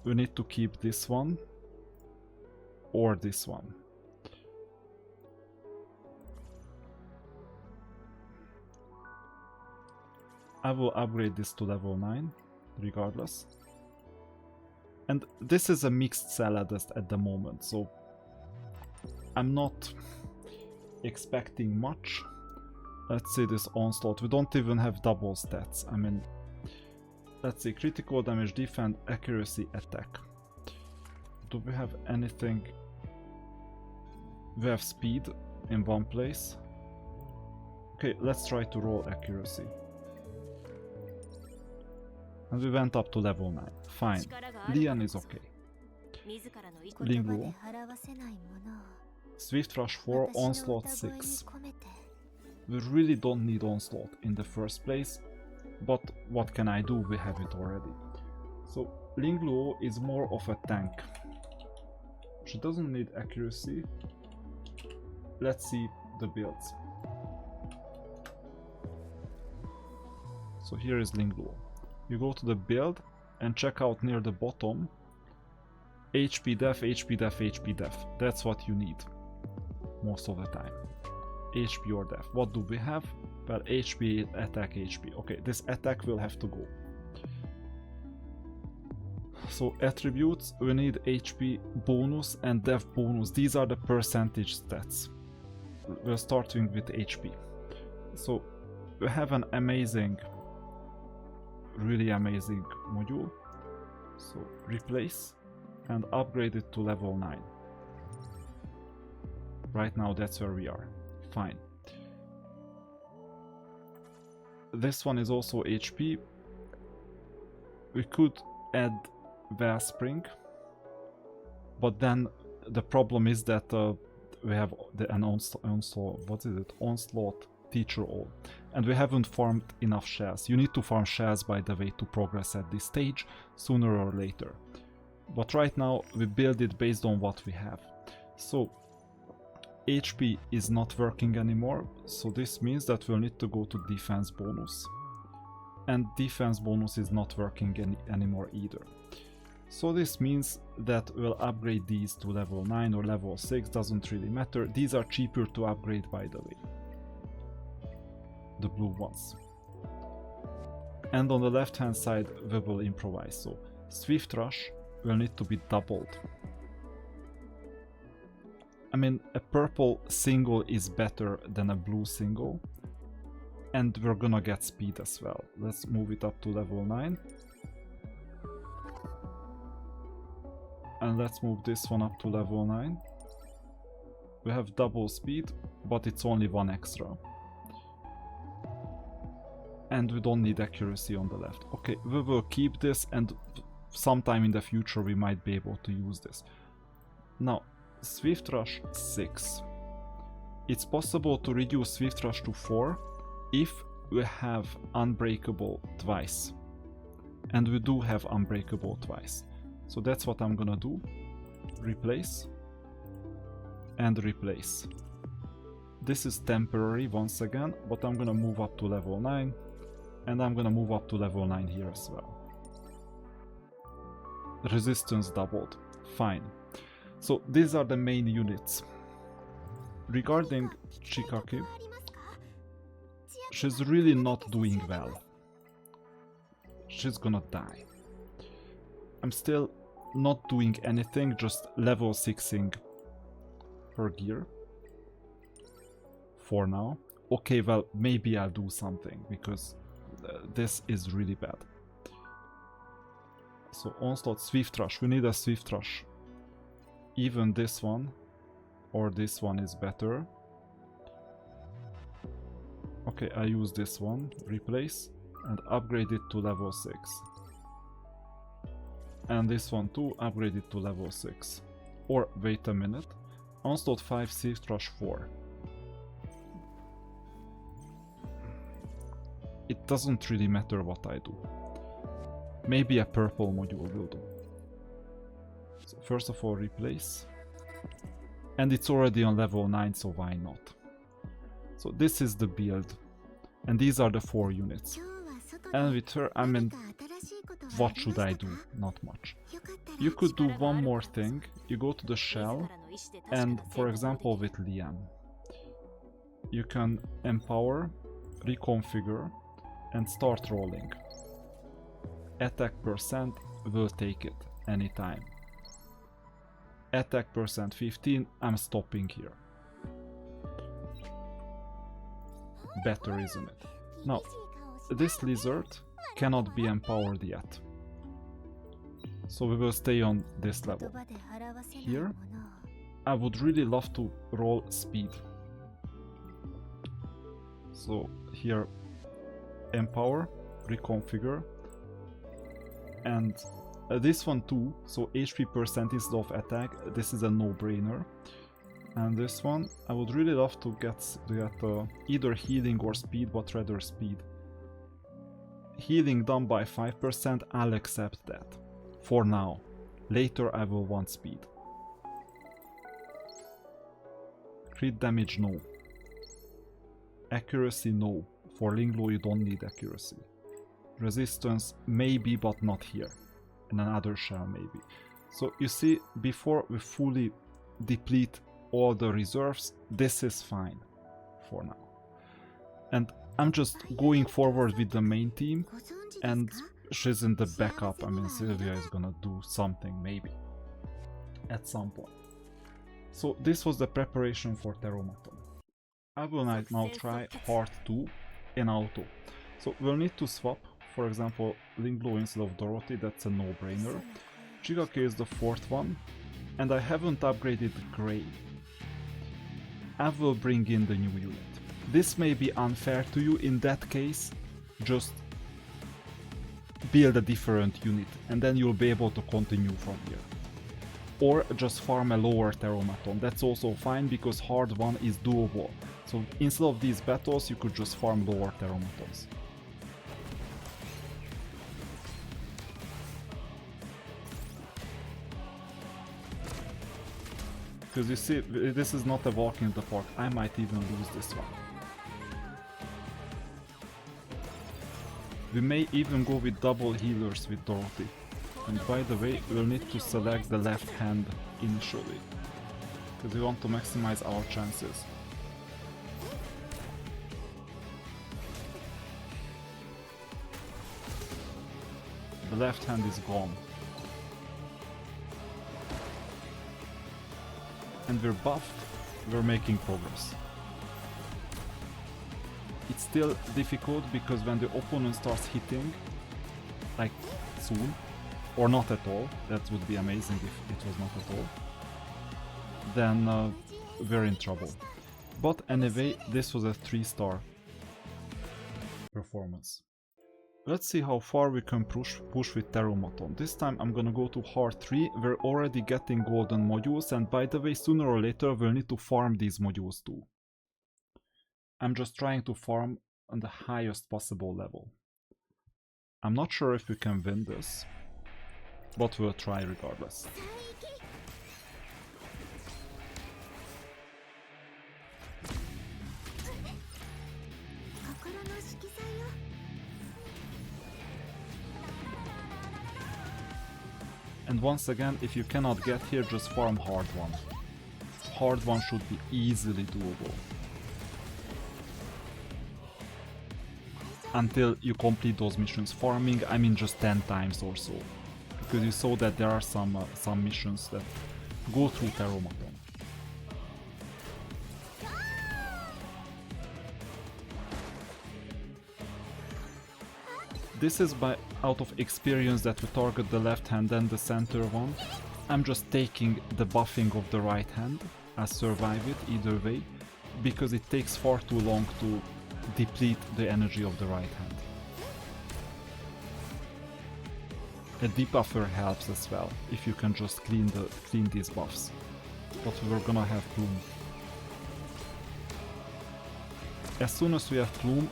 We need to keep this one or this one. I will upgrade this to level 9 regardless. And this is a mixed salad at the moment, so I'm not expecting much. Let's see this onslaught. We don't even have double stats. I mean, let's see, critical damage, defense, accuracy, attack. Do we have anything? We have speed in one place. Okay, let's try to roll accuracy. And we went up to level 9. Fine. Lian is okay. Lingluo. Swift Rush 4, Onslaught 6. We really don't need Onslaught in the first place, but what can I do? We have it already. So Lingluo is more of a tank. She doesn't need accuracy. Let's see the builds. So here is Lingluo. You go to the build and check out near the bottom HP def, HP def, HP def. That's what you need most of the time. HP or def. What do we have? Well, HP, attack, HP. Okay, this attack will have to go. So attributes, we need HP bonus and def bonus. These are the percentage stats. We're starting with HP. So we have an amazing, really amazing module. So replace and upgrade it to level 9. Right now that's where we are. Fine. This one is also HP. We could add Wellspring, but then the problem is that we have an onslaught teacher all, and we haven't farmed enough shells. You need to farm shells, by the way, to progress at this stage sooner or later. But right now we build it based on what we have. So HP is not working anymore, so this means that we'll need to go to defense bonus, and defense bonus is not working anymore either. So this means that we'll upgrade these to level 9 or level 6, doesn't really matter. These are cheaper to upgrade, by the way, the blue ones. And on the left hand side we will improvise. So Swift Rush will need to be doubled. I mean, a purple single is better than a blue single, and we're gonna get speed as well. Let's move it up to level 9. And let's move this one up to level 9. We have double speed, but it's only 1 extra. And we don't need accuracy on the left. Okay, we will keep this, and sometime in the future we might be able to use this. Now, Swift Rush 6. It's possible to reduce Swift Rush to 4 if we have Unbreakable twice. And we do have Unbreakable twice. So that's what I'm gonna do. Replace and replace. This is temporary once again, but I'm gonna move up to level 9, and I'm gonna move up to level 9 here as well. Resistance doubled. Fine. So these are the main units. Regarding Chiaki, she's really not doing well. She's gonna die. I'm still not doing anything, just level 6ing her gear for now. Okay, well, maybe I'll do something, because this is really bad. So Onslaught, Swift Rush, we need a Swift Rush. Even this one or this one is better. Okay, I use this one, replace, and upgrade it to level 6. And this one too, upgrade it to level 6. Or wait a minute, Onslaught 5, Swift Rush 4. It doesn't really matter what I do. Maybe a purple module will do. So first of all, replace. And it's already on level 9, so why not? So this is the build. And these are the 4 units. And with her, I mean, what should I do? Not much. You could do one more thing. You go to the shell, and for example with Liam, you can empower, reconfigure, and start rolling. Attack percent will take it anytime. Attack percent 15, I'm stopping here. Better, isn't it? Now, this lizard cannot be empowered yet. So we will stay on this level. Here, I would really love to roll speed. So here, empower, reconfigure, and This one too, so HP percent instead of attack, this is a no-brainer. And this one, I would really love to get either healing or speed, but rather speed. Healing done by 5%, I'll accept that. For now. Later I will want speed. Crit damage, no. Accuracy, no. For Lingluo you don't need accuracy. Resistance, maybe, but not here. In another shell, maybe. So you see, before we fully deplete all the reserves, this is fine for now. And I'm just going forward with the main team, and she's in the backup. I mean, Sylvia is gonna do something, maybe, at some point. So this was the preparation for Terromaton. I will now try Hard 2 in auto. So we'll need to swap, for example, Lingluo instead of Dorothy, that's a no-brainer. Chiaki is the fourth one, and I haven't upgraded Grey. I will bring in the new unit. This may be unfair to you. In that case, just build a different unit and then you'll be able to continue from here. Or just farm a lower Terromaton. That's also fine because Hard 1 is doable. So instead of these battles, you could just farm lower Terromatons. Because you see, this is not a walk in the park. I might even lose this one. We may even go with double healers with Dorothy. And by the way, we'll need to select the left hand initially. Because we want to maximize our chances. The left hand is gone. And we're buffed, we're making progress. It's still difficult because when the opponent starts hitting, like soon, or not at all, that would be amazing if it was not at all, then we're in trouble. But anyway, this was a 3-star performance. Let's see how far we can push with Terromaton. This time I'm gonna go to Hard 3, we're already getting golden modules, and by the way, sooner or later we'll need to farm these modules too. I'm just trying to farm on the highest possible level. I'm not sure if we can win this, but we'll try regardless. And once again, if you cannot get here, just farm Hard 1. Hard 1 should be easily doable. Until you complete those missions. Farming, I mean just 10 times or so. Because you saw that there are some missions that go through Terromaton. This is out of experience that we target the left hand and the center one. I'm just taking the buffing of the right hand. I survive it either way, because it takes far too long to deplete the energy of the right hand. A debuffer helps as well, if you can just clean these buffs. But we're gonna have Plume. As soon as we have Plume,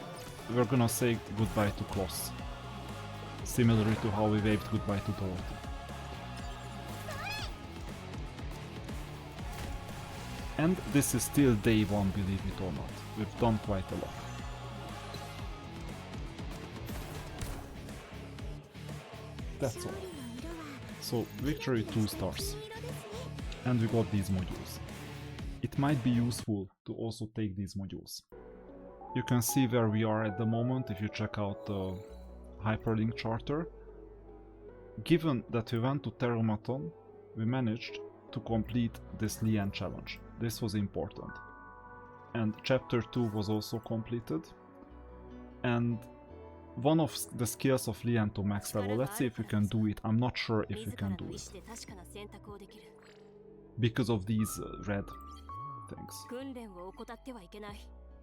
we're gonna say goodbye to Kloss. Similarly to how we waved goodbye to Dorothy. And this is still day 1, believe it or not. We've done quite a lot. That's all. So, victory 2 stars. And we got these modules. It might be useful to also take these modules. You can see where we are at the moment if you check out the Hyperlink charter. Given that we went to Terromaton, we managed to complete this Lian challenge. This was important. And chapter 2 was also completed. And one of the skills of Lian to max level, let's see if we can do it. I'm not sure if we can do it. Because of these red things.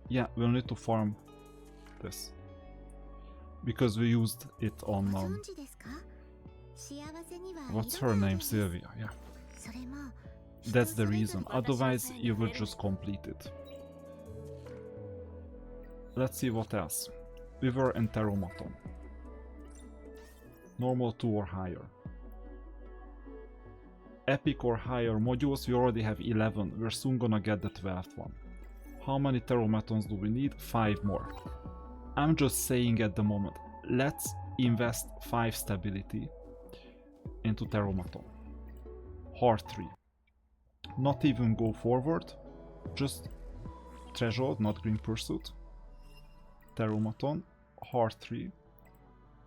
Yeah, we'll need to farm this. Because we used it on What's her name? Sylvia, yeah. That's the reason, otherwise you will just complete it. Let's see what else. We were in Terromaton. Normal 2 or higher. Epic or higher modules, we already have 11, we're soon gonna get the 12th one. How many Terromatons do we need? 5 more. I'm just saying at the moment, let's invest 5 stability into Terromaton. Hard 3. Not even go forward, just Threshold, not Green Pursuit. Terromaton, Hard 3.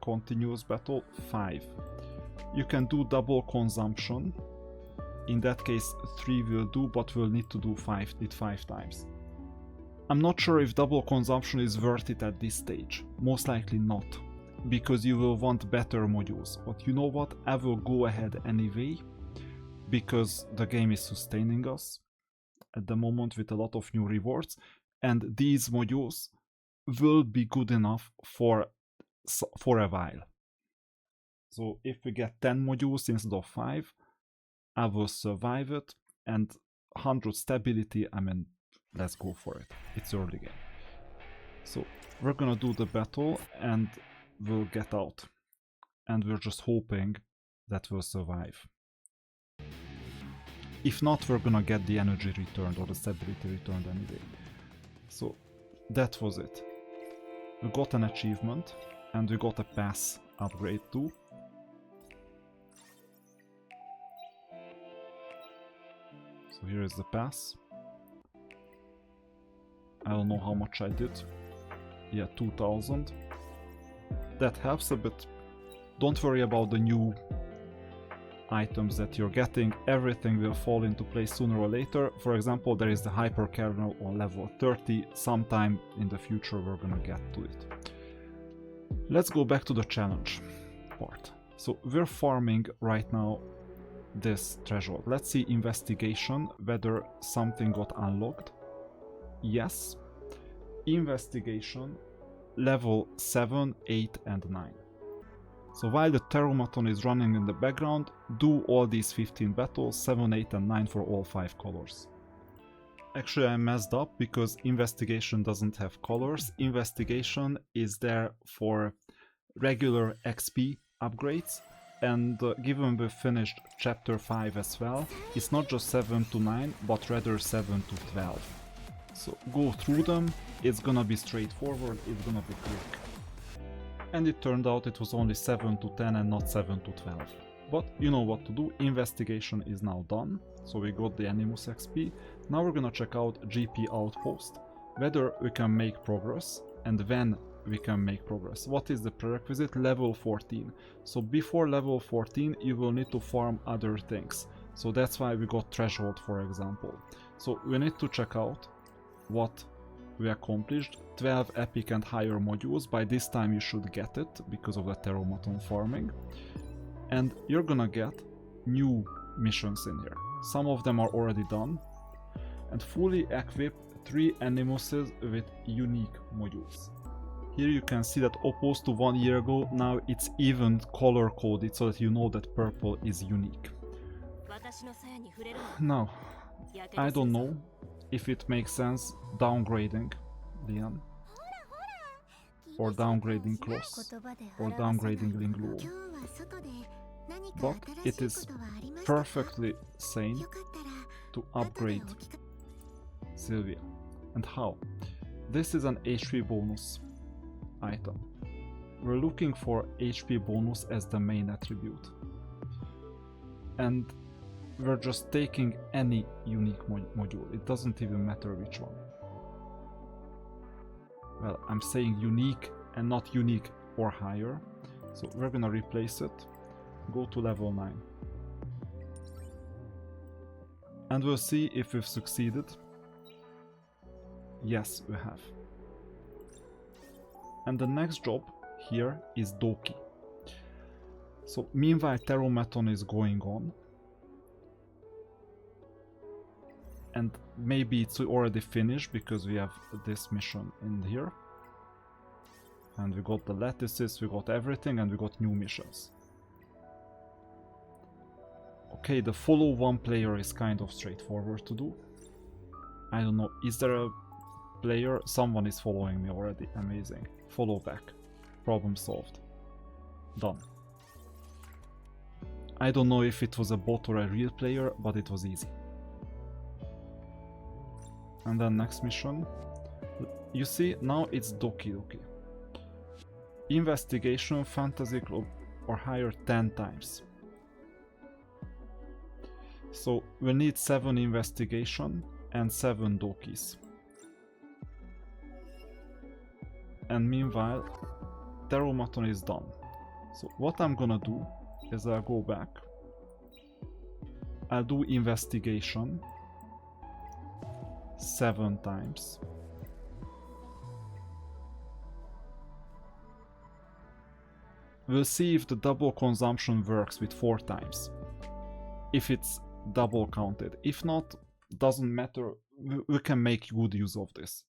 Continuous battle, 5. You can do double consumption. In that case 3 will do, but we'll need to do 5 times. I'm not sure if double consumption is worth it at this stage. Most likely not, because you will want better modules. But you know what, I will go ahead anyway, because the game is sustaining us at the moment with a lot of new rewards, and these modules will be good enough for a while. So if we get 10 modules instead of 5, I will survive it, and 100 stability, I mean, let's go for it. It's early game. So we're gonna do the battle and we'll get out. And we're just hoping that we'll survive. If not, we're gonna get the energy returned or the stability returned anyway. So that was it. We got an achievement and we got a pass upgrade too. So here is the pass. I don't know how much I did. Yeah, 2000. That helps a bit. Don't worry about the new items that you're getting. Everything will fall into place sooner or later. For example, there is the hyper kernel on level 30. Sometime in the future we're gonna get to it. Let's go back to the challenge part. So we're farming right now this threshold. Let's see investigation, whether something got unlocked. Yes. Investigation, level 7, 8 and 9. So while the Terromaton is running in the background, do all these 15 battles, 7, 8 and 9 for all 5 colors. Actually I messed up because investigation doesn't have colors. Investigation is there for regular XP upgrades, and given we finished chapter 5 as well, it's not just 7 to 9 but rather 7 to 12. So go through them, it's gonna be straightforward, it's gonna be quick. And it turned out it was only 7 to 10 and not 7 to 12. But you know what to do, investigation is now done, so we got the Animus XP. Now we're gonna check out GP Outpost, whether we can make progress and when we can make progress. What is the prerequisite? Level 14. So before level 14 you will need to farm other things. So that's why we got Threshold, for example. So we need to check out what we accomplished. 12 epic and higher modules. By this time you should get it because of the Terromaton farming. And you're gonna get new missions in here. Some of them are already done. And fully equip 3 Animuses with unique modules. Here you can see that opposed to 1 year ago, now it's even color coded so that you know that purple is unique. Now, I don't know if it makes sense downgrading Lian, or downgrading Kloss, or downgrading Lingluo. But it is perfectly sane to upgrade Sylvia. And how? This is an HP bonus item. We're looking for HP bonus as the main attribute. And we're just taking any unique module. It doesn't even matter which one. Well, I'm saying unique and not unique or higher. So we're gonna replace it. Go to level 9. And we'll see if we've succeeded. Yes, we have. And the next job here is Doki. So meanwhile Terromaton is going on. And maybe it's already finished because we have this mission in here. And we got the lattices, we got everything, and we got new missions. Okay, the follow one player is kind of straightforward to do. I don't know, is there a player? Someone is following me already, amazing. Follow back. Problem solved. Done. I don't know if it was a bot or a real player, but it was easy. And then next mission. You see, now it's DokiDoki. Investigation, fantasy club, or higher 10 times. So we need 7 investigation and 7 dokis. And meanwhile, Terromaton is done. So what I'm gonna do is I'll go back. I'll do investigation 7 times. We'll see if the double consumption works with 4 times. If it's double counted. If not, doesn't matter. We can make good use of this.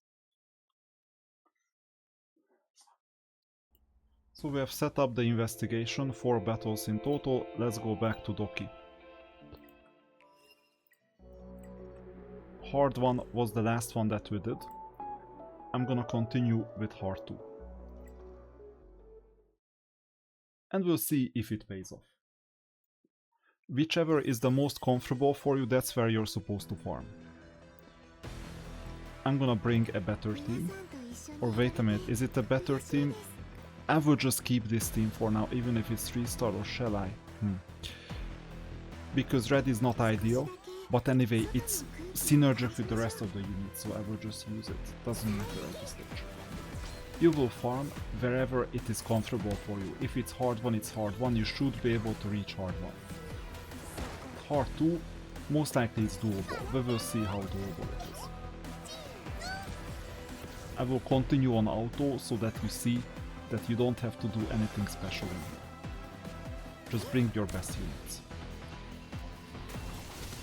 So we have set up the investigation, 4 battles in total. Let's go back to Doki. Hard 1 was the last one that we did. I'm gonna continue with Hard 2. And we'll see if it pays off. Whichever is the most comfortable for you, that's where you're supposed to farm. I'm gonna bring a better team. Or wait a minute, is it a better team? I will just keep this team for now, even if it's 3-star, or shall I? Because red is not ideal, but anyway, it's synergic with the rest of the units, so I will just use it. Doesn't matter at this stage. You will farm wherever it is comfortable for you. If it's hard 1, it's hard 1. You should be able to reach hard 1. Hard 2, most likely it's doable. We will see how doable it is. I will continue on auto so that you see that you don't have to do anything special in here. Just bring your best units.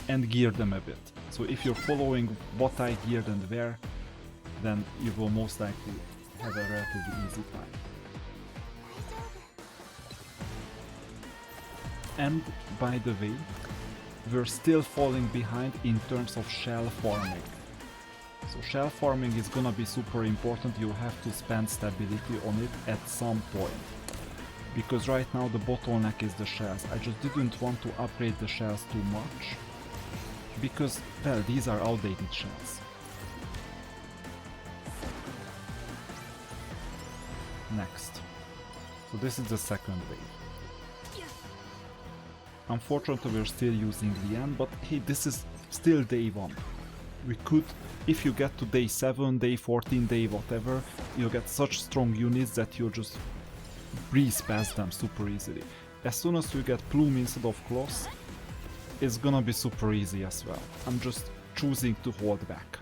And gear them a bit. So if you're following what I geared and where, then you will most likely have a relatively easy time. And by the way, we're still falling behind in terms of shell farming. So shell farming is gonna be super important. You have to spend stability on it at some point. Because right now the bottleneck is the shells. I just didn't want to upgrade the shells too much. Because, well, these are outdated shells. Next. So this is the second wave. Unfortunately we're still using Lian, but hey, this is still day 1. We could, if you get to day 7, day 14, day whatever, you get such strong units that you just breeze past them super easily. As soon as you get Plume instead of Kloss, it's gonna be super easy as well. I'm just choosing to hold back.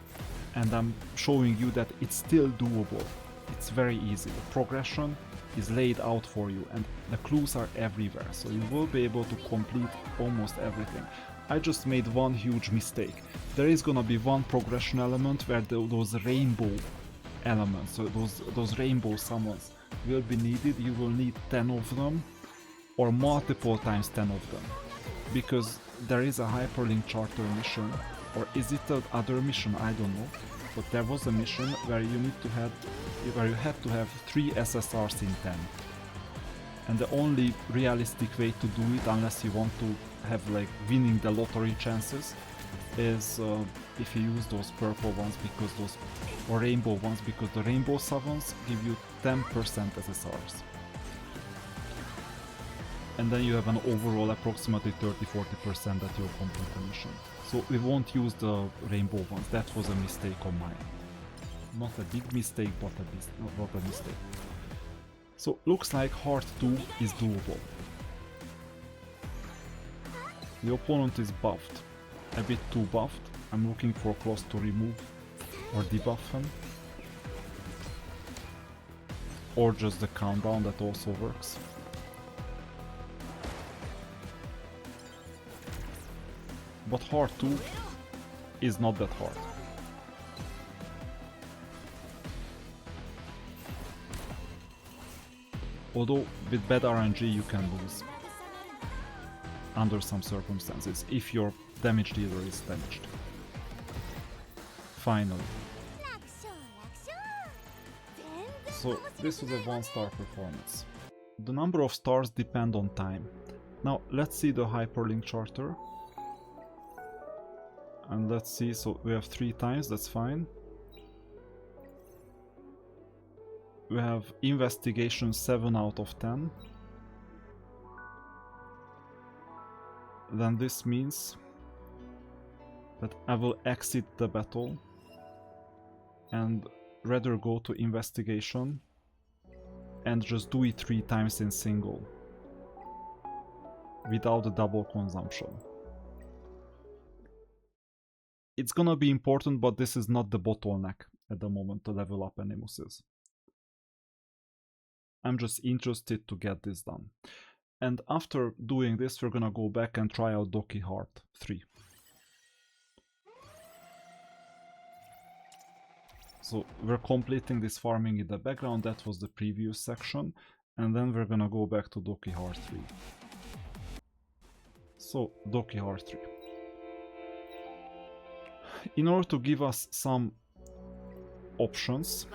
And I'm showing you that it's still doable. It's very easy. The progression is laid out for you and the clues are everywhere, so you will be able to complete almost everything. I just made one huge mistake. There is gonna be one progression element where those rainbow elements, so those rainbow summons will be needed. You will need 10 of them or multiple times 10 of them. Because there is a Hyperlink charter mission, or is it the other mission? I don't know. But there was a mission where you had to have 3 SSRs in 10. And the only realistic way to do it, unless you want to have like winning the lottery chances, is if you use those purple ones, because or rainbow ones, because the rainbow summons give you 10% SSRs. And then you have an overall approximately 30-40% that you'll complete the mission. So we won't use the rainbow ones. That was a mistake on my end. Not a big mistake, but a mistake. So looks like Hard 2 is doable. The opponent is buffed. A bit too buffed. I'm looking for Kloss to remove or debuff him. Or just the countdown, that also works. But Hard 2 is not that hard. Although with bad RNG you can lose. under some circumstances, if your damage dealer is damaged. Finally. So this was a 1-star performance. The number of stars depend on time. Now let's see the Hyperlink charter. And let's see, so we have 3 times, that's fine. We have investigation 7 out of 10. Then this means that I will exit the battle and rather go to investigation and just do it 3 times in single without the double consumption. It's gonna be important, but this is not the bottleneck at the moment to level up Animuses. I'm just interested to get this done. And after doing this, we're gonna go back and try out DokiDoki Hard 3. So we're completing this farming in the background, that was the previous section, and then we're gonna go back to DokiDoki Hard 3. So, DokiDoki Hard 3. In order to give us some options,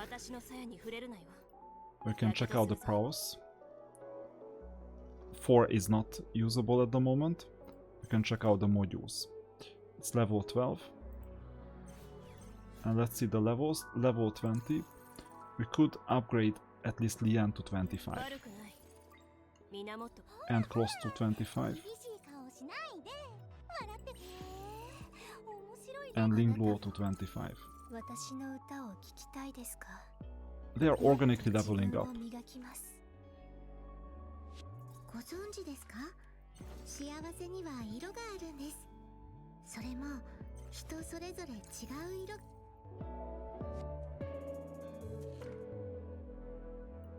we can check out the prowess. 4 is not usable at the moment. We can check out the modules. It's level 12. And let's see the levels. Level 20. We could upgrade at least Lian to 25. And Kloss to 25. And Lingluo to 25. They are organically leveling up.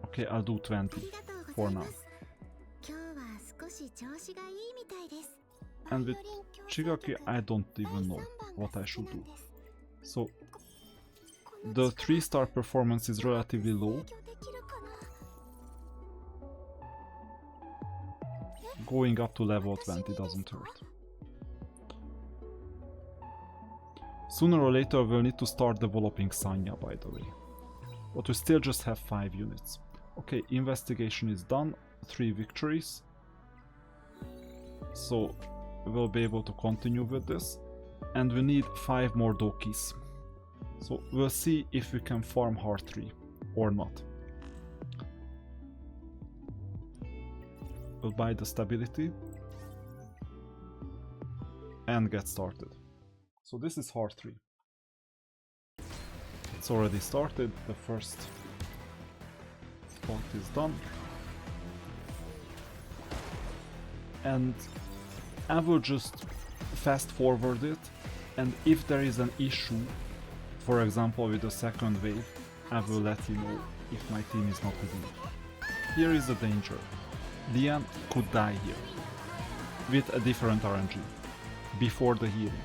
Okay, I'll do 20 for now. And with Chiaki, I don't even know what I should do. So, the 3-star performance is relatively low. Going up to level 20 doesn't hurt. Sooner or later we'll need to start developing Sanya, by the way. But we still just have 5 units. Okay, investigation is done, 3 victories. So we'll be able to continue with this. And we need 5 more Dokis. So we'll see if we can farm Hard 3 or not. We'll buy the stability and get started. So this is Hard 3. It's already started, the first part is done. And I will just fast forward it, and if there is an issue, for example with the second wave, I will let you know if my team is not good enough. Here is the danger. Lian could die here, with a different RNG, before the healing.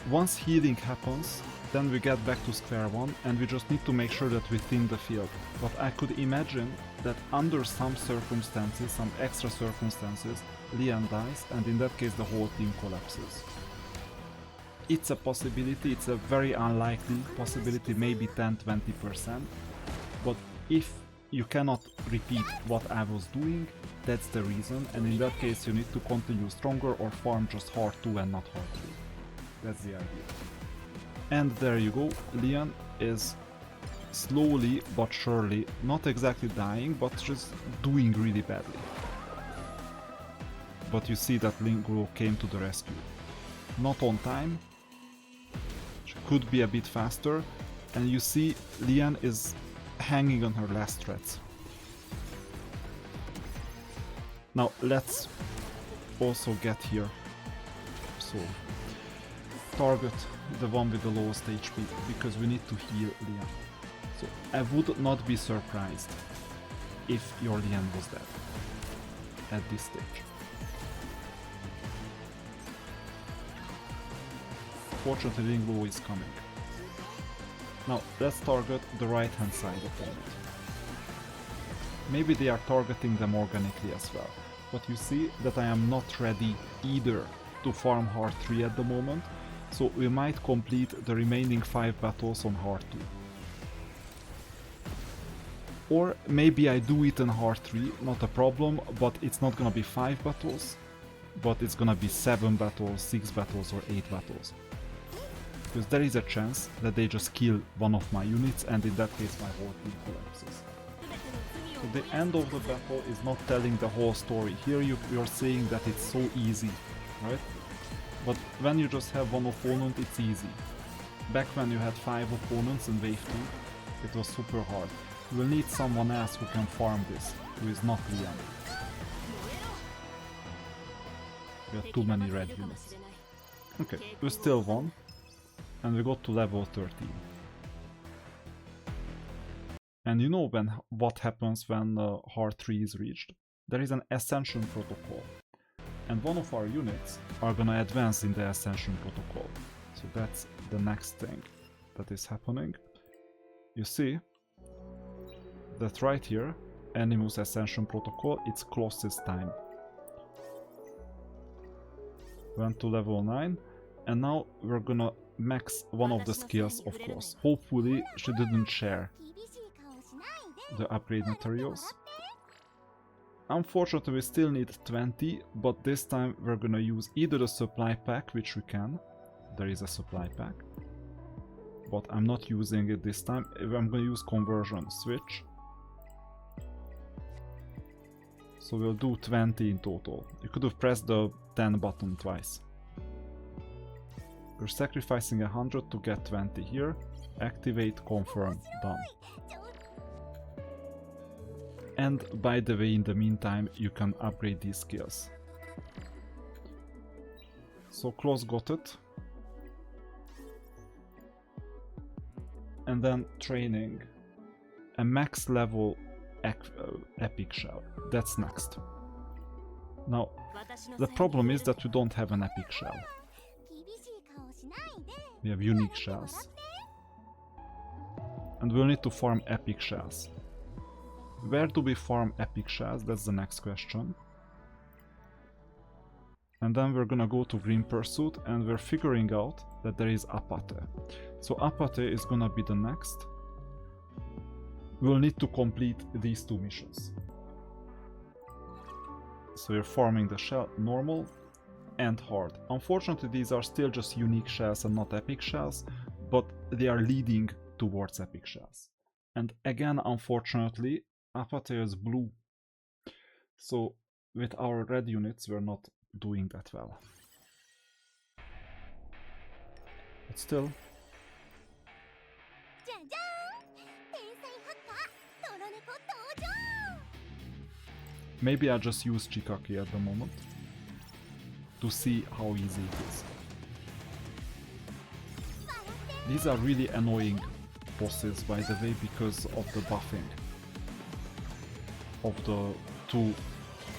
Once healing happens, then we get back to square one and we just need to make sure that we thin the field. But I could imagine that under some circumstances, some extra circumstances, Lian dies and in that case the whole team collapses. It's a possibility, it's a very unlikely possibility, maybe 10-20%, but if you cannot repeat what I was doing, that's the reason, and in that case you need to continue stronger or farm just Hard 2 and not Hard 3. That's the idea. And there you go, Lian is slowly but surely, not exactly dying, but just doing really badly. But you see that Lingluo came to the rescue. Not on time, could be a bit faster, and you see Lian is hanging on her last threads. Now let's also get here. So target the one with the lowest HP, because we need to heal Lian. So I would not be surprised if your Lian was dead at this stage. Fortunately, Lingluo is coming. Now let's target the right hand side opponent. Maybe they are targeting them organically as well. but you see that I am not ready either to farm Hard 3 at the moment, so we might complete the remaining 5 battles on Hard 2. Or maybe I do it in Hard 3, not a problem, but it's not gonna be 5 battles, but it's gonna be 7 battles, 6 battles or 8 battles. Because there is a chance that they just kill one of my units and in that case my whole team collapses. So the end of the battle is not telling the whole story. Here you're saying that it's so easy, right? But when you just have one opponent, it's easy. Back when you had 5 opponents in wave 2, it was super hard. You will need someone else who can farm this, who is not Liam. We have too many red units. Okay, we still won. And we got to level 13. And you know what happens when Hard 3 is reached? There is an Ascension Protocol. And one of our units are gonna advance in the Ascension Protocol. So that's the next thing that is happening. You see that right here, Animus Ascension Protocol, it's Kloss's time. Went to level 9, and now we're gonna max one of the skills of Kloss. Hopefully she didn't share the upgrade materials. Unfortunately we still need 20, but this time we're gonna use either the supply pack, which we can. There is a supply pack. But I'm not using it this time. I'm gonna use conversion switch. So we'll do 20 in total. You could have pressed the 10 button twice. We're sacrificing 100 to get 20 here. Activate, confirm, done. And by the way, in the meantime, you can upgrade these skills. So Kloss got it. And then training. A max level epic shell. That's next. Now, the problem is that we don't have an epic shell. We have unique shells. And we'll need to farm epic shells. Where do we farm epic shells? That's the next question. And then we're gonna go to Green Pursuit and we're figuring out that there is Apate. So Apate is gonna be the next. We'll need to complete these 2 missions. So we're farming the shell normal and hard. Unfortunately these are still just unique shells and not epic shells, but they are leading towards epic shells. And again, unfortunately, Apate is blue. So with our red units we're not doing that well. But still. Maybe I just use Chiaki at the moment to see how easy it is. These are really annoying bosses, by the way, because of the buffing of the 2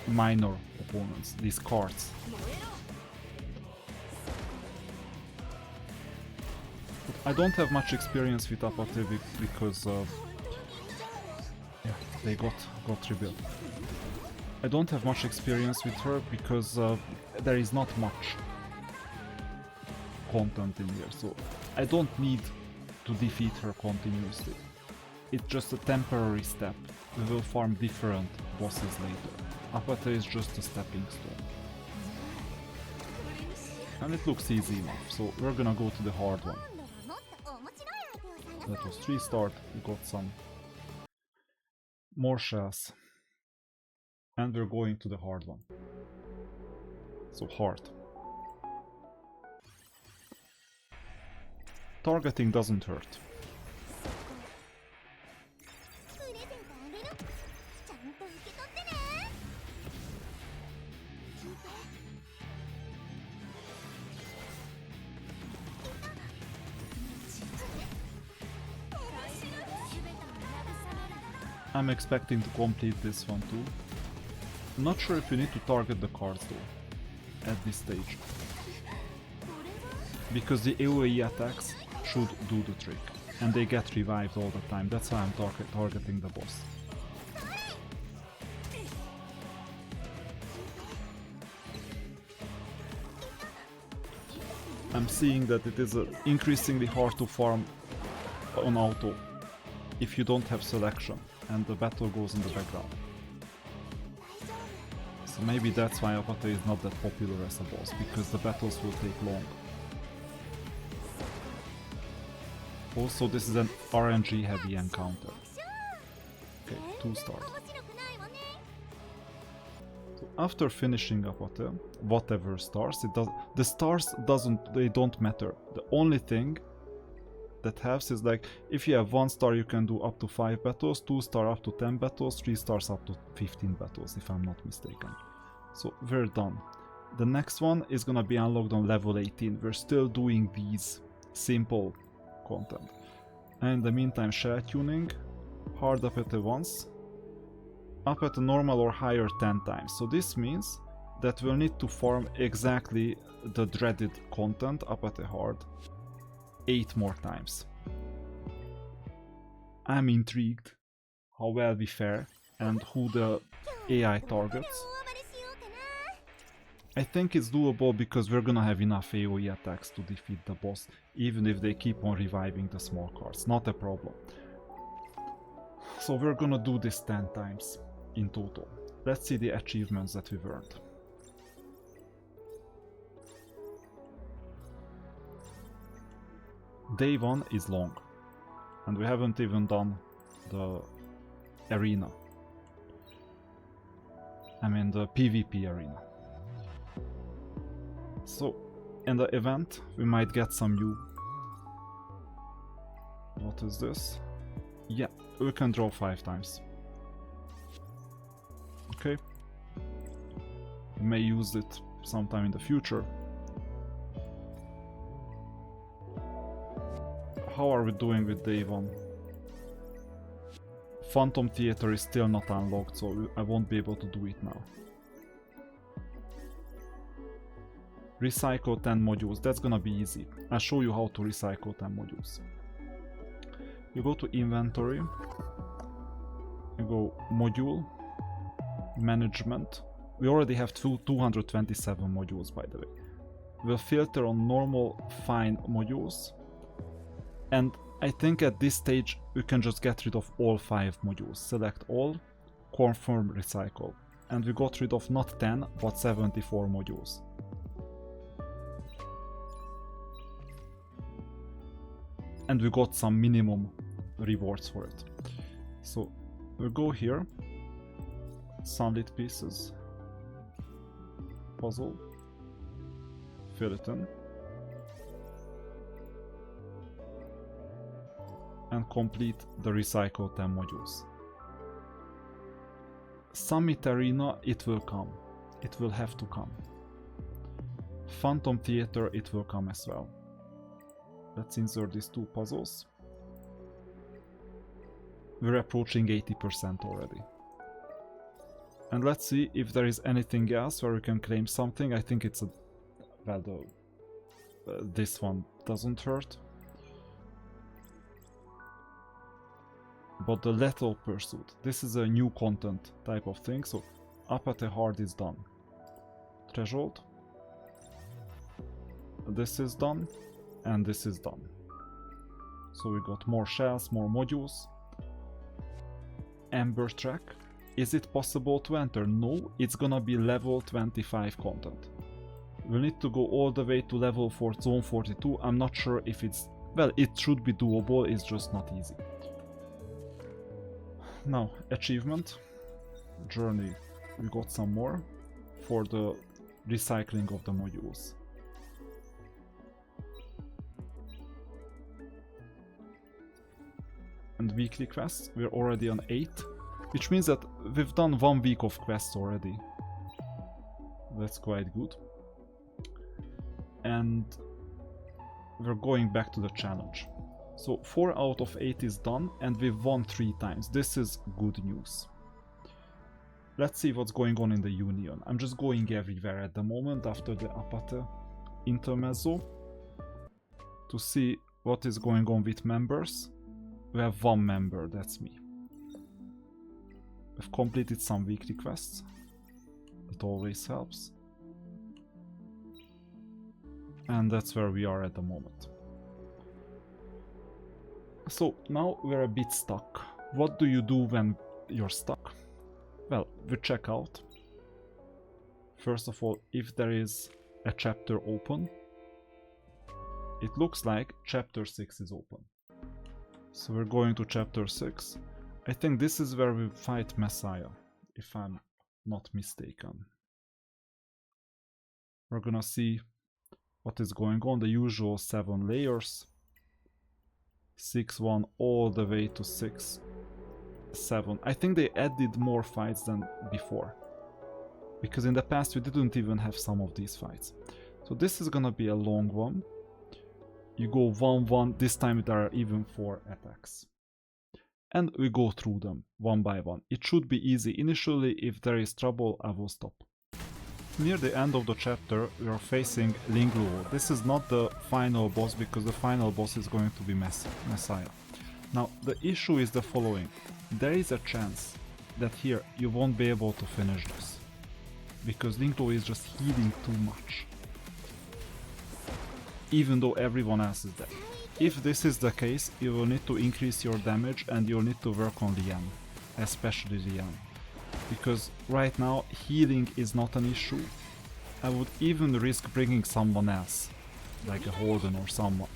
minor opponents, these cards. But I don't have much experience with Apate because yeah, they got rebuilt. I don't have much experience with her because there is not much content in here, so I don't need to defeat her continuously. It's just a temporary step. We will farm different bosses later. Apate is just a stepping stone. And it looks easy enough, so we're gonna go to the hard one. That was 3 start, we got some more shells. And we're going to the hard one. So hard. Targeting doesn't hurt. I'm expecting to complete this one too. I'm not sure if you need to target the cards though, at this stage. Because the AoE attacks should do the trick, and they get revived all the time, that's why I'm targeting the boss. I'm seeing that it is increasingly hard to farm on auto if you don't have selection and the battle goes in the background. So maybe that's why Apate is not that popular as a boss, because the battles will take long. Also, this is an RNG heavy encounter. Okay, 2 stars. So after finishing Apate, whatever stars, the stars don't matter. The only thing that helps is, like, if you have 1 star you can do up to 5 battles, 2 star up to 10 battles, 3 stars up to 15 battles, if I'm not mistaken. So we're done. The next one is gonna be unlocked on level 18. We're still doing these simple content. And in the meantime, shell tuning, hard Apate once, Apate normal or higher 10 times. So this means that we'll need to farm exactly the dreaded content, Apate hard, 8 more times. I'm intrigued how well we fare and who the AI targets. I think it's doable because we're gonna have enough AoE attacks to defeat the boss, even if they keep on reviving the small cards. Not a problem. So we're gonna do this 10 times in total. Let's see the achievements that we've earned. Day 1 is long, and we haven't even done the arena. I mean the PvP arena. So, in the event, we might get some new... What is this? Yeah, we can draw 5 times. Okay. We may use it sometime in the future. How are we doing with day 1? Phantom Theater is still not unlocked, so I won't be able to do it now. Recycle 10 modules, that's gonna be easy. I'll show you how to recycle 10 modules. You go to inventory, you go module, management. We already have 227 modules, by the way. We'll filter on normal fine modules, and I think at this stage we can just get rid of all 5 modules. Select all, confirm recycle, and we got rid of not 10 but 74 modules. And we got some minimum rewards for it. So we'll go here, sunlit pieces, puzzle, fill it in, and complete the recycle 10 modules. Summit Arena, it will come. It will have to come. Phantom Theater, it will come as well. Let's insert these 2 puzzles. We're approaching 80% already. And let's see if there is anything else where we can claim something. I think it's a... well, this one doesn't hurt. But the Lethal Pursuit, this is a new content type of thing, so Apate Hard is done. Threshold. This is done. And this is done. So we got more shells, more modules. Amber Track. Is it possible to enter? No, it's gonna be level 25 content. We'll need to go all the way to level 4, zone 42. I'm not sure if it's... well, it should be doable, it's just not easy. Now, achievement. Journey. We got some more for the recycling of the modules. And weekly quests, we're already on 8, which means that we've done 1 week of quests already. That's quite good. And we're going back to the challenge. So 4 out of 8 is done, and we've won 3 times. This is good news. Let's see what's going on in the Union. I'm just going everywhere at the moment after the Apate intermezzo to see what is going on with members. We have 1 member, that's me. We've completed some weekly quests. That always helps. And that's where we are at the moment. So now we're a bit stuck. What do you do when you're stuck? Well, we check out. First of all, if there is a chapter open. It looks like chapter 6 is open. So we're going to chapter 6. I think this is where we fight Messiah, if I'm not mistaken. We're gonna see what is going on, the usual 7 layers. 6-1 all the way to 6-7. I think they added more fights than before. Because in the past we didn't even have some of these fights. So this is gonna be a long one. You go 1-1, this time there are even 4 attacks. And we go through them one by one. It should be easy. Initially, if there is trouble, I will stop. Near the end of the chapter, we are facing Lingluo. This is not the final boss, because the final boss is going to be Messiah. Now, the issue is the following. There is a chance that here you won't be able to finish this, because Lingluo is just healing too much, even though everyone else is dead. If this is the case, you will need to increase your damage and you'll need to work on Lian, especially Lian. Because right now healing is not an issue. I would even risk bringing someone else, like a Holden or someone,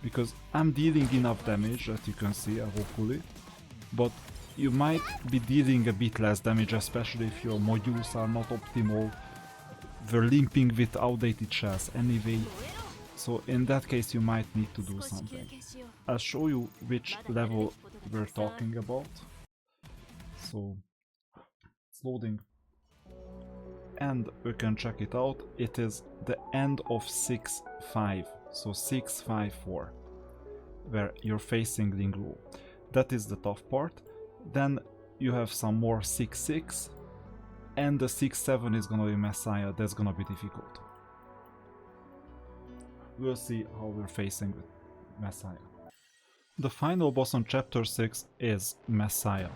because I'm dealing enough damage that you can see, hopefully, but you might be dealing a bit less damage, especially if your modules are not optimal. We're limping with outdated shells anyway, so in that case you might need to do something. I'll show you which level we're talking about. So it's loading. And we can check it out. It is the end of 6-5, so 6-5-4, where you're facing Lingluo. That is the tough part. Then you have some more 6-6, and the 6-7 is gonna be Messiah. That's gonna be difficult. We'll see how we're facing with Messiah. The final boss on chapter 6 is Messiah.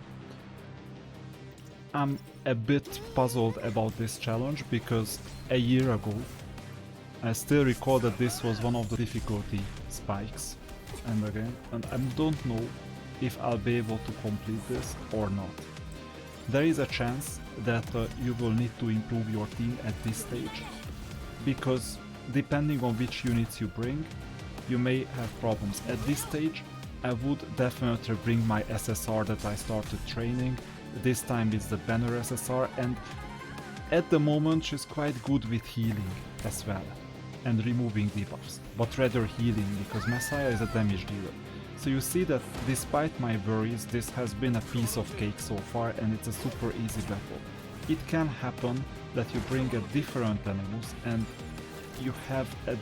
I'm a bit puzzled about this challenge because a year ago I still recall that this was one of the difficulty spikes, and I don't know if I'll be able to complete this or not. There is a chance that you will need to improve your team at this stage, because depending on which units you bring, you may have problems. At this stage I would definitely bring my SSR that I started training. This time it's the banner SSR, and at the moment she's quite good with healing as well and removing debuffs, but rather healing, because Messiah is a damage dealer. So you see that despite my worries, this has been a piece of cake so far, and it's a super easy battle. It can happen that you bring a different Animus and you have a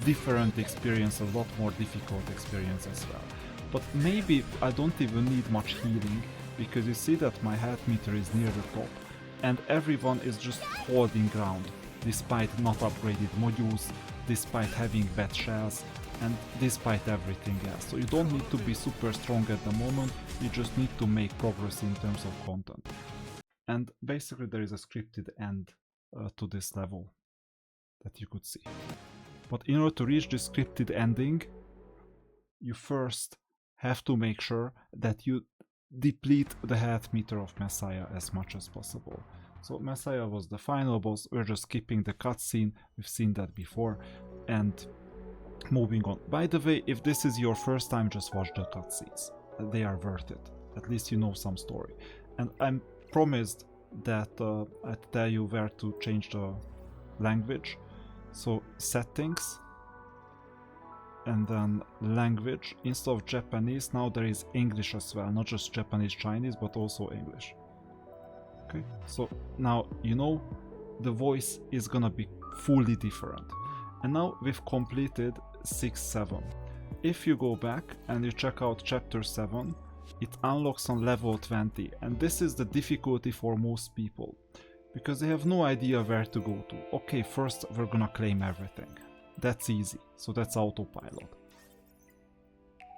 different experience, a lot more difficult experience as well. But maybe I don't even need much healing, because you see that my health meter is near the top and everyone is just holding ground despite not upgraded modules, despite having bad shells, and despite everything else. So you don't need to be super strong at the moment, you just need to make progress in terms of content. And basically there is a scripted end to this level that you could see. But in order to reach this scripted ending, you first have to make sure that you deplete the health meter of Messiah as much as possible. So Messiah was the final boss, we're just skipping the cutscene, we've seen that before, and moving on. By the way, if this is your first time, just watch the cutscenes. They are worth it. At least you know some story. And I'm promised that I'd tell you where to change the language. So settings, and then language. Instead of Japanese, now there is English as well. Not just Japanese, Chinese, but also English. Okay, so now you know the voice is gonna be fully different. And now we've completed 6-7. If you go back and you check out chapter 7, it unlocks on level 20, and this is the difficulty for most people, because they have no idea where to go to. Okay, first we're gonna claim everything. That's easy, so that's autopilot.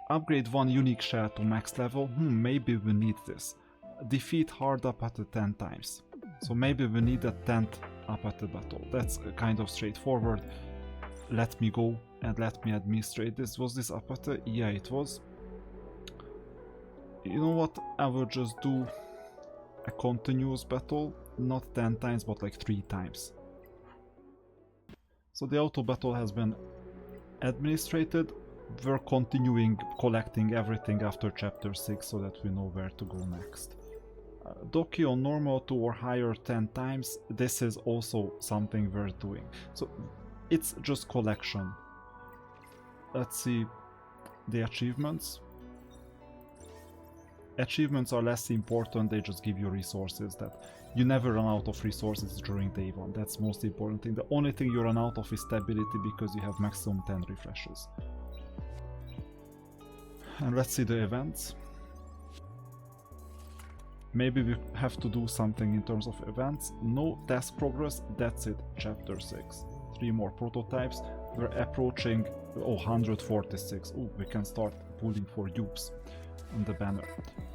Upgrade one unique shell to max level, maybe we need this. Defeat hard Apate 10 times, so maybe we need a 10th Apate battle. That's kind of straightforward. let me go and let me administrate this. Was this Apate? Yeah, it was. You know what? I will just do a continuous battle, not 10 times, but like 3 times. So the auto battle has been administrated. We're continuing collecting everything after chapter 6 so that we know where to go next. Doki on normal 2 or higher 10 times, this is also something we're doing. So it's just collection. Let's see the achievements. Achievements are less important, they just give you resources. That you never run out of resources during day 1, that's most important thing. The only thing you run out of is stability because you have maximum 10 refreshes. And let's see the events. Maybe we have to do something in terms of events. No task progress, that's it, chapter 6. 3 more prototypes, we're approaching 146. Oh, we can start pulling for dupes on the banner.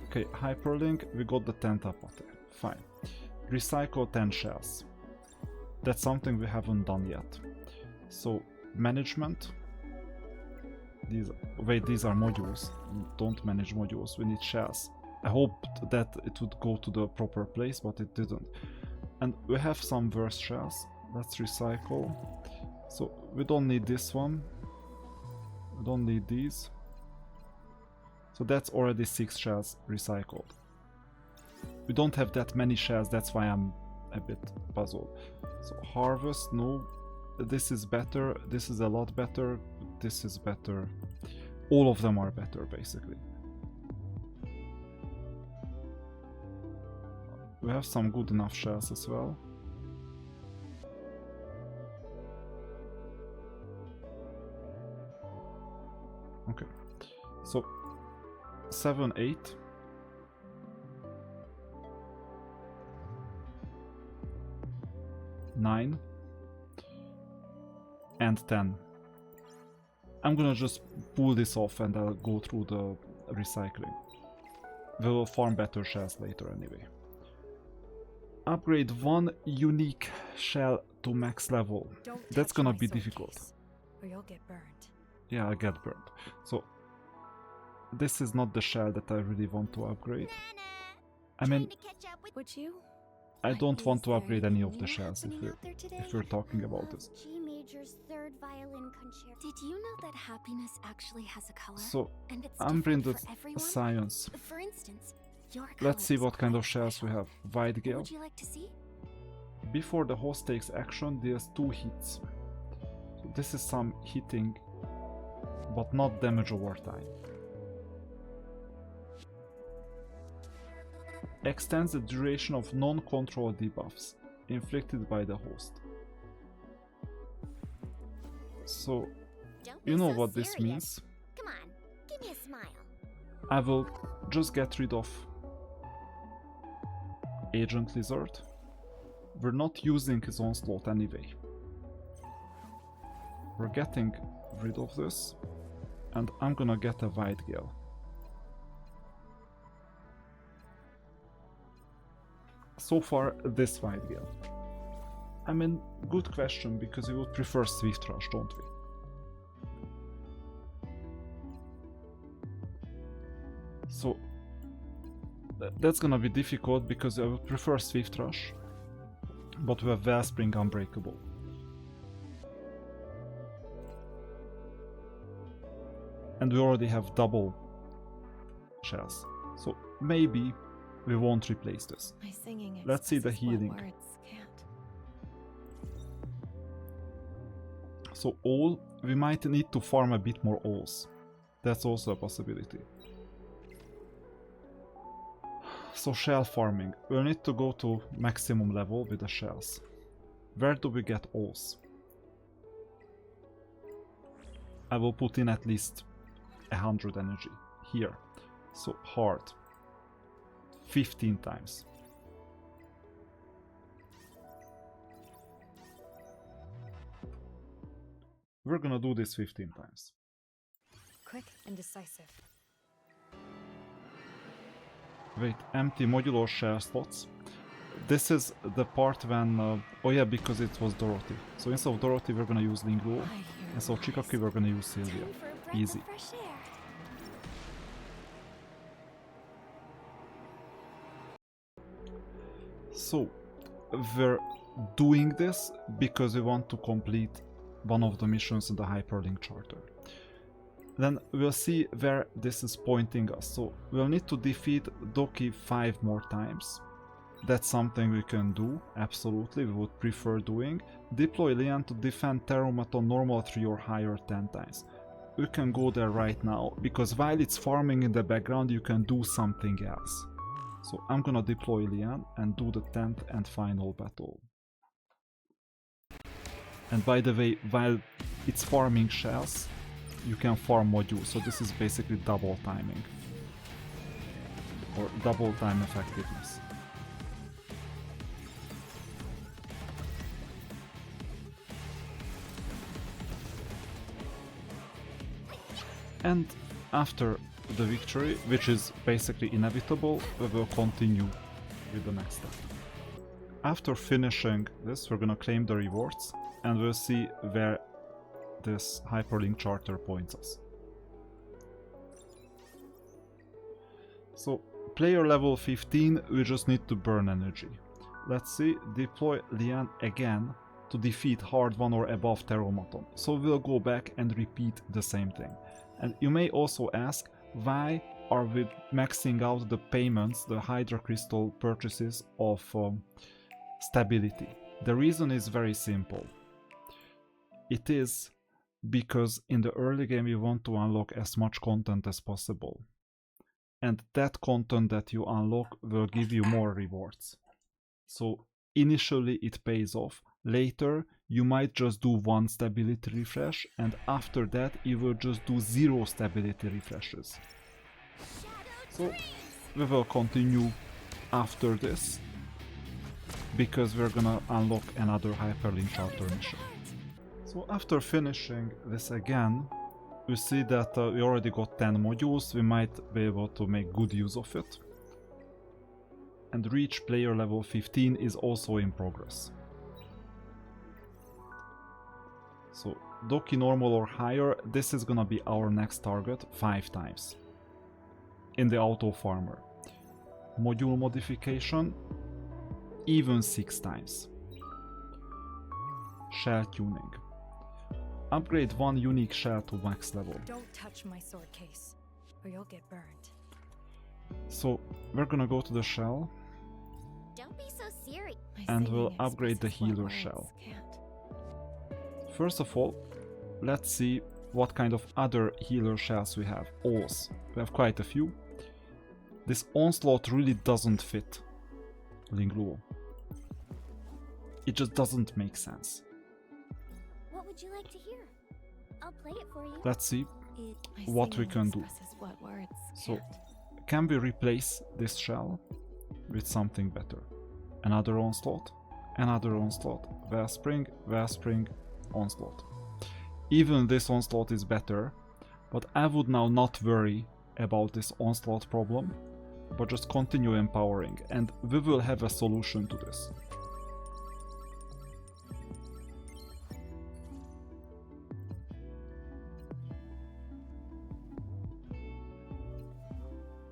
Okay, Hyperlink, we got the 10th Apate, fine. Recycle 10 shells. That's something we haven't done yet. So, management. These are modules. Don't manage modules, we need shells. I hoped that it would go to the proper place, but it didn't. And we have some worse shells. Let's recycle. So we don't need this one. We don't need these. So that's already 6 shells recycled. We don't have that many shells, that's why I'm a bit puzzled. So harvest, no. This is better, this is a lot better, this is better. All of them are better, basically. We have some good enough shells as well. Okay, so 7, 8. Nine and 10. I'm gonna just pull this off and I'll go through the recycling. We will farm better shells later anyway. Upgrade 1 unique shell to max level. That's gonna be difficult. Or you'll get burned. Yeah, I'll get burned. So this is not the shell that I really want to upgrade. I mean, Would you? I don't want to upgrade any of the shells if we're talking about this. G Major's 3rd violin concerto. Did you know that happiness actually has a color? So And it's I'm different bringing for everyone? science. For instance, your Let's see color what is kind of quite shells we special. have. Wide What Gale. would you like to see? Before the host takes action, deals 2 hits. So this is some hitting, but not damage over time. Extends the duration of non-control debuffs inflicted by the host. So, Don't you be know so what this serious. means. Come on, give me a smile. I will just get rid of Agent Lizard. We're not using his onslaught anyway. We're getting rid of this, and I'm gonna get a Wide Gale. So far, this Wide Gale. I mean, good question, because we would prefer Swift Rush, don't we? So, that's gonna be difficult, because I would prefer Swift Rush, but we have Wellspring Unbreakable. And we already have double shells, so maybe we won't replace this. My singing Let's see the expresses what healing. words can't. So all, we might need to farm a bit more alls. That's also a possibility. So shell farming. We'll need to go to maximum level with the shells. Where do we get alls? I will put in at least 100 energy. Here. So hard. 15 times. We're gonna do this 15 times. Quick and decisive. Wait, empty modular shell slots. this is the part when... oh yeah, because it was Dorothy. So instead of Dorothy we're gonna use Lingluo. And so Chiaki we're gonna use Sylvia. Time for a breath Easy. of fresh air. So, we're doing this because we want to complete one of the missions in the Hyperlink Charter. Then we'll see where this is pointing us. So, we'll need to defeat Doki 5 more times. That's something we can do, absolutely, we would prefer doing. Deploy Lian to defend Terromaton normal 3 or higher 10 times. You can go there right now, because while it's farming in the background you can do something else. So I'm gonna deploy Lian and do the 10th and final battle. And by the way, while it's farming shells, you can farm modules, so this is basically double timing. Or double time effectiveness. And after the victory, which is basically inevitable, we will continue with the next step. After finishing this, we're gonna claim the rewards, and we'll see where this Hyperlink Charter points us. So, player level 15, we just need to burn energy. Let's see, deploy Lian again to defeat Hard 1 or above Terromaton. So we'll go back and repeat the same thing. And you may also ask, why are we maxing out the payments, the Hydra Crystal purchases of stability? The reason is very simple. It is because in the early game you want to unlock as much content as possible. And that content that you unlock will give you more rewards. So initially it pays off. Later you might just do one stability refresh, and after that you will just do 0 stability refreshes. So we will continue after this, because we're gonna unlock another Hyperlink Charter mission. So after finishing this again, we see that we already got 10 modules, we might be able to make good use of it. And reach player level 15 is also in progress. So Doki normal or higher, this is gonna be our next target 5 times. In the auto farmer. Module modification, even 6 times. Shell tuning. Upgrade 1 unique shell to max level. Don't touch my sword case, or you'll get burned. So we're gonna go to the shell. Don't be so serious. And we'll upgrade the healer shell. First of all, let's see what kind of other healer shells we have. Alls. We have quite a few. This onslaught really doesn't fit Lingluo. It just doesn't make sense. What would you like to hear? I'll play it for you. Let's see what we can do. So, can we replace this shell with something better? Another onslaught, Wellspring, onslaught. Even this onslaught is better, but I would now not worry about this onslaught problem, but just continue empowering, and we will have a solution to this.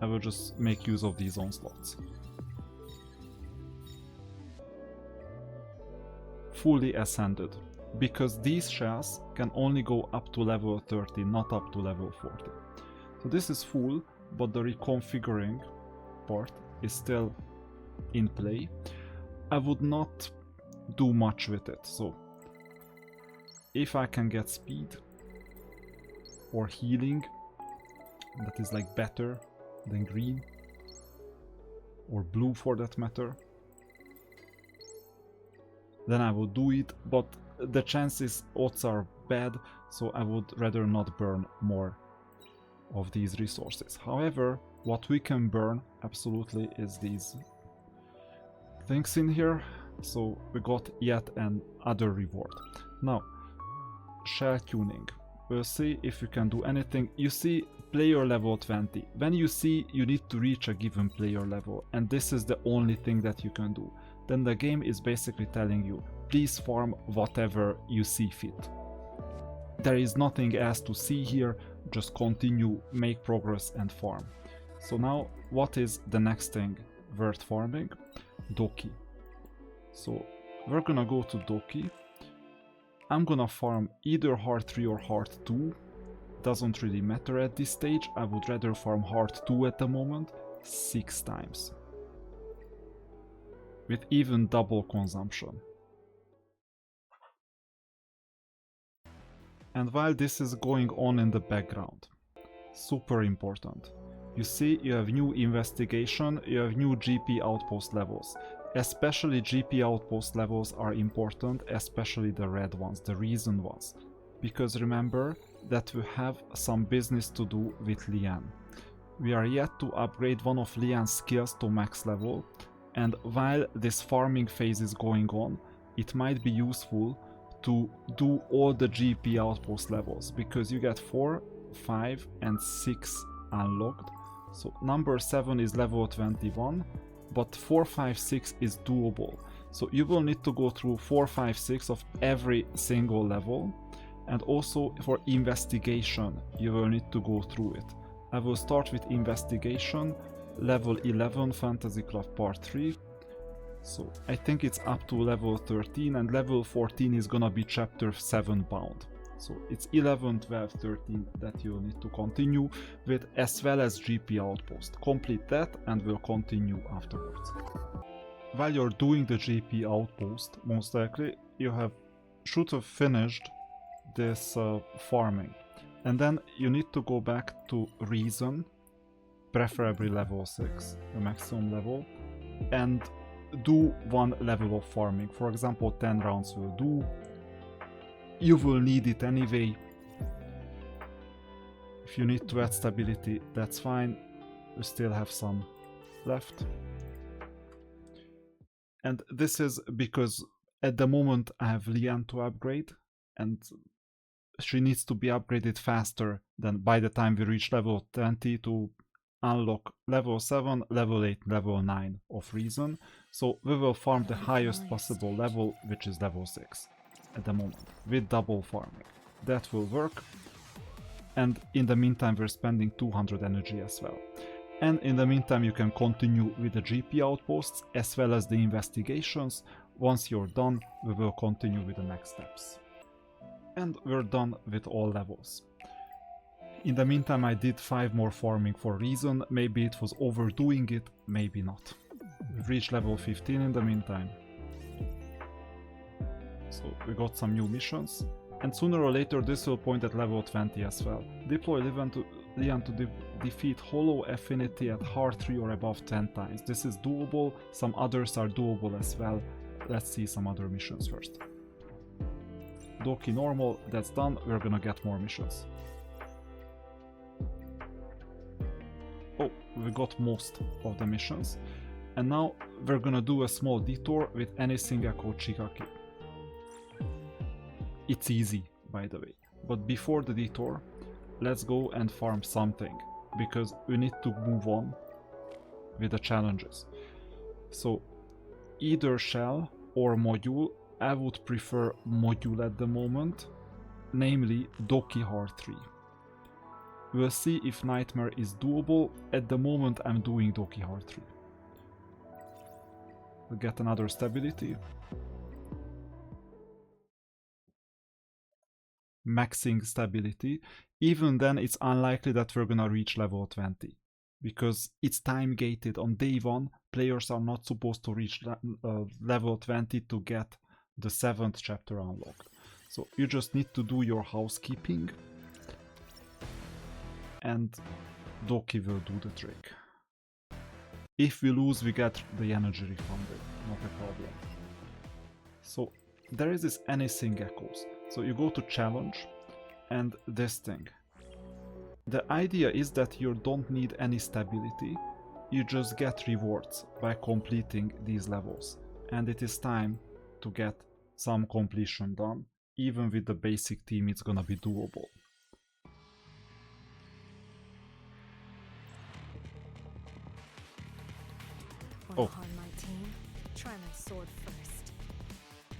I will just make use of these onslaughts. Fully ascended, because these shells can only go up to level 30, not up to level 40. So this is full, but the reconfiguring part is still in play. I would not do much with it, so if I can get speed or healing that is like better than green or blue for that matter, then I would do it, but the chances odds are bad, so I would rather not burn more of these resources. However, what we can burn absolutely is these things in here, so we got yet another reward. Now, shell tuning. We'll see if you can do anything. You see player level 20. When you see you need to reach a given player level, and this is the only thing that you can do. then the game is basically telling you, please farm whatever you see fit. There is nothing else to see here, just continue, make progress and farm. So now, what is the next thing worth farming? Doki. So we're gonna go to Doki. I'm gonna farm either Hard 3 or Hard 2. Doesn't really matter at this stage. I would rather farm Hard 2 at the moment 6 times. With even double consumption. And while this is going on in the background, super important. You see, you have new investigation, you have new GP Outpost levels. Especially GP Outpost levels are important, especially the red ones, the reason ones. Because remember that we have some business to do with Lian. We are yet to upgrade one of Lian's skills to max level, and while this farming phase is going on, it might be useful to do all the GP Outpost levels, because you get 4, 5 and 6 unlocked. So number 7 is level 21, but 4, 5, 6 is doable. So you will need to go through 4, 5, 6 of every single level, and also for investigation you will need to go through it. I will start with investigation, level 11 Fantasy Club Part 3. So I think it's up to level 13, and level 14 is gonna be chapter 7 bound. So it's 11, 12, 13 that you'll need to continue with, as well as GP Outpost. Complete that and we'll continue afterwards. While you're doing the GP Outpost, most likely you should have finished this farming. And then you need to go back to Reason, preferably level 6, the maximum level, and do 1 level of farming. For example, 10 rounds will do. You will need it anyway. If you need to add stability, that's fine. We still have some left. And this is because at the moment I have Lian to upgrade, and she needs to be upgraded faster than by the time we reach level 20 to unlock level 7, level 8, level 9 of Reason. So we will farm the highest possible level, which is level 6 at the moment, with double farming. That will work. And in the meantime we're spending 200 energy as well. And in the meantime you can continue with the GP Outposts as well as the investigations. Once you're done, we will continue with the next steps. And we're done with all levels. In the meantime I did 5 more farming for Reason. Maybe it was overdoing it, maybe not. We've reached level 15 in the meantime. So we got some new missions. And sooner or later this will point at level 20 as well. Deploy Lian to defeat Hollow Affinity at Hard 3 or above 10 times. This is doable, some others are doable as well. Let's see some other missions first. Doki normal, that's done, we're gonna get more missions. Oh, we got most of the missions. And now we're gonna do a small detour with Anisync Echo Chiaki. It's easy, by the way. But before the detour, let's go and farm something, because we need to move on with the challenges. So either shell or module. I would prefer module at the moment, namely Doki Hard 3. We'll see if Nightmare is doable. At the moment I'm doing Doki Hard 3. We'll get another stability. Maxing stability. Even then it's unlikely that we're gonna reach level 20. Because it's time gated. On day 1, players are not supposed to reach level 20 to get the 7th chapter unlocked. So you just need to do your housekeeping. And Doki will do the trick. If we lose, we get the energy refunded. Not a problem. So there is this Anisync Echoes. So you go to challenge and this thing. The idea is that you don't need any stability, you just get rewards by completing these levels. And it is time to get some completion done. Even with the basic team it's gonna be doable. Wanna harm my team? Try my sword first.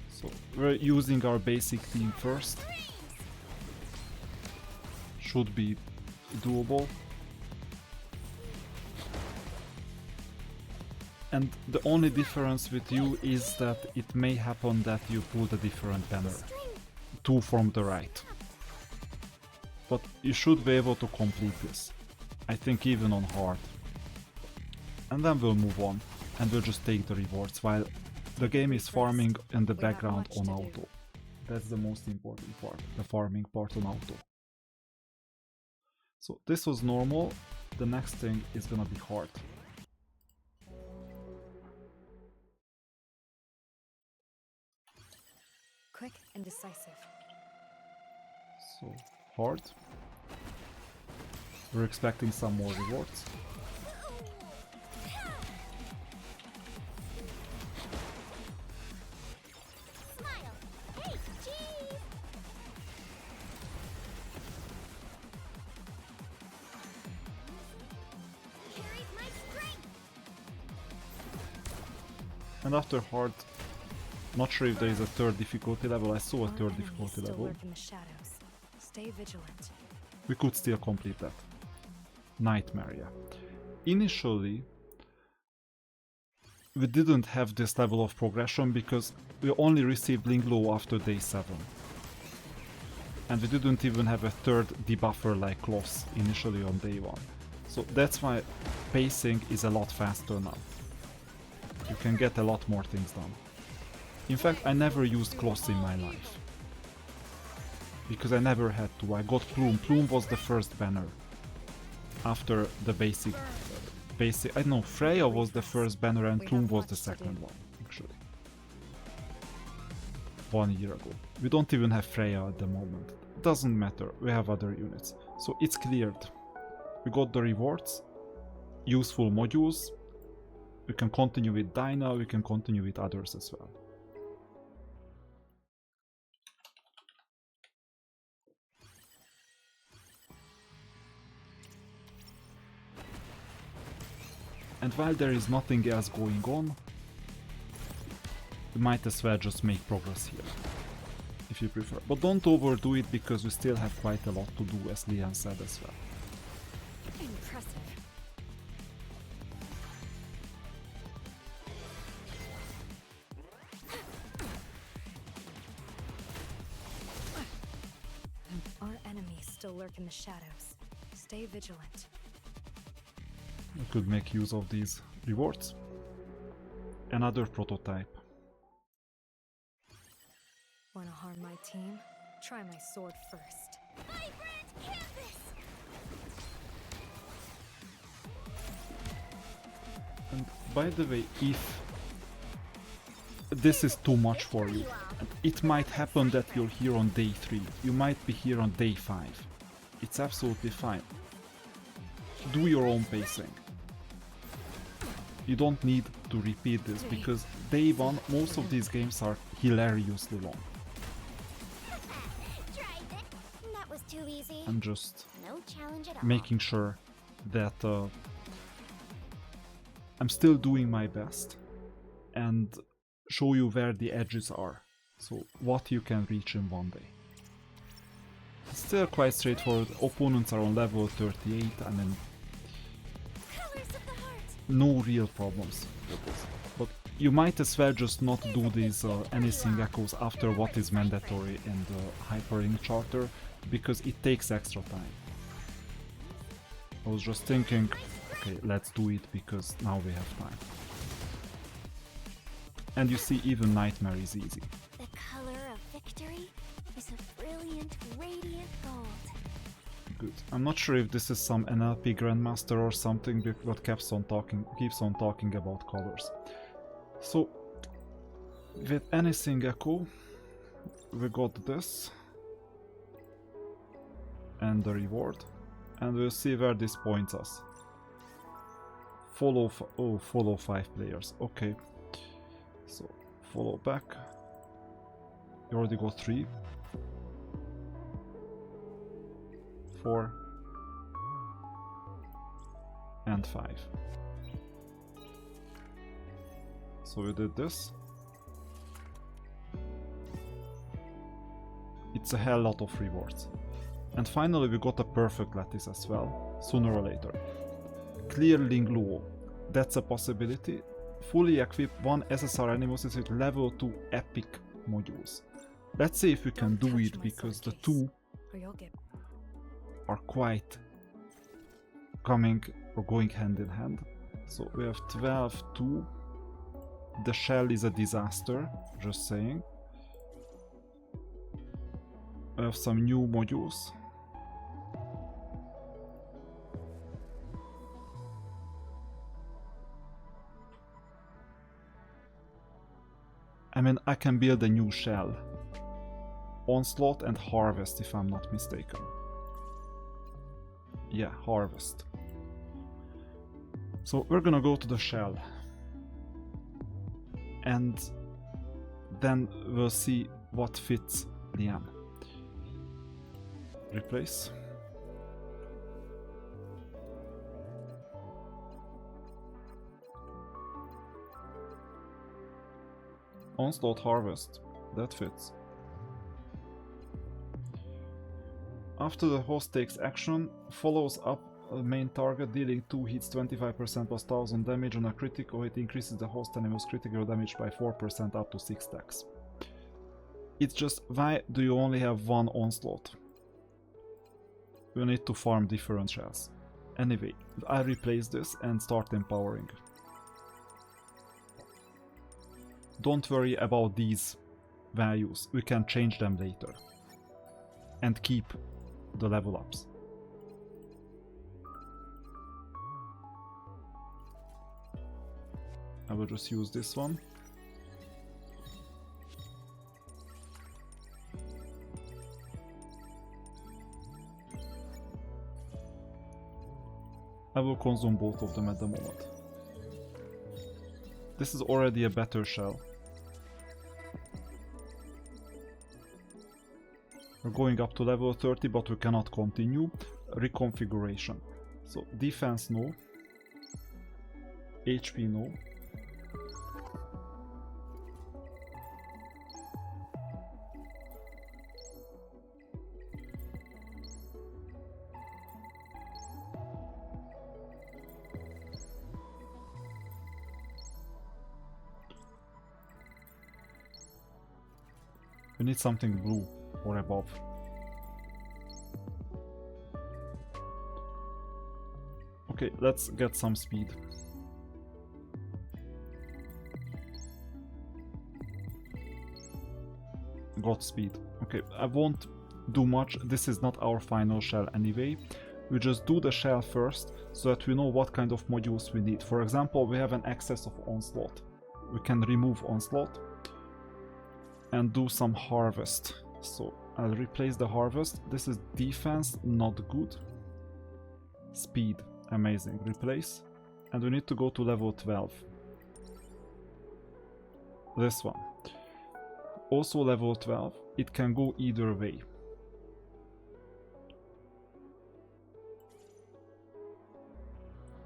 So we're using our basic team first. Should be doable. And the only difference with you is that it may happen that you pulled a different banner. 2 from the right. But you should be able to complete this. I think even on hard. And then we'll move on. And we'll just take the rewards while the game is farming in the background on auto. That's the most important part. The farming part on auto. So this was normal. The next thing is gonna be hard. Quick and decisive. So hard. We're expecting some more rewards. Smile. Hey, cheese. Carries my strength. And after hard, not sure if there is a third difficulty level. I saw a third difficulty level. Lurk in the shadows. Stay vigilant. We could still complete that. Nightmare, yeah. Initially, we didn't have this level of progression because we only received Lingluo after day 7. And we didn't even have a third debuffer like Kloss initially on day 1. So that's why pacing is a lot faster now. You can get a lot more things done. In fact, I never used Kloss in my life. Because I never had to. I got Plume. Plume was the first banner. After the basic... I don't know, Freya was the first banner and Plume was the second one, actually. 1 year ago. We don't even have Freya at the moment. Doesn't matter, we have other units. So it's cleared. We got the rewards. Useful modules. We can continue with Dinah, we can continue with others as well. And while there is nothing else going on, you might as well just make progress here, if you prefer. But don't overdo it because we still have quite a lot to do, as Lian said as well. Impressive. Our enemies still lurk in the shadows. Stay vigilant. We could make use of these rewards. Another prototype. Wanna harm my team? Try my sword first. Vibrant canvas. And by the way, if this is too much for you, it might happen that you're here on day 3, you might be here on day 5. It's absolutely fine. Do your own pacing. You don't need to repeat this because day 1, most of these games are hilariously long. Tried it. That was too easy. I'm just No challenge at all. making sure that I'm still doing my best and show you where the edges are. So what you can reach in one day. It's still quite straightforward. Opponents are on level 38, I mean, Colors of the heart. no real problems with this. But you might as well just not do these Anisync echoes after what is mandatory in the Hyperlink charter, because it takes extra time. I was just thinking, okay, let's do it because now we have time. And you see, even Nightmare is easy. The color of victory is a brilliant, radiant gold. Good. I'm not sure if this is some NLP Grandmaster or something, but keeps on talking about colors. So, with Anisync Echo, we got this and the reward, and we'll see where this points us. Follow 5 players. Okay. So, follow back. You already got 3. 4 and 5. So we did this. It's a hell lot of rewards. And finally we got a perfect lattice as well, sooner or later. Clear Lingluo, that's a possibility. Fully equip one SSR Animus with level 2 epic modules. Let's see if we can do it, because the two are quite coming or going hand in hand. So we have 12-2. The shell is a disaster, just saying. We have some new modules. I mean, I can build a new shell. Onslaught and Harvest, if I'm not mistaken. Yeah, Harvest. So we're gonna go to the shell. And then we'll see what fits Liam. Replace. Onslaught Harvest, that fits. After the host takes action, follows up a main target, dealing 2 hits 25% plus 1000 damage on a critical hit, increases the host animal's critical damage by 4% up to 6 stacks. It's just, why do you only have one onslaught? You need to farm different shells. Anyway, I replace this and start empowering. Don't worry about these values, we can change them later. And keep the level ups. I will just use this one. I will consume both of them at the moment. This is already a better shell. We're going up to level 30, but we cannot continue. Reconfiguration. So defense no. HP no. We need something blue or above. Okay, let's get some speed. Got speed. Okay, I won't do much. This is not our final shell anyway. We just do the shell first so that we know what kind of modules we need. For example, we have an excess of onslaught. We can remove onslaught and do some harvest. So I'll replace the harvest. This is defense, not good. Speed, amazing. Replace. And we need to go to level 12. This one. Also level 12. It can go either way.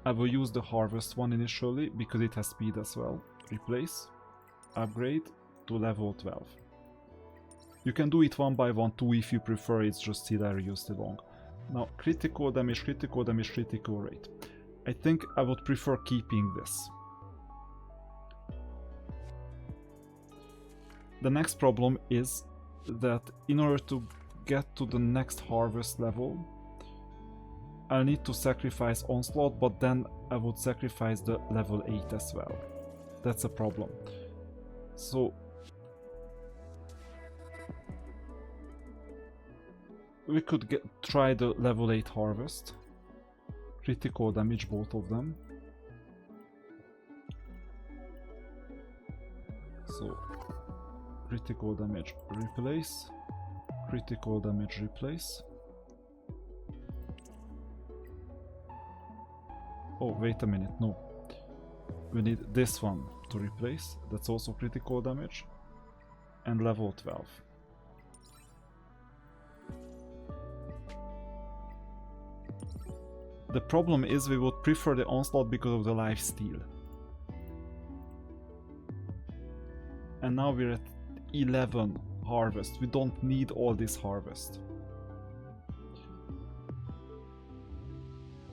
I will use the harvest one initially because it has speed as well. Replace. Upgrade to level 12. You can do it one by one too if you prefer, it's just hilarious long. Now critical damage, critical damage, critical rate. I think I would prefer keeping this. The next problem is that in order to get to the next harvest level, I'll need to sacrifice onslaught, but then I would sacrifice the level 8 as well. That's a problem. So we could try the level 8 harvest. Critical damage, both of them. So critical damage, replace. Critical damage, replace. Oh, wait a minute, no. We need this one to replace. That's also critical damage. And level 12. The problem is we would prefer the onslaught because of the lifesteal. And now we're at 11 harvest. We don't need all this harvest.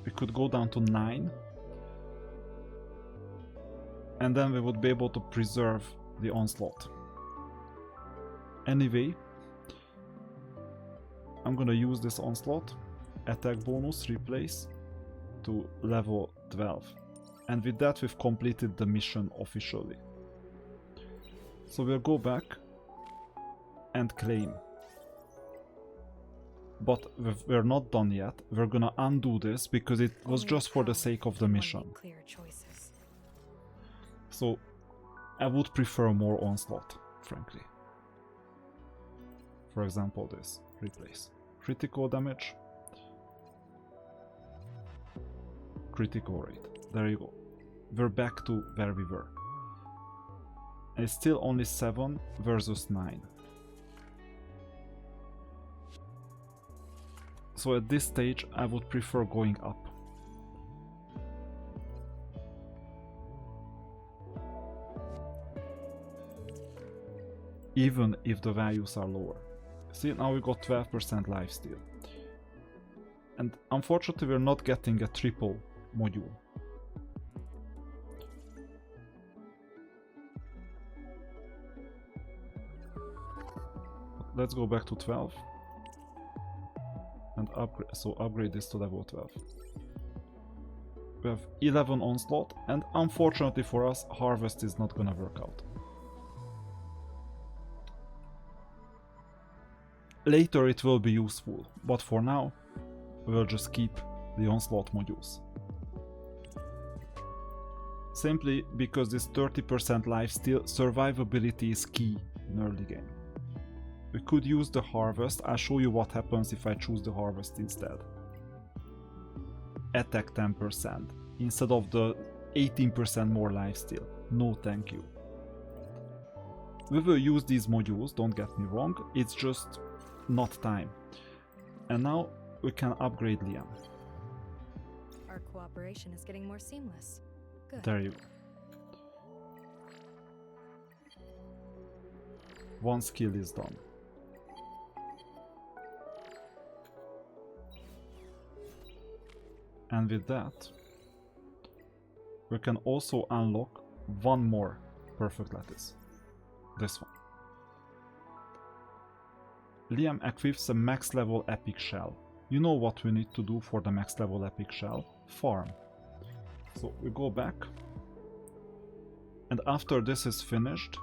We could go down to 9. And then we would be able to preserve the onslaught. Anyway, I'm gonna use this onslaught, attack bonus, replace to level 12. And with that we've completed the mission officially. So we'll go back and claim. But we're not done yet. We're gonna undo this because it was just for the sake of the mission. So I would prefer more onslaught, frankly. For example, this replace. Critical damage. Critical rate. There you go. We're back to where we were. And it's still only 7 versus 9. So at this stage I would prefer going up. Even if the values are lower. See, now we got 12% lifesteal. And unfortunately we're not getting a triple module. Let's go back to 12 and upgrade this to level 12. We have 11 onslaught, and unfortunately for us, harvest is not gonna work out. Later it will be useful, but for now we'll just keep the onslaught modules. Simply because this 30% lifesteal survivability is key in early game. We could use the harvest. I'll show you what happens if I choose the harvest instead. Attack 10% instead of the 18% more lifesteal. No thank you. We will use these modules, don't get me wrong, it's just not time. And now we can upgrade Liam. Our cooperation is getting more seamless. Good. There you go. One skill is done. And with that, we can also unlock one more perfect lattice. This one. Liam equips a max level epic shell. You know what we need to do for the max level epic shell? Farm. So we go back, and after this is finished,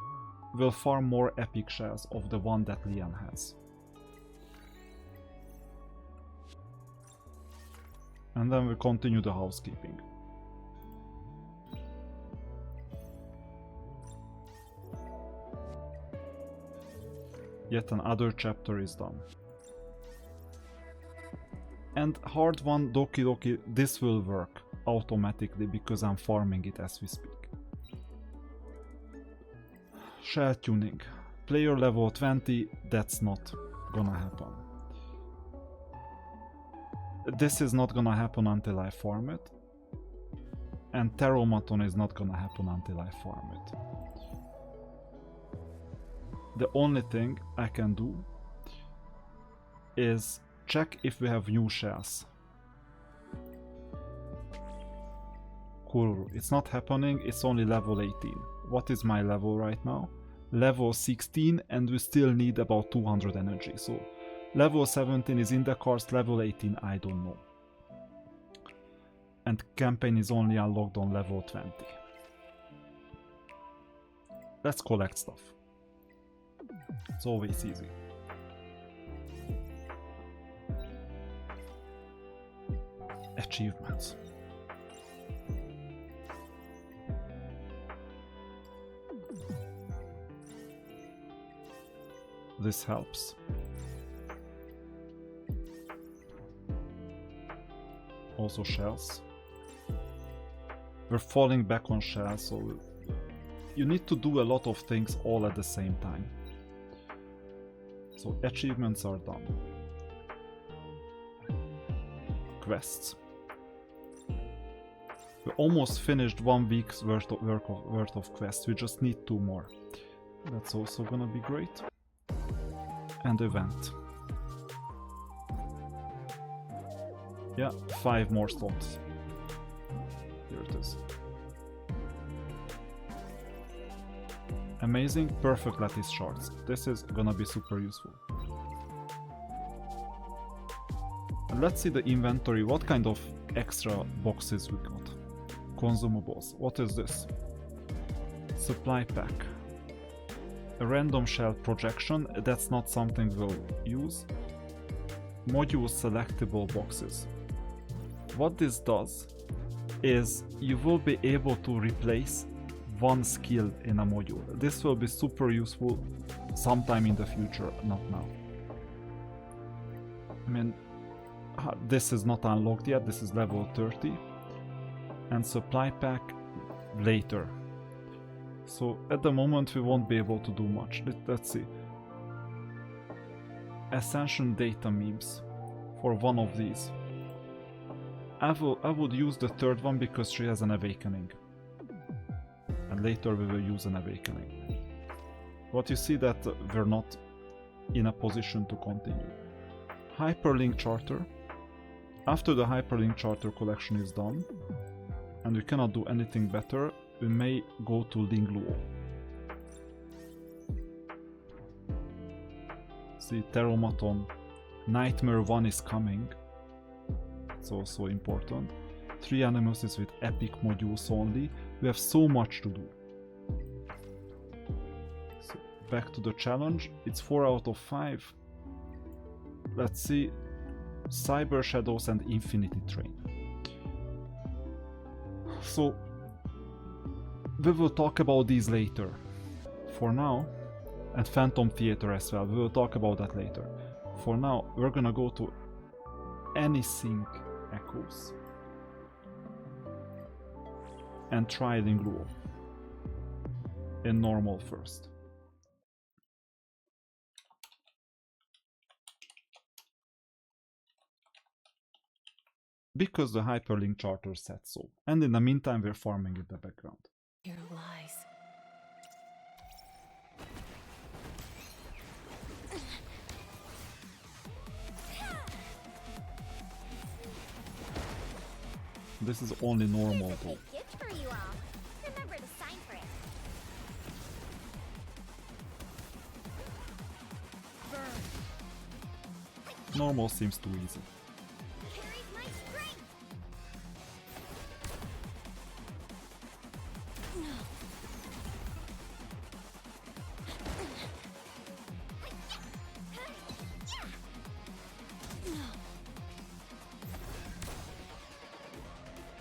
we'll farm more epic shells of the one that Liam has. And then we continue the housekeeping. Yet another chapter is done. And hard one, DokiDoki, this will work automatically because I'm farming it as we speak. Shell tuning. Player level 20, that's not gonna happen. This is not gonna happen until I farm it. And Terromaton is not gonna happen until I farm it. The only thing I can do is check if we have new shells. Cool, it's not happening, it's only level 18. What is my level right now? Level 16, and we still need about 200 energy, so level 17 is in the cards, level 18 I don't know. And campaign is only unlocked on level 20. Let's collect stuff. It's always easy. Achievements. This helps. Also shells. We're falling back on shells, so you need to do a lot of things all at the same time. So achievements are done. Quests. We almost finished 1 week's worth of quests, we just need 2 more. That's also gonna be great. And event. Yeah, 5 more slots. Here it is. Amazing, perfect lattice shards. This is gonna be super useful. And let's see the inventory. What kind of extra boxes we got? Consumables. What is this? Supply pack. A random shell projection. That's not something we'll use. Module selectable boxes. What this does is you will be able to replace one skill in a module. This will be super useful sometime in the future, not now. I mean, this is not unlocked yet, this is level 30. And supply pack later. So at the moment we won't be able to do much. Let's see. Ascension data memes for one of these. I would use the third one because she has an awakening. And later we will use an awakening. But you see that we're not in a position to continue. Hyperlink charter. After the hyperlink charter collection is done, and we cannot do anything better, we may go to Lingluo. See, Terromaton Nightmare 1 is coming. It's also important. 3 animuses with epic modules only. We have so much to do. So back to the challenge. It's 4 out of 5. Let's see. Cyber Shadows and Infinity Train. So we will talk about these later. For now, and Phantom Theater as well. We will talk about that later. For now, we're gonna go to Anisync Echoes and try Lingluo in normal first. Because the hyperlink charter said so. And in the meantime we're farming in the background. Here lies. This is only normal though. Gift for you all. Remember to sign for it. Normal seems too easy. Carries my strength.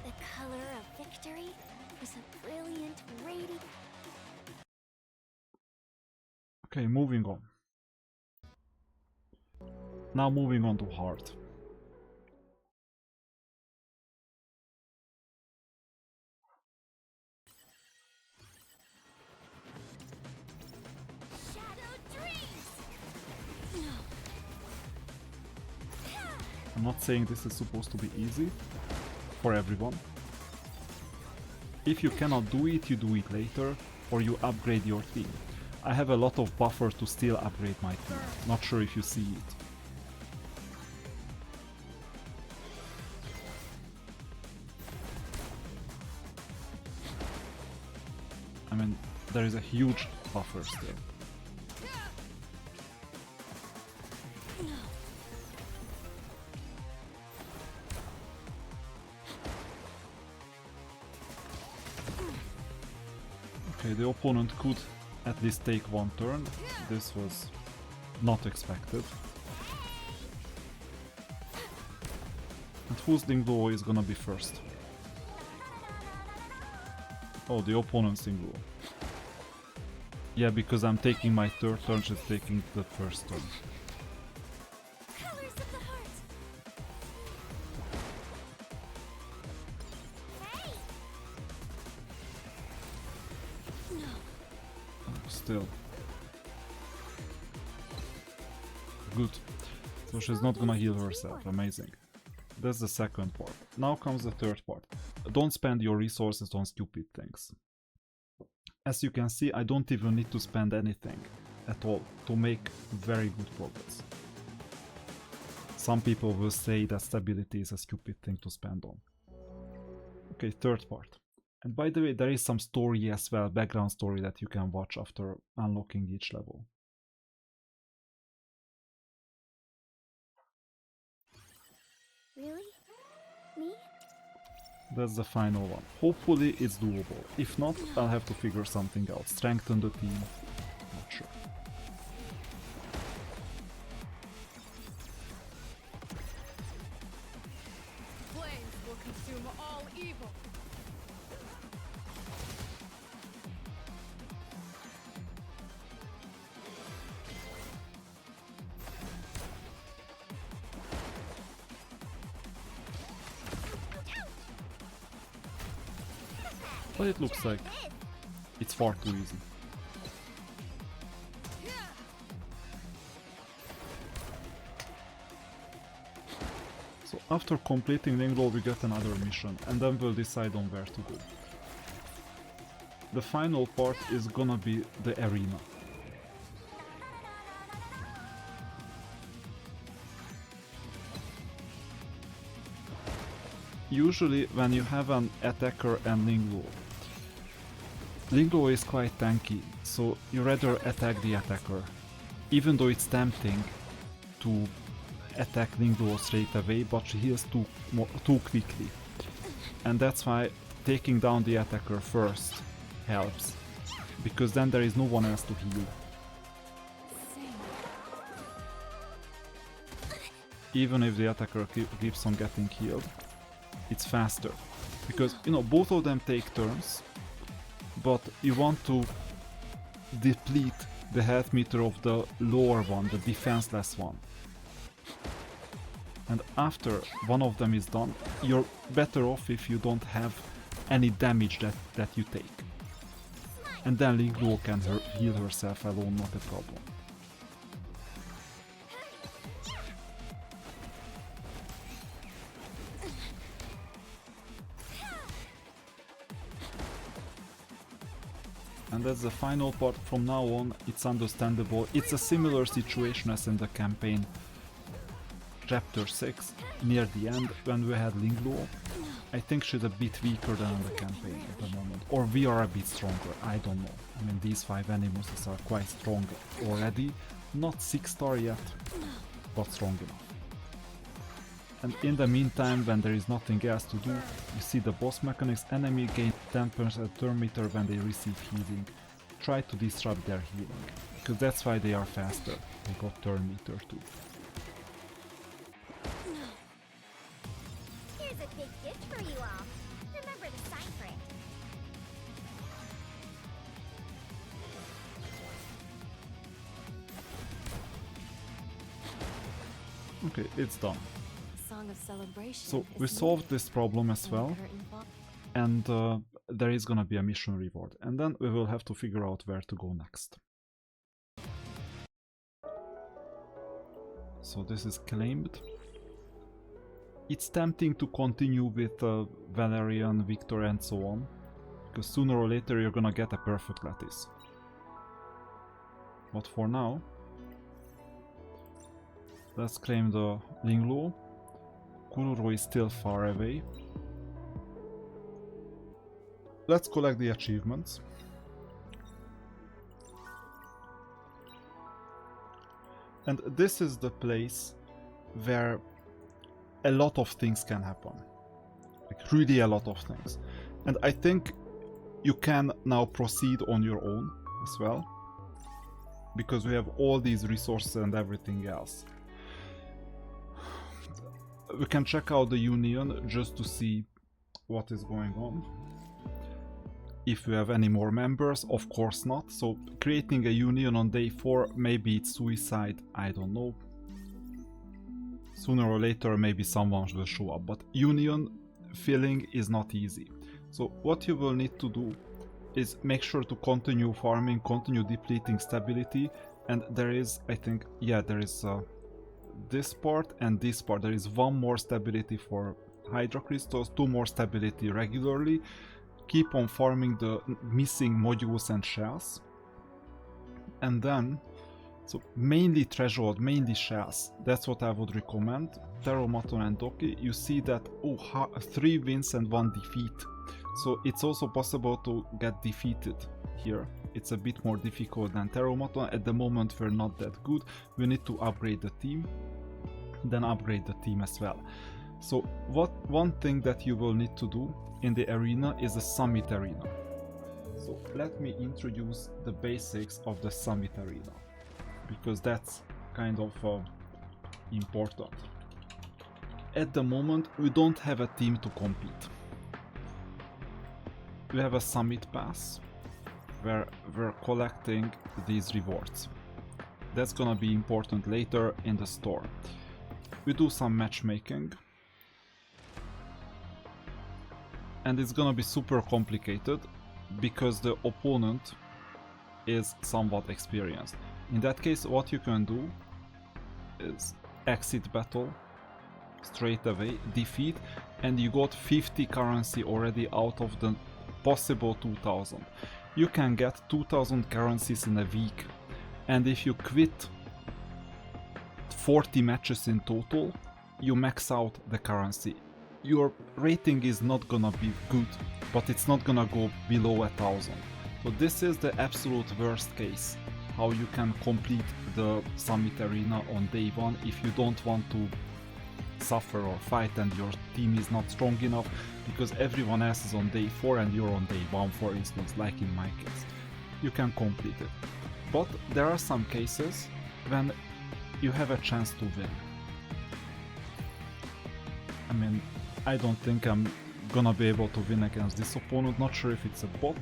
The color of victory is a brilliant, radiant. Okay, moving on. Now moving on to hard. Shadow dreams. I'm not saying this is supposed to be easy for everyone. If you cannot do it, you do it later, or you upgrade your team. I have a lot of buffer to still upgrade my team. Not sure if you see it. I mean, there is a huge buffer still. Okay, the opponent could at least take one turn. This was not expected. And whose Lingluo is gonna be first? Oh, the opponent's Lingluo. Yeah, because I'm taking my third turn, she's taking the first turn. Colors of the heart. Hey. Still. Good. So she's not gonna heal herself. Amazing. That's the second part. Now comes the third part. Don't spend your resources on stupid things. As you can see, I don't even need to spend anything. at all to make very good progress. Some people will say that stability is a stupid thing to spend on. Okay, third part. And by the way, there is some story as well, background story that you can watch after unlocking each level. Really? Me? That's the final one. Hopefully it's doable. If not, I'll have to figure something out. Strengthen the team. Not sure. Flames will consume all evil. But it looks like it's far too easy. So after completing Lingluo we get another mission and then we'll decide on where to go. The final part is gonna be the arena. Usually when you have an attacker and Lingluo is quite tanky, so you rather attack the attacker, even though it's tempting to attack Lingluo straight away, but she heals too quickly. And that's why taking down the attacker first helps, because then there is no one else to heal. Even if the attacker keeps on getting healed, it's faster, because you know both of them take turns, but you want to deplete the health meter of the lower one, the defenseless one. And after one of them is done, you're better off if you don't have any damage that you take. And then Lingluo can heal herself alone, not a problem. And that's the final part. From now on, it's understandable. It's a similar situation as in the campaign chapter 6, near the end, when we had Lingluo. I think she's a bit weaker than in the campaign at the moment. Or we are a bit stronger, I don't know. I mean, these 5 Animuses are quite strong already. Not 6-star yet, but strong enough. And in the meantime, when there is nothing else to do, you see the boss mechanics. Enemy gain 10% turn meter when they receive healing. Try to disrupt their healing, because that's why they are faster. They got turn meter too. Here's a big gift for you all. Remember to sign for it. Okay, it's done. Song of celebration. So we solved this problem as well, and there is gonna be a mission reward, and then we will have to figure out where to go next. So this is claimed. It's tempting to continue with Valerian, Victor and so on, because sooner or later you're gonna get a perfect lattice. But for now, let's claim the Lingluo. Kururo is still far away. Let's collect the achievements. And this is the place where a lot of things can happen. Like really a lot of things. And I think you can now proceed on your own as well, because we have all these resources and everything else. We can check out the Union just to see what is going on. If we have any more members, of course not. So creating a Union on day 4, maybe it's suicide, I don't know. Sooner or later maybe someone will show up, but Union filling is not easy. So what you will need to do is make sure to continue farming, continue depleting stability, and there is, I think, yeah, there is this part and this part. There is 1 more stability for Hydra Crystals, 2 more stability regularly. Keep on farming the missing modules and shells. And then So mainly threshold, mainly shells. That's what I would recommend. Terromaton and Doki, you see that 3 wins and 1 defeat. So it's also possible to get defeated here. It's a bit more difficult than Terromaton. At the moment we're not that good. We need to upgrade the team, then upgrade the team as well. So one thing that you will need to do in the arena is a summit arena. So let me introduce the basics of the summit arena, because that's kind of important. At the moment we don't have a team to compete. We have a summit pass where we're collecting these rewards. That's gonna be important later in the store. We do some matchmaking, and it's gonna be super complicated because the opponent is somewhat experienced. In that case, what you can do is exit battle straight away, defeat, and you got 50 currency already out of the possible 2000. You can get 2000 currencies in a week, and if you quit 40 matches in total, you max out the currency. Your rating is not gonna be good, but it's not gonna go below 1000. So this is the absolute worst case, how you can complete the summit arena on day 1 if you don't want to suffer or fight and your team is not strong enough because everyone else is on day 4 and you're on day 1, for instance, like in my case. You can complete it. But there are some cases when you have a chance to win. I mean, I don't think I'm gonna be able to win against this opponent, not sure if it's a bot.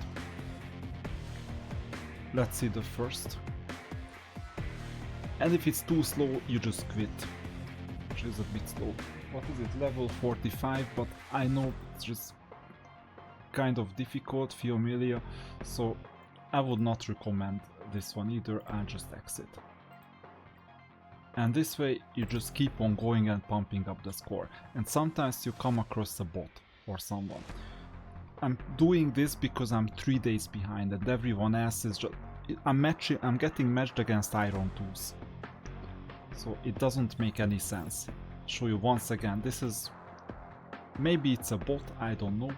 Let's see the first. And if it's too slow, you just quit, which is a bit slow. What is it, level 45, but I know it's just kind of difficult, familiar, so I would not recommend this one either. I'll just exit. And this way you just keep on going and pumping up the score, and sometimes you come across a bot or someone. I'm doing this because I'm 3 days behind and everyone else is just... I'm getting matched against Iron 2s. So it doesn't make any sense. Show you once again, this is... Maybe it's a bot, I don't know.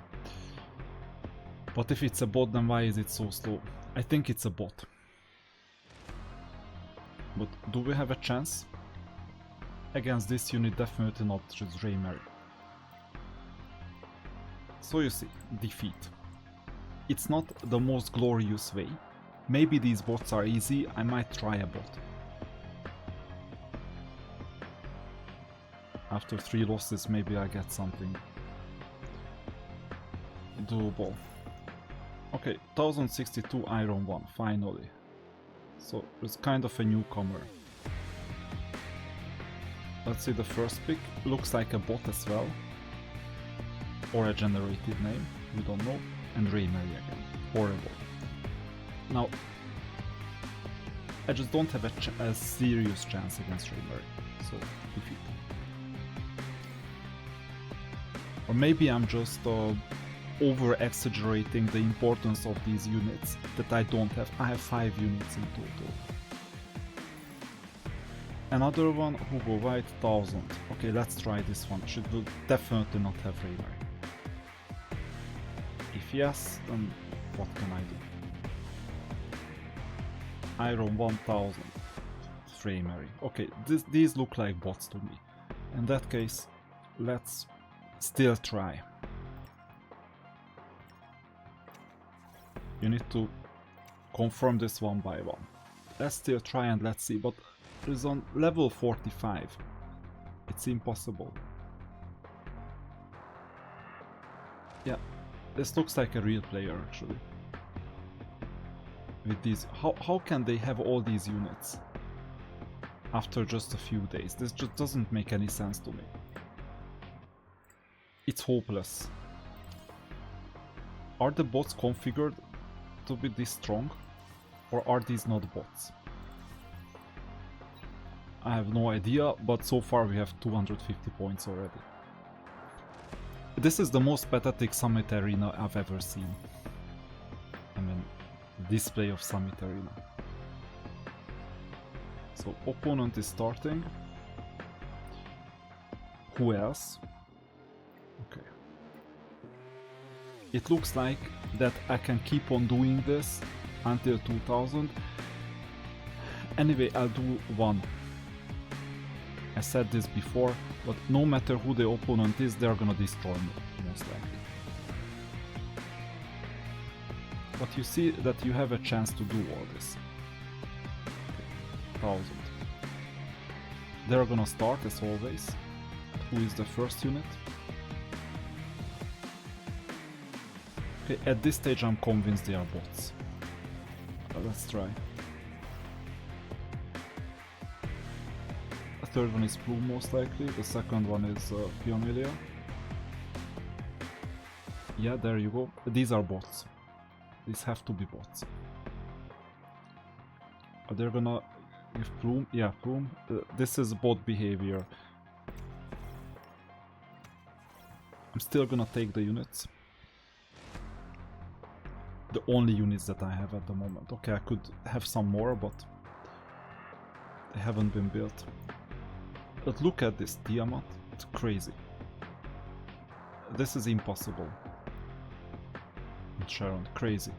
But if it's a bot, then why is it so slow? I think it's a bot. But do we have a chance? Against this unit, definitely not just Raymary. So you see, defeat. It's not the most glorious way. Maybe these bots are easy, I might try a bot. After 3 losses, maybe I get something doable. Okay, 1062 Iron 1, finally. So it's kind of a newcomer. Let's see the first pick. Looks like a bot as well. Or a generated name, we don't know. And Raymary again. Horrible. Now, I just don't have a serious chance against Raymary. So, defeat. Or maybe I'm just over-exaggerating the importance of these units that I don't have. I have 5 units in total. Another one, Hugo White, 1000. Okay, let's try this one. Should will definitely not have Raymary. If yes, then what can I do? Iron 1000. Raymary. Okay, these look like bots to me. In that case, let's still try. You need to confirm this one by one. Let's still try and let's see, but it's on level 45. It's impossible. Yeah, this looks like a real player actually. With these, how can they have all these units after just a few days? This just doesn't make any sense to me. It's hopeless. Are the bots configured to be this strong, or are these not bots? I have no idea, but so far we have 250 points already. This is the most pathetic Summit Arena I've ever seen. I mean, display of Summit Arena. So opponent is starting. Who else? Okay. It looks like that I can keep on doing this until 2000. Anyway, I'll do one. I said this before, but no matter who the opponent is, they're gonna destroy me, most likely. But you see that you have a chance to do all this. Okay. 1000. They're gonna start as always. Who is the first unit? Okay, at this stage I'm convinced they are bots. Let's try. The third one is Plume most likely, the second one is Pionelia. Yeah, there you go. These are bots. These have to be bots. They're gonna give Plume. Yeah, Plume. This is bot behavior. I'm still gonna take the units. The only units that I have at the moment. Okay, I could have some more, but they haven't been built. But look at this Tiamat. It's crazy. This is impossible. And Sharon, crazy.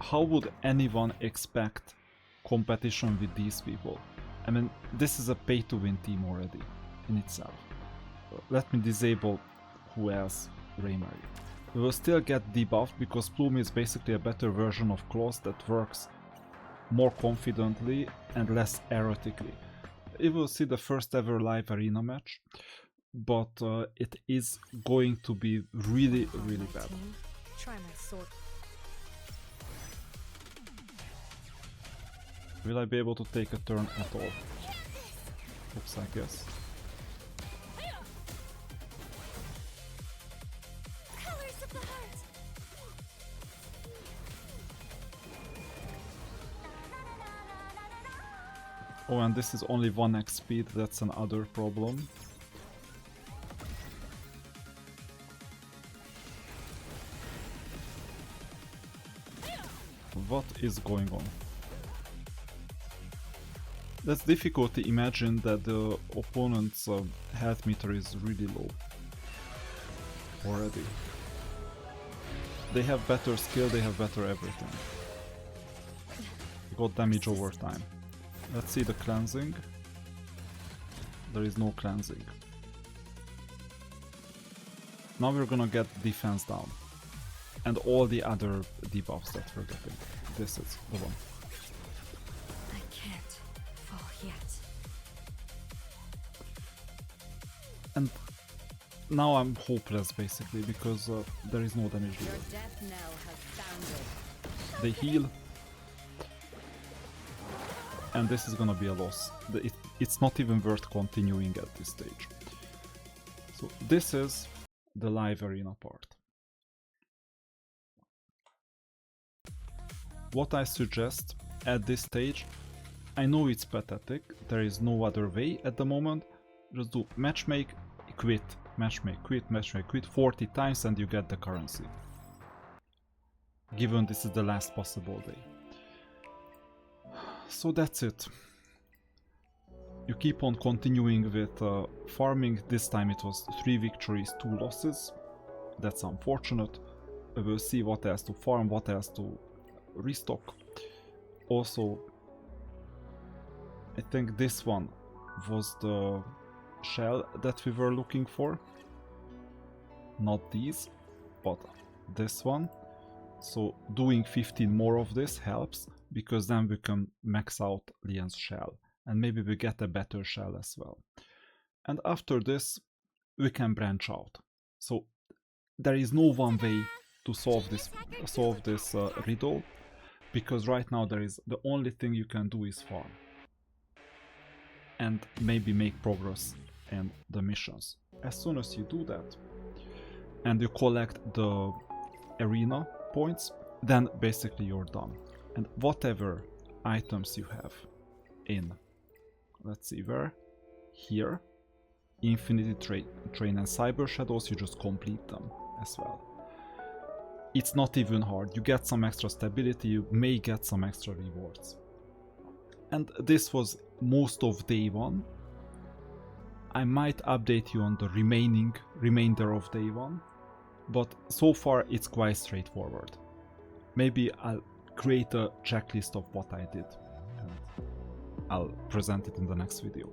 How would anyone expect competition with these people? I mean, this is a pay-to-win team already in itself. Let me disable who else? Raymary. We will still get debuffed because Plume is basically a better version of Kloss that works more confidently and less erratically. You will see the first ever live arena match, but it is going to be really, really bad. Try my sword. Will I be able to take a turn at all? Oops, I guess. Oh, and this is only 1x speed, that's another problem. What is going on? That's difficult to imagine that the opponent's health meter is really low already. They have better skill, they have better everything. They got damage over time. Let's see the cleansing. There is no cleansing. Now we're gonna get defense down. And all the other debuffs that we're getting. This is the one. I can't fall yet. And now I'm hopeless basically because there is no damage Your here. death knell has sounded. They heal. And this is gonna be a loss. It's not even worth continuing at this stage. So this is the live arena part. What I suggest at this stage, I know it's pathetic, there is no other way at the moment, just do matchmake, quit, matchmake, quit, matchmake, quit 40 times and you get the currency. Given this is the last possible day. So that's it. You keep on continuing with farming. This time it was 3 victories, 2 losses. That's unfortunate. We will see what else to farm, what else to restock. Also, I think this one was the shell that we were looking for. Not these, but this one. So doing 15 more of this helps, because then we can max out Lian's shell. And maybe we get a better shell as well. And after this, we can branch out. So there is no one way to solve this riddle, because right now the only thing you can do is farm. And maybe make progress in the missions. As soon as you do that, and you collect the arena points, then basically you're done. And whatever items you have in, let's see where, here, Infinity Train and Cyber Shadows, you just complete them as well. It's not even hard, you get some extra stability, you may get some extra rewards. And this was most of day 1. I might update you on the remainder of day 1, but so far it's quite straightforward. Maybe I'll create a checklist of what I did and I'll present it in the next video.